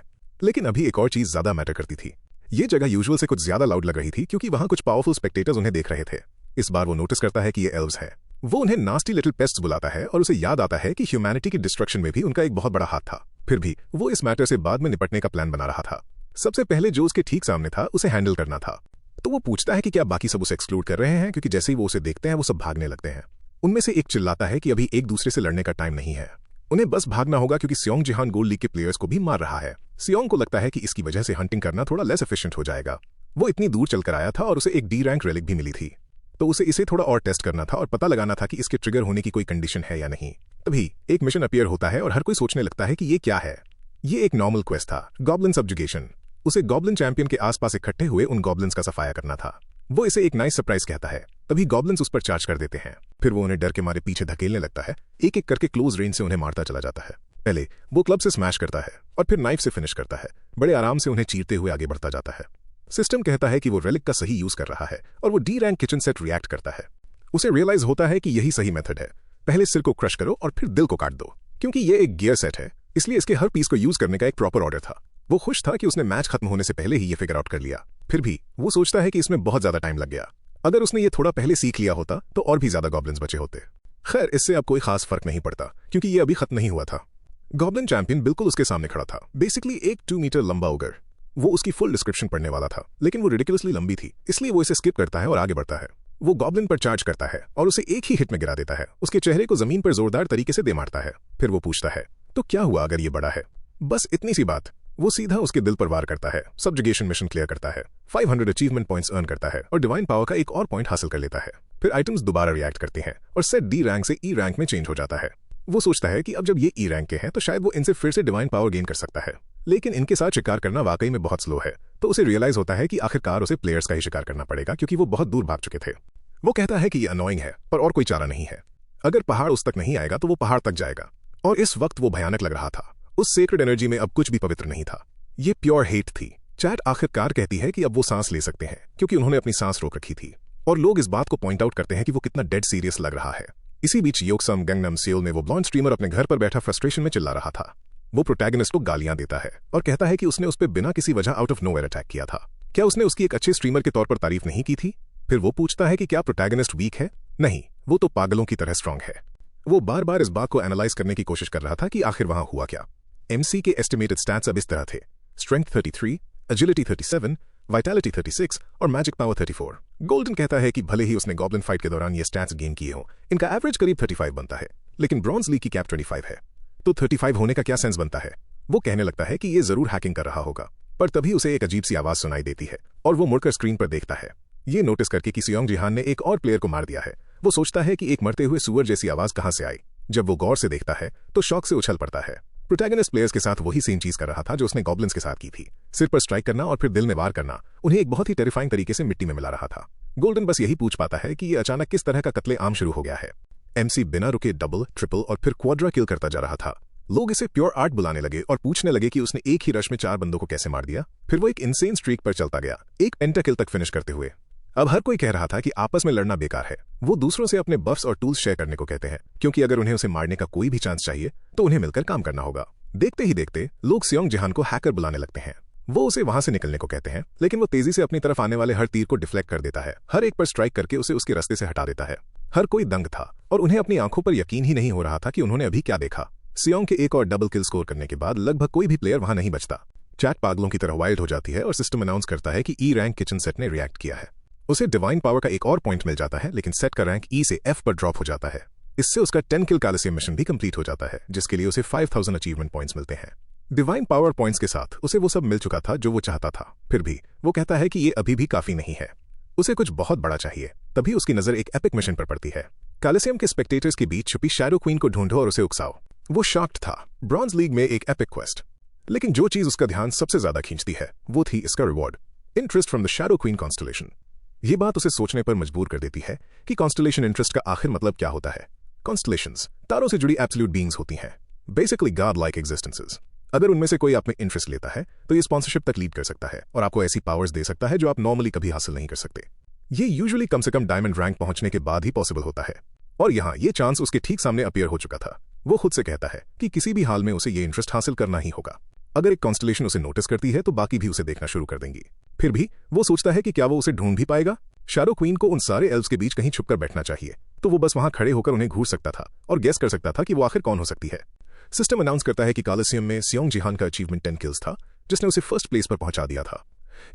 लेकिन अभी एक और चीज ज्यादा मैटर करती थी। ये जगह यूजुअल से कुछ ज्यादा लाउड लग रही थी क्योंकि वहां कुछ पावरफुल स्पेक्टेटर्स उन्हें देख रहे थे। इस बार वो नोटिस करता है कि ये एल्व्स है। वो उन्हें नास्टी लिटिल पेस्ट्स बुलाता है और उसे याद आता है कि ह्यूमैनिटी की डिस्ट्रक्शन में भी उनका एक बहुत बड़ा हाथ था। फिर भी वो इस मैटर से बाद में निपटने का प्लान बना रहा था। सबसे पहले जो उसके ठीक सामने था उसे हैंडल करना था। तो वो पूछता है कि क्या बाकी सब उसे एक्सक्लूड कर रहे हैं, क्योंकि जैसे ही वो उसे देखते हैं वो सब भागने लगते हैं। उनमें से एक चिल्लाता है कि अभी एक दूसरे से लड़ने का टाइम नहीं है। उन्हें बस भागना होगा क्योंकि सियोंग जिहान गोल्ड लीग के प्लेयर्स को भी मार रहा है। सियोंग को लगता है कि इसकी वजह से हंटिंग करना थोड़ा लेस एफिशिएंट हो जाएगा। वो इतनी दूर चलकर आया था और उसे एक डी रैंक रेलिक भी मिली थी, तो उसे इसे थोड़ा और टेस्ट करना था और पता लगाना था कि इसके ट्रिगर होने की कोई कंडीशन है या नहीं। तभी एक मिशन अपीयर होता है और हर कोई सोचने लगता है कि ये क्या है। ये एक नॉर्मल क्वेस्ट था, गॉब्लिन सब्जुगेशन। उसे गॉब्लिन चैंपियन के आसपास इकट्ठे हुए उन गॉब्लिन्स का सफाया करना था। वो इसे एक नाइस सरप्राइज कहता है। तभी गॉब्लिन्स उस पर चार्ज कर देते हैं। फिर वो उन्हें डर के मारे पीछे धकेलने लगता है। एक एक करके क्लोज रेंज से उन्हें मारता चला जाता है। पहले वो क्लब से स्मैश करता है और फिर नाइफ से फिनिश करता है। बड़े आराम से उन्हें चीरते हुए आगे बढ़ता जाता है। सिस्टम कहता है कि वो रेलिक का सही यूज कर रहा है और वो D rank kitchen set react करता है। उसे रियलाइज होता है कि यही सही मेथड है। पहले सिर को क्रश करो और फिर दिल को काट दो। क्योंकि ये एक गियर सेट है, इसलिए इसके हर पीस को यूज करने का एक प्रॉपर ऑर्डर था। वो खुश था कि उसने मैच खत्म होने से पहले ही ये फिगर आउट कर लिया। फिर भी वो सोचता है कि इसमें बहुत ज्यादा टाइम लग गया। अगर उसने ये थोड़ा पहले सीख लिया होता तो और भी ज्यादा गॉब्लिन्स बचे होते। खैर, इससे अब कोई खास फर्क नहीं पड़ता क्योंकि ये अभी खत्म नहीं हुआ था। गॉब्लिन चैंपियन बिल्कुल उसके सामने खड़ा था। बेसिकली एक 2 मीटर लंबा ओगर। वो उसकी फुल डिस्क्रिप्शन पढ़ने वाला था, लेकिन वो रिडिकुलसली लंबी थी, इसलिए वो इसे स्किप करता है और आगे बढ़ता है। वो गॉब्लिन पर चार्ज करता है और उसे एक ही हिट में गिरा देता है। उसके चेहरे को जमीन पर जोरदार तरीके से दे मारता है। फिर वो पूछता है, तो क्या हुआ अगर ये बड़ा है? बस इतनी सी बात। वो सीधा उसके दिल पर वार करता है। सब्जुगेशन मिशन क्लियर करता है, 500 अचीवमेंट पॉइंट्स अर्न करता है और डिवाइन पावर का एक और पॉइंट हासिल कर लेता है। फिर आइटम्स दोबारा रिएक्ट करते हैं और सेट डी रैंक से ई रैंक में चेंज हो जाता है। वो सोचता है कि अब जब ये ई रैंक के हैं तो शायद वो इनसे फिर से डिवाइन पावर गेन कर सकता है, लेकिन इनके साथ शिकार करना वाकई में बहुत स्लो है। तो उसे रियलाइज होता है कि आखिरकार उसे प्लेयर्स का ही शिकार करना पड़ेगा क्योंकि वो बहुत दूर भाग चुके थे। वो कहता है कि ये अनोइंग है पर और कोई चारा नहीं है। अगर पहाड़ उस तक नहीं आएगा तो वो पहाड़ तक जाएगा। और इस वक्त वो भयानक लग रहा था। उस सेक्रेड एनर्जी में अब कुछ भी पवित्र नहीं था। ये प्योर हेट थी। चैट आखिरकार कहती है कि अब वो सांस ले सकते हैं क्योंकि उन्होंने अपनी सांस रोक रखी थी। और लोग इस बात को पॉइंट आउट करते हैं कि वो कितना डेड सीरियस लग रहा है। इसी बीच योक्सम गंगनम सेल में वो ब्लॉन्ड स्ट्रीमर अपने घर पर बैठा फ्रस्ट्रेशन में चिल्ला रहा था। वो प्रोटैगनिस्ट को गालियां देता है और कहता है कि उसने उस पर बिना किसी वजह आउट ऑफ नोवेयर अटैक किया था। क्या उसने उसकी एक अच्छे स्ट्रीमर के तौर पर तारीफ नहीं की थी? फिर वो पूछता है कि क्या प्रोटैगनिस्ट वीक है? नहीं, वो तो पागलों की तरह स्ट्रांग है। वो बार बार इस बात को एनालाइज करने की कोशिश कर रहा था कि आखिर वहां हुआ क्या। एमसी के एस्टिमेटेड स्टैट्स अब इस तरह थे: स्ट्रेंथ 33, एजिलिटी 37, वाइटैलिटी 36 और मैजिक पावर 34। गोल्डन कहता है कि भले ही उसने गॉब्लिन फाइट के दौरान ये स्टैट्स गेन किए हों, इनका एवरेज करीब 35 बनता है, लेकिन ब्रॉन्ज लीग की कैप 25 है, तो 35 होने का क्या सेंस बनता है? वो कहने लगता है कि ये जरूर हैकिंग कर रहा होगा, पर तभी उसे एक अजीब सी आवाज सुनाई देती है और वो मुड़कर स्क्रीन पर देखता है। ये नोटिस करके कि सियोंग जिहान ने एक और प्लेयर को मार दिया है। वो सोचता है कि एक मरते हुए सुअर जैसी आवाज कहां से आई। जब वो गौर से देखता है तो शॉक से उछल पड़ता है। प्रोटैगनिस्ट प्लेयर्स के साथ वही सेम चीज कर रहा था जो उसने गॉब्लिन्स के साथ की थी। सिर पर स्ट्राइक करना और फिर दिल में वार करना उन्हें एक बहुत ही टेरिफाइंग तरीके से मिट्टी में मिला रहा था। गोल्डन बस यही पूछ पाता है कि ये अचानक किस तरह का कत्ले आम शुरू हो गया है। एमसी बिना रुके डबल, ट्रिपल और फिर क्वाड्रा किल करता जा रहा था। लोग इसे प्योर आर्ट बुलाने लगे और पूछने लगे कि उसने एक ही रश में 4 बंदों को कैसे मार दिया। फिर वो एक इनसेन स्ट्रीक पर चलता गया, एक पेंटाकिल तक फिनिश करते हुए। अब हर कोई कह रहा था कि आपस में लड़ना बेकार है। वो दूसरों से अपने बफ्स और टूल्स शेयर करने को कहते हैं, क्योंकि अगर उन्हें उसे मारने का कोई भी चांस चाहिए तो उन्हें मिलकर काम करना होगा। देखते ही देखते लोग सियोंग जिहान को हैकर बुलाने लगते हैं। वो उसे वहां से निकलने को कहते हैं, लेकिन वो तेजी से अपनी तरफ आने वाले हर तीर को डिफ्लेक्ट कर देता है, हर एक पर स्ट्राइक करके उसे उसके रास्ते से हटा देता है। हर कोई दंग था और उन्हें अपनी आंखों पर यकीन ही नहीं हो रहा था कि उन्होंने अभी क्या देखा। सियोंग के एक और डबल किल स्कोर करने के बाद लगभग कोई भी प्लेयर वहां नहीं बचता। चैट पागलों की तरह वाइल्ड हो जाती है और सिस्टम अनाउंस करता है कि ई रैंक किचन सेट ने रिएक्ट किया है। उसे डिवाइन पावर का एक और पॉइंट मिल जाता है, लेकिन सेट का रैंक ई से एफ पर ड्रॉप हो जाता है। इससे उसका 10 किल कैलिसियम मिशन भी कंप्लीट हो जाता है, जिसके लिए उसे 5000 अचीवमेंट पॉइंट्स मिलते हैं। डिवाइन पावर पॉइंट्स के साथ उसे वो सब मिल चुका था जो वो चाहता था। फिर भी वो कहता है कि ये अभी भी काफी नहीं है, उसे कुछ बहुत बड़ा चाहिए। तभी उसकी नजर एक एपिक मिशन पर पड़ती है। कैलिसियम के स्पेक्टेटर्स के बीच छुपी शैडो क्वीन को ढूंढो और उसे उकसाओ। वो शॉक्ड था। ब्रॉन्ज लीग में एक एपिक क्वेस्ट, लेकिन जो चीज उसका ध्यान सबसे ज्यादा खींचती है वो थी इसका reward, interest from the shadow queen constellation. ये बात उसे सोचने पर मजबूर कर देती है कि कॉन्स्टलेशन इंटरेस्ट का आखिर मतलब क्या होता है। कॉन्स्टलेशंस तारों से जुड़ी एब्सोल्यूट बीइंग्स होती हैं, बेसिकली गॉड लाइक एग्जिस्टेंसेस। अगर उनमें से कोई आप में इंटरेस्ट लेता है तो ये स्पॉन्सरशिप तक लीड कर सकता है और आपको ऐसी पावर्स दे सकता है जो आप नॉर्मली कभी हासिल नहीं कर सकते। ये यूजुअली कम से कम डायमंड रैंक पहुंचने के बाद ही पॉसिबल होता है, और यहाँ ये चांस उसके ठीक सामने अपीयर हो चुका था। वो खुद से कहता है कि किसी भी हाल में उसे ये इंटरेस्ट हासिल करना ही होगा। अगर एक कॉन्स्टलेशन उसे नोटिस करती है तो बाकी भी उसे देखना शुरू कर देंगी। फिर भी वो सोचता है कि क्या वो उसे ढूंढ भी पाएगा। शैडो क्वीन को उन सारे एल्व्स के बीच कहीं छुपकर बैठना चाहिए, तो वो बस वहां खड़े होकर उन्हें घूर सकता था और गेस कर सकता था कि वो आखिर कौन हो सकती है। सिस्टम अनाउंस करता है कि कॉलिसियम में सियोंग जिहान का अचीवमेंट 10 किल्स था, जिसने उसे फर्स्ट प्लेस पर पहुंचा दिया था।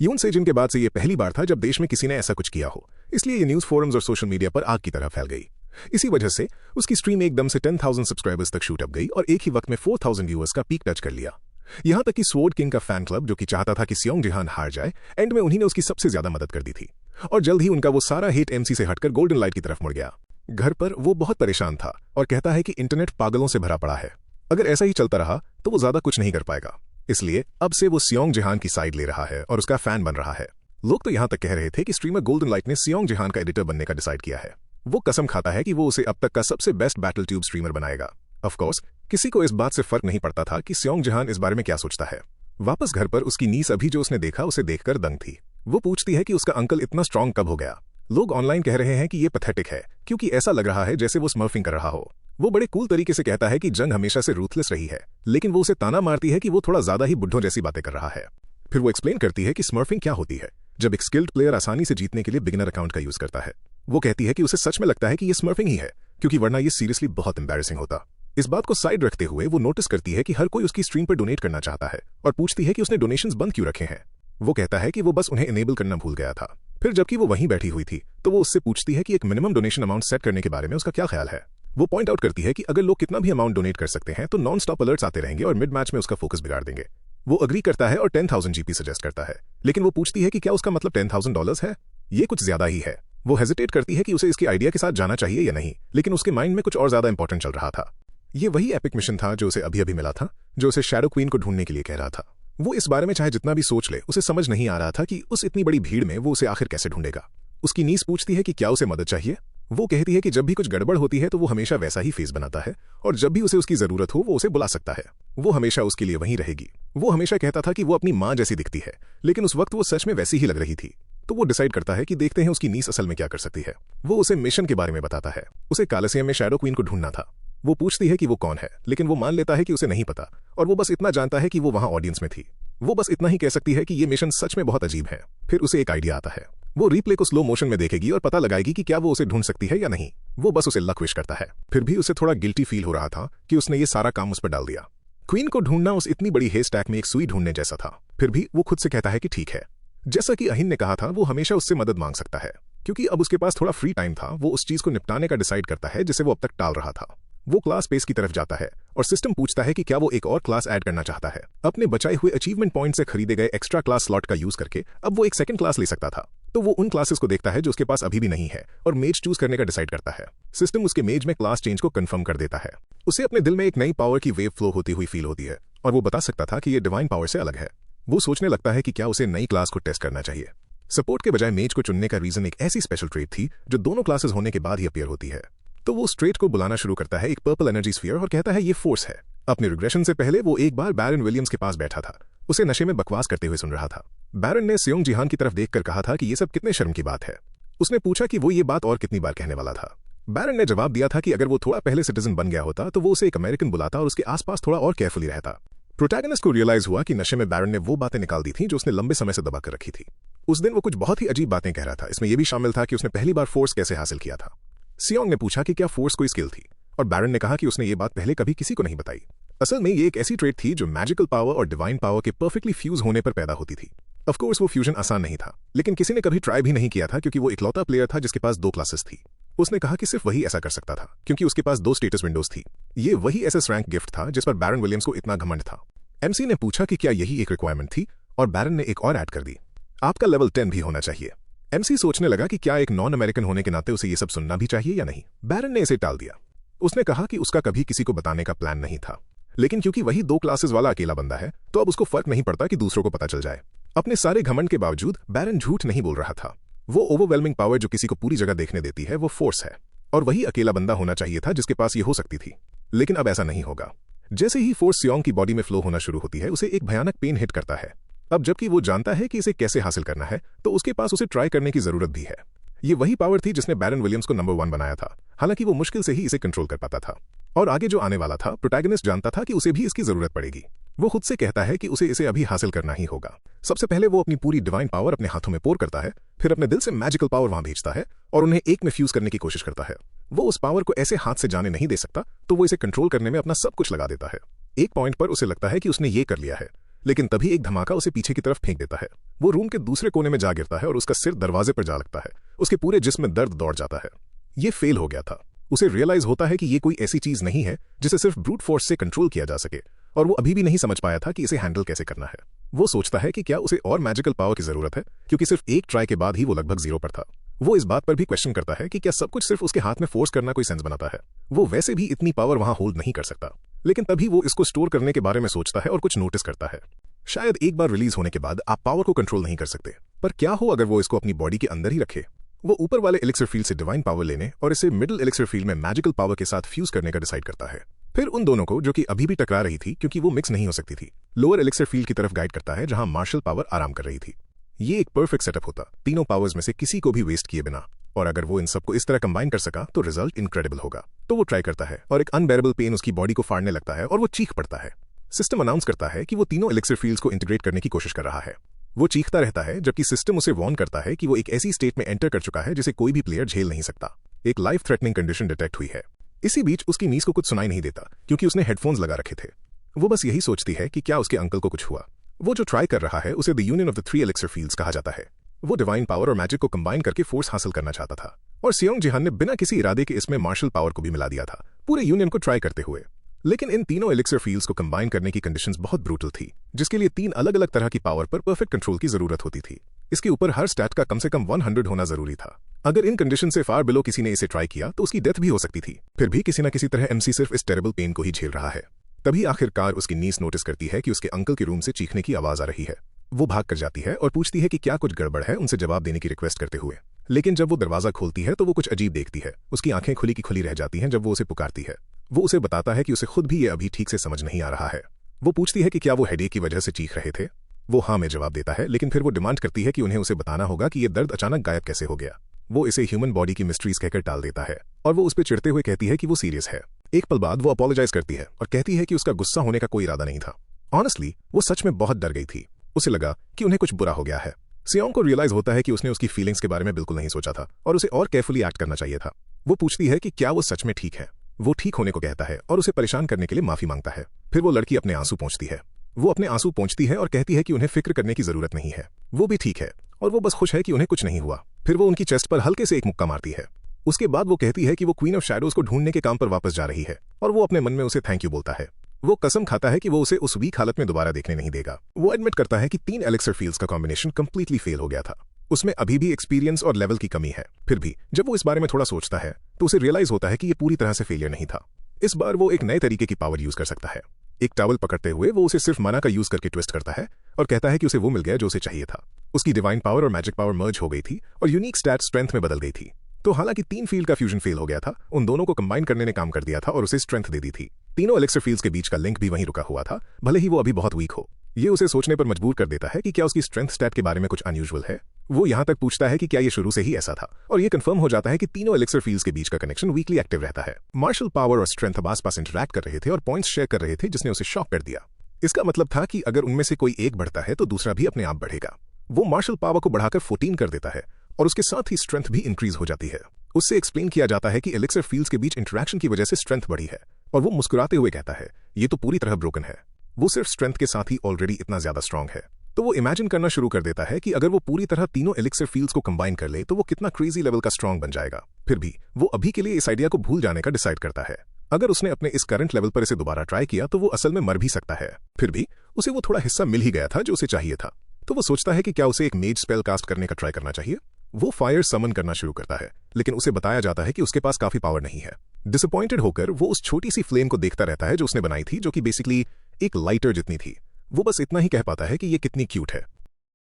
यून सेजिन के बाद से ये पहली बार था जब देश में किसी ने ऐसा कुछ किया हो, इसलिए ये न्यूज फोरम्स और सोशल मीडिया पर आग की तरह फैल गई। इसी वजह से उसकी स्ट्रीम एकदम से 10,000 सब्सक्राइबर्स तक शूट अप गई और एक ही वक्त में 4,000 व्यूअर्स का पीक टच कर लिया। यहां तक कि स्वॉर्ड किंग का फैन क्लब, जो कि चाहता था कि सियोंग जिहान हार जाए, एंड में उन्हीं ने उसकी सबसे ज्यादा मदद कर दी थी और जल्द ही उनका वो सारा हेट एमसी से हटकर गोल्डन लाइट की तरफ मुड़ गया। घर पर वो बहुत परेशान था और कहता है कि इंटरनेट पागलों से भरा पड़ा है, अगर ऐसा ही चलता रहा तो वो ज्यादा कुछ नहीं कर पाएगा। इसलिए अब से वो सियोंग जिहान की साइड ले रहा है और उसका फैन बन रहा है। लोग तो यहां तक कह रहे थे कि स्ट्रीमर गोल्डन लाइट ने सियोंग जिहान का एडिटर बनने का डिसाइड किया है। वो कसम खाता है कि वो उसे अब तक का सबसे बेस्ट बैटल ट्यूब स्ट्रीमर बनाएगा। ऑफ कोर्स किसी को इस बात से फर्क नहीं पड़ता था कि सियोंग जिहान इस बारे में क्या सोचता है। वापस घर पर उसकी नीस अभी जो उसने देखा उसे देखकर दंग थी। वो पूछती है कि उसका अंकल इतना स्ट्रांग कब हो गया। लोग ऑनलाइन कह रहे हैं कि ये पैथेटिक है क्योंकि ऐसा लग रहा है जैसे वो स्मर्फिंग कर रहा हो। वो बड़े कूल तरीके से कहता है कि जंग हमेशा से रूथलेस रही है, लेकिन वो उसे ताना मारती है कि वो थोड़ा ज्यादा ही बुड्ढों जैसी बातें कर रहा है। फिर वो एक्सप्लेन करती है कि स्मर्फिंग क्या होती है, जब एक स्किल्ड प्लेयर आसानी से जीतने के लिए बिगिनर अकाउंट का यूज करता है। वो कहती है कि उसे सच में लगता है कि ये स्मर्फिंग ही है, क्योंकि वरना ये सीरियसली बहुत एम्बैरेसिंग होता। इस बात को साइड रखते हुए वो नोटिस करती है कि हर कोई उसकी स्ट्रीम पर डोनेट करना चाहता है और पूछती है कि उसने डोनेशंस बंद क्यों रखे हैं। वो कहता है कि वो बस उन्हें इनेबल करना भूल गया था। फिर जबकि वो वहीं बैठी हुई थी तो वो उससे पूछती है कि एक मिनिमम डोनेशन अमाउंट सेट करने के बारे में उसका क्या ख्याल है। वो पॉइंट आउट करती है कि अगर लोग कितना भी अमाउंट डोनेट कर सकते हैं तो नॉन स्टॉप अलर्ट्स आते रहेंगे और मिड मैच में उसका फोकस बिगाड़ देंगे। वो अग्री करता है और 10,000 जीपी सजेस्ट करता है, लेकिन वो पूछती है कि क्या उसका मतलब $10,000 है। ये कुछ ज्यादा ही है। वो हेजिटेट करती है कि उसे इसके आइडिया के साथ जाना चाहिए या नहीं, लेकिन उसके माइंड में कुछ और ज्यादा इंपॉर्टेंट चल रहा था। ये वही एपिक मिशन था जो उसे अभी अभी मिला था, जो उसे शैडो क्वीन को ढूंढने के लिए कह रहा था। वो इस बारे में चाहे जितना भी सोच ले, उसे समझ नहीं आ रहा था कि उस इतनी बड़ी भीड़ में वो उसे आखिर कैसे ढूंढेगा। उसकी नीस पूछती है कि क्या उसे मदद चाहिए। वो कहती है कि जब भी कुछ गड़बड़ होती है तो वो हमेशा वैसा ही फेस बनाता है और जब भी उसे उसकी जरूरत हो वो उसे बुला सकता है। वो हमेशा उसके लिए वहीं रहेगी। वो हमेशा कहता था कि वो अपनी माँ जैसी दिखती है, लेकिन उस वक्त वो सच में वैसी ही लग रही थी। तो वो डिसाइड करता है कि देखते हैं उसकी नीस असल में क्या कर सकती है। वो उसे मिशन के बारे में बताता है। उसे कालसियम में शैडो क्वीन को ढूंढना था। वो पूछती है कि वो कौन है, लेकिन वो मान लेता है कि उसे नहीं पता और वो बस इतना जानता है कि वो वहां ऑडियंस में थी। वो बस इतना ही कह सकती है कि ये मिशन सच में बहुत अजीब है। फिर उसे एक आइडिया आता है। वो रीप्ले को स्लो मोशन में देखेगी और पता लगाएगी कि क्या वो उसे ढूंढ सकती है या नहीं। वो बस उसे लक विश करता है। फिर भी उसे थोड़ा गिल्टी फील हो रहा था कि उसने ये सारा काम उस पर डाल दिया। क्वीन को ढूंढना उस इतनी बड़ी हेयर स्टैक में एक सुई ढूंढने जैसा था। फिर भी वो खुद से कहता है कि ठीक है। जैसा कि अहिन ने कहा था, वो हमेशा उससे मदद मांग सकता है, क्योंकि अब उसके पास थोड़ा फ्री टाइम था। वो उस चीज को निपटाने का डिसाइड करता है जिसे वो अब तक टाल रहा था। वो क्लास स्पेस की तरफ जाता है और सिस्टम पूछता है कि क्या वो एक और क्लास ऐड करना चाहता है। अपने बचाए हुए अचीवमेंट पॉइंट से खरीदे गए एक्स्ट्रा क्लास स्लॉट का यूज करके अब वो एक सेकंड क्लास ले सकता था। तो वो उन क्लासेस को देखता है जो उसके पास अभी भी नहीं है और मेज चूज करने का डिसाइड करता है। सिस्टम उसके मेज में क्लास चेंज को कंफर्म कर देता है। उसे अपने दिल में एक नई पावर की वेव फ्लो होती हुई फील होती है और वो बता सकता था कि ये डिवाइन पावर से अलग है। वो सोचने लगता है कि क्या उसे नई क्लास को टेस्ट करना चाहिए। सपोर्ट के बजाय मेज को चुनने का रीजन एक ऐसी स्पेशल ट्रेट थी जो दोनों क्लासेस होने के बाद ही अपीयर होती है। तो वो स्ट्रेट को बुलाना शुरू करता है, एक पर्पल एनर्जी स्फीयर, और कहता है ये फोर्स है। अपने रिग्रेशन से पहले वो एक बार बैरन विलियम्स के पास बैठा था। उसे नशे में बकवास करते हुए सुन रहा था। बैरन ने सियोंग जिहान की तरफ देखकर कहा था कि ये सब कितने शर्म की बात है। उसने पूछा कि वो ये बात और कितनी बार कहने वाला था। बैरन ने जवाब दिया था कि अगर वो थोड़ा पहले सिटीजन बन गया होता तो वो उसे एक अमेरिकन बुलाता और उसके आसपास थोड़ा और केयरफुली रहता। प्रोटैगनिस्ट को रियलाइज हुआ कि नशे में बैरन ने वो बातें निकाल दी थी जो उसने लंबे समय से दबा कर रखी थी। उस दिन वो कुछ बहुत ही अजीब बातें कह रहा था। इसमें यह भी शामिल था कि उसने पहली बार फोर्स कैसे हासिल किया था। सियोंग ने पूछा कि क्या फोर्स कोई स्किल थी और बैरन ने कहा कि उसने ये बात पहले कभी किसी को नहीं बताई। असल में ये एक ऐसी ट्रेट थी जो मैजिकल पावर और डिवाइन पावर के परफेक्टली फ्यूज होने पर पैदा होती थी। ऑफ कोर्स वो फ्यूजन आसान नहीं था, लेकिन किसी ने कभी ट्राई भी नहीं किया था क्योंकि वो इकलौता प्लेयर था जिसके पास 2 क्लासेस थी। उसने कहा कि सिर्फ वही ऐसा कर सकता था क्योंकि उसके पास 2 स्टेटस विंडोज थी। ये वही एसएस रैंक गिफ्ट था जिस पर बैरन विलियम्स को इतना घमंड था। एमसी ने पूछा कि क्या यही एक रिक्वायरमेंट थी और बैरन ने एक और ऐड कर दी, आपका लेवल 10 भी होना चाहिए। एमसी सोचने लगा कि क्या एक नॉन अमेरिकन होने के नाते उसे ये सब सुनना भी चाहिए या नहीं। बैरन ने इसे टाल दिया। उसने कहा कि उसका कभी किसी को बताने का प्लान नहीं था, लेकिन क्योंकि वही 2 क्लासेस वाला अकेला बंदा है तो अब उसको फर्क नहीं पड़ता कि दूसरों को पता चल जाए। अपने सारे घमंड के बावजूद बैरन झूठ नहीं बोल रहा था। वो ओवरवेलमिंग पावर जो किसी को पूरी जगह देखने देती है वो फोर्स है और वही अकेला बंदा होना चाहिए था जिसके पास ये हो सकती थी। लेकिन अब ऐसा नहीं होगा। जैसे ही फोर्स सियोंग की बॉडी में फ्लो होना शुरू होती है उसे एक भयानक पेन हिट करता है। अब जबकि वो जानता है कि इसे कैसे हासिल करना है तो उसके पास उसे ट्राई करने की जरूरत भी है। ये वही पावर थी जिसने बैरन विलियम्स को नंबर 1 बनाया था। हालांकि वो मुश्किल से ही इसे कंट्रोल कर पाता था और आगे जो आने वाला था प्रोटैगनिस्ट जानता था कि उसे भी इसकी जरूरत पड़ेगी। वो खुद से कहता है कि उसे इसे अभी हासिल करना ही होगा। सबसे पहले वो अपनी पूरी डिवाइन पावर अपने हाथों में पोर करता है, फिर अपने दिल से मैजिकल पावर वहां भेजता है और उन्हें एक में फ्यूज करने की कोशिश करता है। वो उस पावर को ऐसे हाथ से जाने नहीं दे सकता तो वो इसे कंट्रोल करने में अपना सब कुछ लगा देता है। एक पॉइंट पर उसे लगता है कि उसने ये कर लिया है, लेकिन तभी एक धमाका उसे पीछे की तरफ फेंक देता है। वो रूम के दूसरे कोने में जा गिरता है और उसका सिर दरवाजे पर जा लगता है। उसके पूरे जिस्म में दर्द दौड़ जाता है। ये फेल हो गया था। उसे रियलाइज होता है कि ये कोई ऐसी चीज नहीं है जिसे सिर्फ ब्रूट फोर्स से कंट्रोल किया जा सके, और वो अभी भी नहीं समझ पाया था कि इसे हैंडल कैसे करना है। वो सोचता है कि क्या उसे और मैजिकल पावर की जरूरत है, क्योंकि सिर्फ एक ट्राई के बाद ही वो लगभग 0 पर था। वो इस बात पर भी क्वेश्चन करता है कि क्या सब कुछ सिर्फ उसके हाथ में फोर्स करना कोई सेंस बनाता है। वो वैसे भी इतनी पावर वहां होल्ड नहीं कर सकता। लेकिन तभी वो इसको स्टोर करने के बारे में सोचता है और कुछ नोटिस करता है। शायद एक बार रिलीज होने के बाद आप पावर को कंट्रोल नहीं कर सकते, पर क्या हो अगर वो इसको अपनी बॉडी के अंदर ही रखे। वो ऊपर वाले एलिक्सर फील्ड से डिवाइन पावर लेने और इसे मिडिल एलिक्सर फील्ड में मैजिकल पावर के साथ फ्यूज करने का डिसाइड करता है। फिर उन दोनों को, जो कि अभी भी टकरा रही थी क्योंकि वो मिक्स नहीं हो सकती थी, लोअर एलिक्सर फील्ड की तरफ गाइड करता है जहां मार्शल पावर आराम कर रही थी। ये एक परफेक्ट सेटअप होता, तीनों पावर्स में से किसी को भी वेस्ट किए बिना, और अगर वो इन सबको इस तरह कंबाइन कर सका तो रिजल्ट इनक्रेडिबल होगा। तो वो ट्राई करता है और एक अनबेरेबल पेन उसकी बॉडी को फाड़ने लगता है और वो चीख पड़ता है। सिस्टम अनाउंस करता है कि वो तीनों एलिक्सर फील्ड्स को इंटीग्रेट करने की कोशिश कर रहा है। वो चीखता रहता है जबकि सिस्टम उसे वार्न करता है कि वो एक ऐसी स्टेट में एंटर कर चुका है जिसे कोई भी प्लेयर झेल नहीं सकता। एक लाइफ थ्रेटनिंग कंडीशन डिटेक्ट हुई है। इसी बीच उसकी नीस को कुछ सुनाई नहीं देता क्योंकि उसने हेडफोन्स लगा रखे थे। वो बस यही सोचती है कि क्या उसके अंकल को कुछ हुआ। वो जो ट्राई कर रहा है उसे the union of the 3 elixir fields कहा जाता है। वो डिवाइन पावर और मैजिक को कंबाइन करके फोर्स हासिल करना चाहता था, और सियोंग जिहान ने बिना किसी इरादे के इसमें मार्शल पावर को भी मिला दिया था, पूरे यूनियन को ट्राई करते हुए। लेकिन इन तीनों एलिक्सर फील्ड्स को कंबाइन करने की कंडीशंस बहुत ब्रूटल थी, जिसके लिए 3 अलग अलग तरह की पावर पर परफेक्ट कंट्रोल की जरूरत होती थी। इसके ऊपर हर स्टैट का कम से कम 100 होना जरूरी था। अगर इन कंडीशन से फार बिलो किसी ने इसे ट्राई किया तो उसकी डेथ भी हो सकती थी। फिर भी किसी न किसी तरह एमसी सिर्फ इस टेरेबल पेन को ही झेल रहा है। तभी आखिरकार उसकी नीस नोटिस करती है कि उसके अंकल के रूम से चीखने की आवाज आ रही है। वो भाग कर जाती है और पूछती है कि क्या कुछ गड़बड़ है, उनसे जवाब देने की रिक्वेस्ट करते हुए। लेकिन जब वो दरवाजा खोलती है तो वो कुछ अजीब देखती है। उसकी आंखें खुली की खुली रह जाती हैं जब वो उसे पुकारती है। वो उसे बताता है कि उसे खुद भी ये अभी ठीक से समझ नहीं आ रहा है। वो पूछती है कि क्या वो हेडेक की वजह से चीख रहे थे। वो हाँ में जवाब देता है, लेकिन फिर वो डिमांड करती है कि उन्हें उसे बताना होगा कि ये दर्द अचानक गायब कैसे हो गया। वो इसे ह्यूमन बॉडी की मिस्ट्रीज कहकर टाल देता है और वो उस पर चिढ़ते हुए कहती है कि वो सीरियस है। एक पल बाद वो अपोलोजाइज करती है और कहती है कि उसका गुस्सा होने का कोई इरादा नहीं था। ऑनेस्टली वो सच में बहुत डर गई थी। उसे लगा कि उन्हें कुछ बुरा हो गया है। सियोंग को रियलाइज होता है कि उसने उसकी फीलिंग्स के बारे में बिल्कुल नहीं सोचा था और उसे और केयरफुली एक्ट करना चाहिए था। वो पूछती है कि क्या वो सच में ठीक है। वो ठीक होने को कहता है और उसे परेशान करने के लिए माफी मांगता है। फिर वो लड़की अपने आंसू पोंछती है। वो अपने आंसू पोंछती है और कहती है कि उन्हें फिक्र करने की जरूरत नहीं है, वो भी ठीक है और वो बस खुश है कि उन्हें कुछ नहीं हुआ। फिर वो उनकी चेस्ट पर हल्के से एक मुक्का मारती है। उसके बाद वो कहती है कि वो क्वीन ऑफ शैडोज को ढूंढने के काम पर वापस जा रही है और वो अपने मन में उसे थैंक यू बोलता है। वो कसम खाता है कि वो उसे उस वीक हालत में दोबारा देखने नहीं देगा। वो एडमिट करता है कि 3 एलिक्सर फील्ड्स का कॉम्बिनेशन कंप्लीटली फेल हो गया था। उसमें अभी भी एक्सपीरियंस और लेवल की कमी है। फिर भी जब वो इस बारे में थोड़ा सोचता है तो उसे रियलाइज होता है कि ये पूरी तरह से फेलियर नहीं था। इस बार वो एक नए तरीके की पावर यूज कर सकता है। एक टॉवल पकड़ते हुए वो उसे सिर्फ मना का यूज करके ट्विस्ट करता है और कहता है कि उसे वो मिल गया जो उसे चाहिए था। उसकी डिवाइन पावर और मैजिक पावर मर्ज हो गई थी और यूनिक स्टैट स्ट्रेंथ में बदल गई थी। तो हालांकि 3 फील्ड का फ्यूजन फेल हो गया था, उन दोनों को कंबाइन करने ने काम कर दिया था और उसे स्ट्रेंथ दे दी थी। तीनों एलिक्सर फील्ड्स के बीच का लिंक भी वहीं रुका हुआ था, भले ही वो अभी बहुत वीक हो। ये उसे सोचने पर मजबूर कर देता है कि क्या उसकी स्ट्रेंथ स्टैट के बारे में कुछ अनयूजुअल है। वो यहाँ तक पूछता है कि क्या ये शुरू से ही ऐसा था, और ये कंफर्म हो जाता है कि तीनों एलिक्सर फील्ड्स के बीच का कनेक्शन वीकली एक्टिव रहता है। मार्शल पावर और स्ट्रेंथ अब आसपास इंटरैक्ट कर रहे थे और पॉइंट्स शेयर कर रहे थे, जिसने उसे शॉक कर दिया। इसका मतलब था कि अगर उनमें से कोई एक बढ़ता है तो दूसरा भी अपने आप बढ़ेगा। वो मार्शल पावर को बढ़ाकर 14 कर देता है और उसके साथ ही स्ट्रेंथ भी इंक्रीज हो जाती है। उससे एक्सप्लेन किया जाता है कि एलिक्सर फील्ड्स के बीच इंटरैक्शन की वजह से स्ट्रेंथ बढ़ी है, और वो मुस्कुराते हुए कहता है ये तो पूरी तरह ब्रोकन है। वो सिर्फ स्ट्रेंथ के साथ ही ऑलरेडी इतना ज्यादा स्ट्रांग है। तो वो इमेजिन करना शुरू कर देता है कि अगर वो पूरी तरह तीनों एलिक्सर फील्ड्स को कंबाइन कर ले तो वो कितना क्रेजी लेवल का स्ट्रांग बन जाएगा। फिर भी वो अभी के लिए इस आइडिया को भूल जाने का डिसाइड करता है। अगर उसने अपने इस करंट लेवल पर इसे दोबारा ट्राई किया तो वो असल में मर भी सकता है। फिर भी उसे वो थोड़ा हिस्सा मिल ही गया था जो उसे चाहिए था। तो वो सोचता है कि क्या उसे एक मेज स्पेल कास्ट करने का ट्राई करना चाहिए। वो फायर समन करना शुरू करता है, लेकिन उसे बताया जाता है कि उसके पास काफी पावर नहीं है। डिसअपॉइंटेड होकर वो उस छोटी सी फ्लेम को देखता रहता है जो उसने बनाई थी, जो कि बेसिकली एक लाइटर जितनी थी। वो बस इतना ही कह पाता है कि ये कितनी क्यूट है।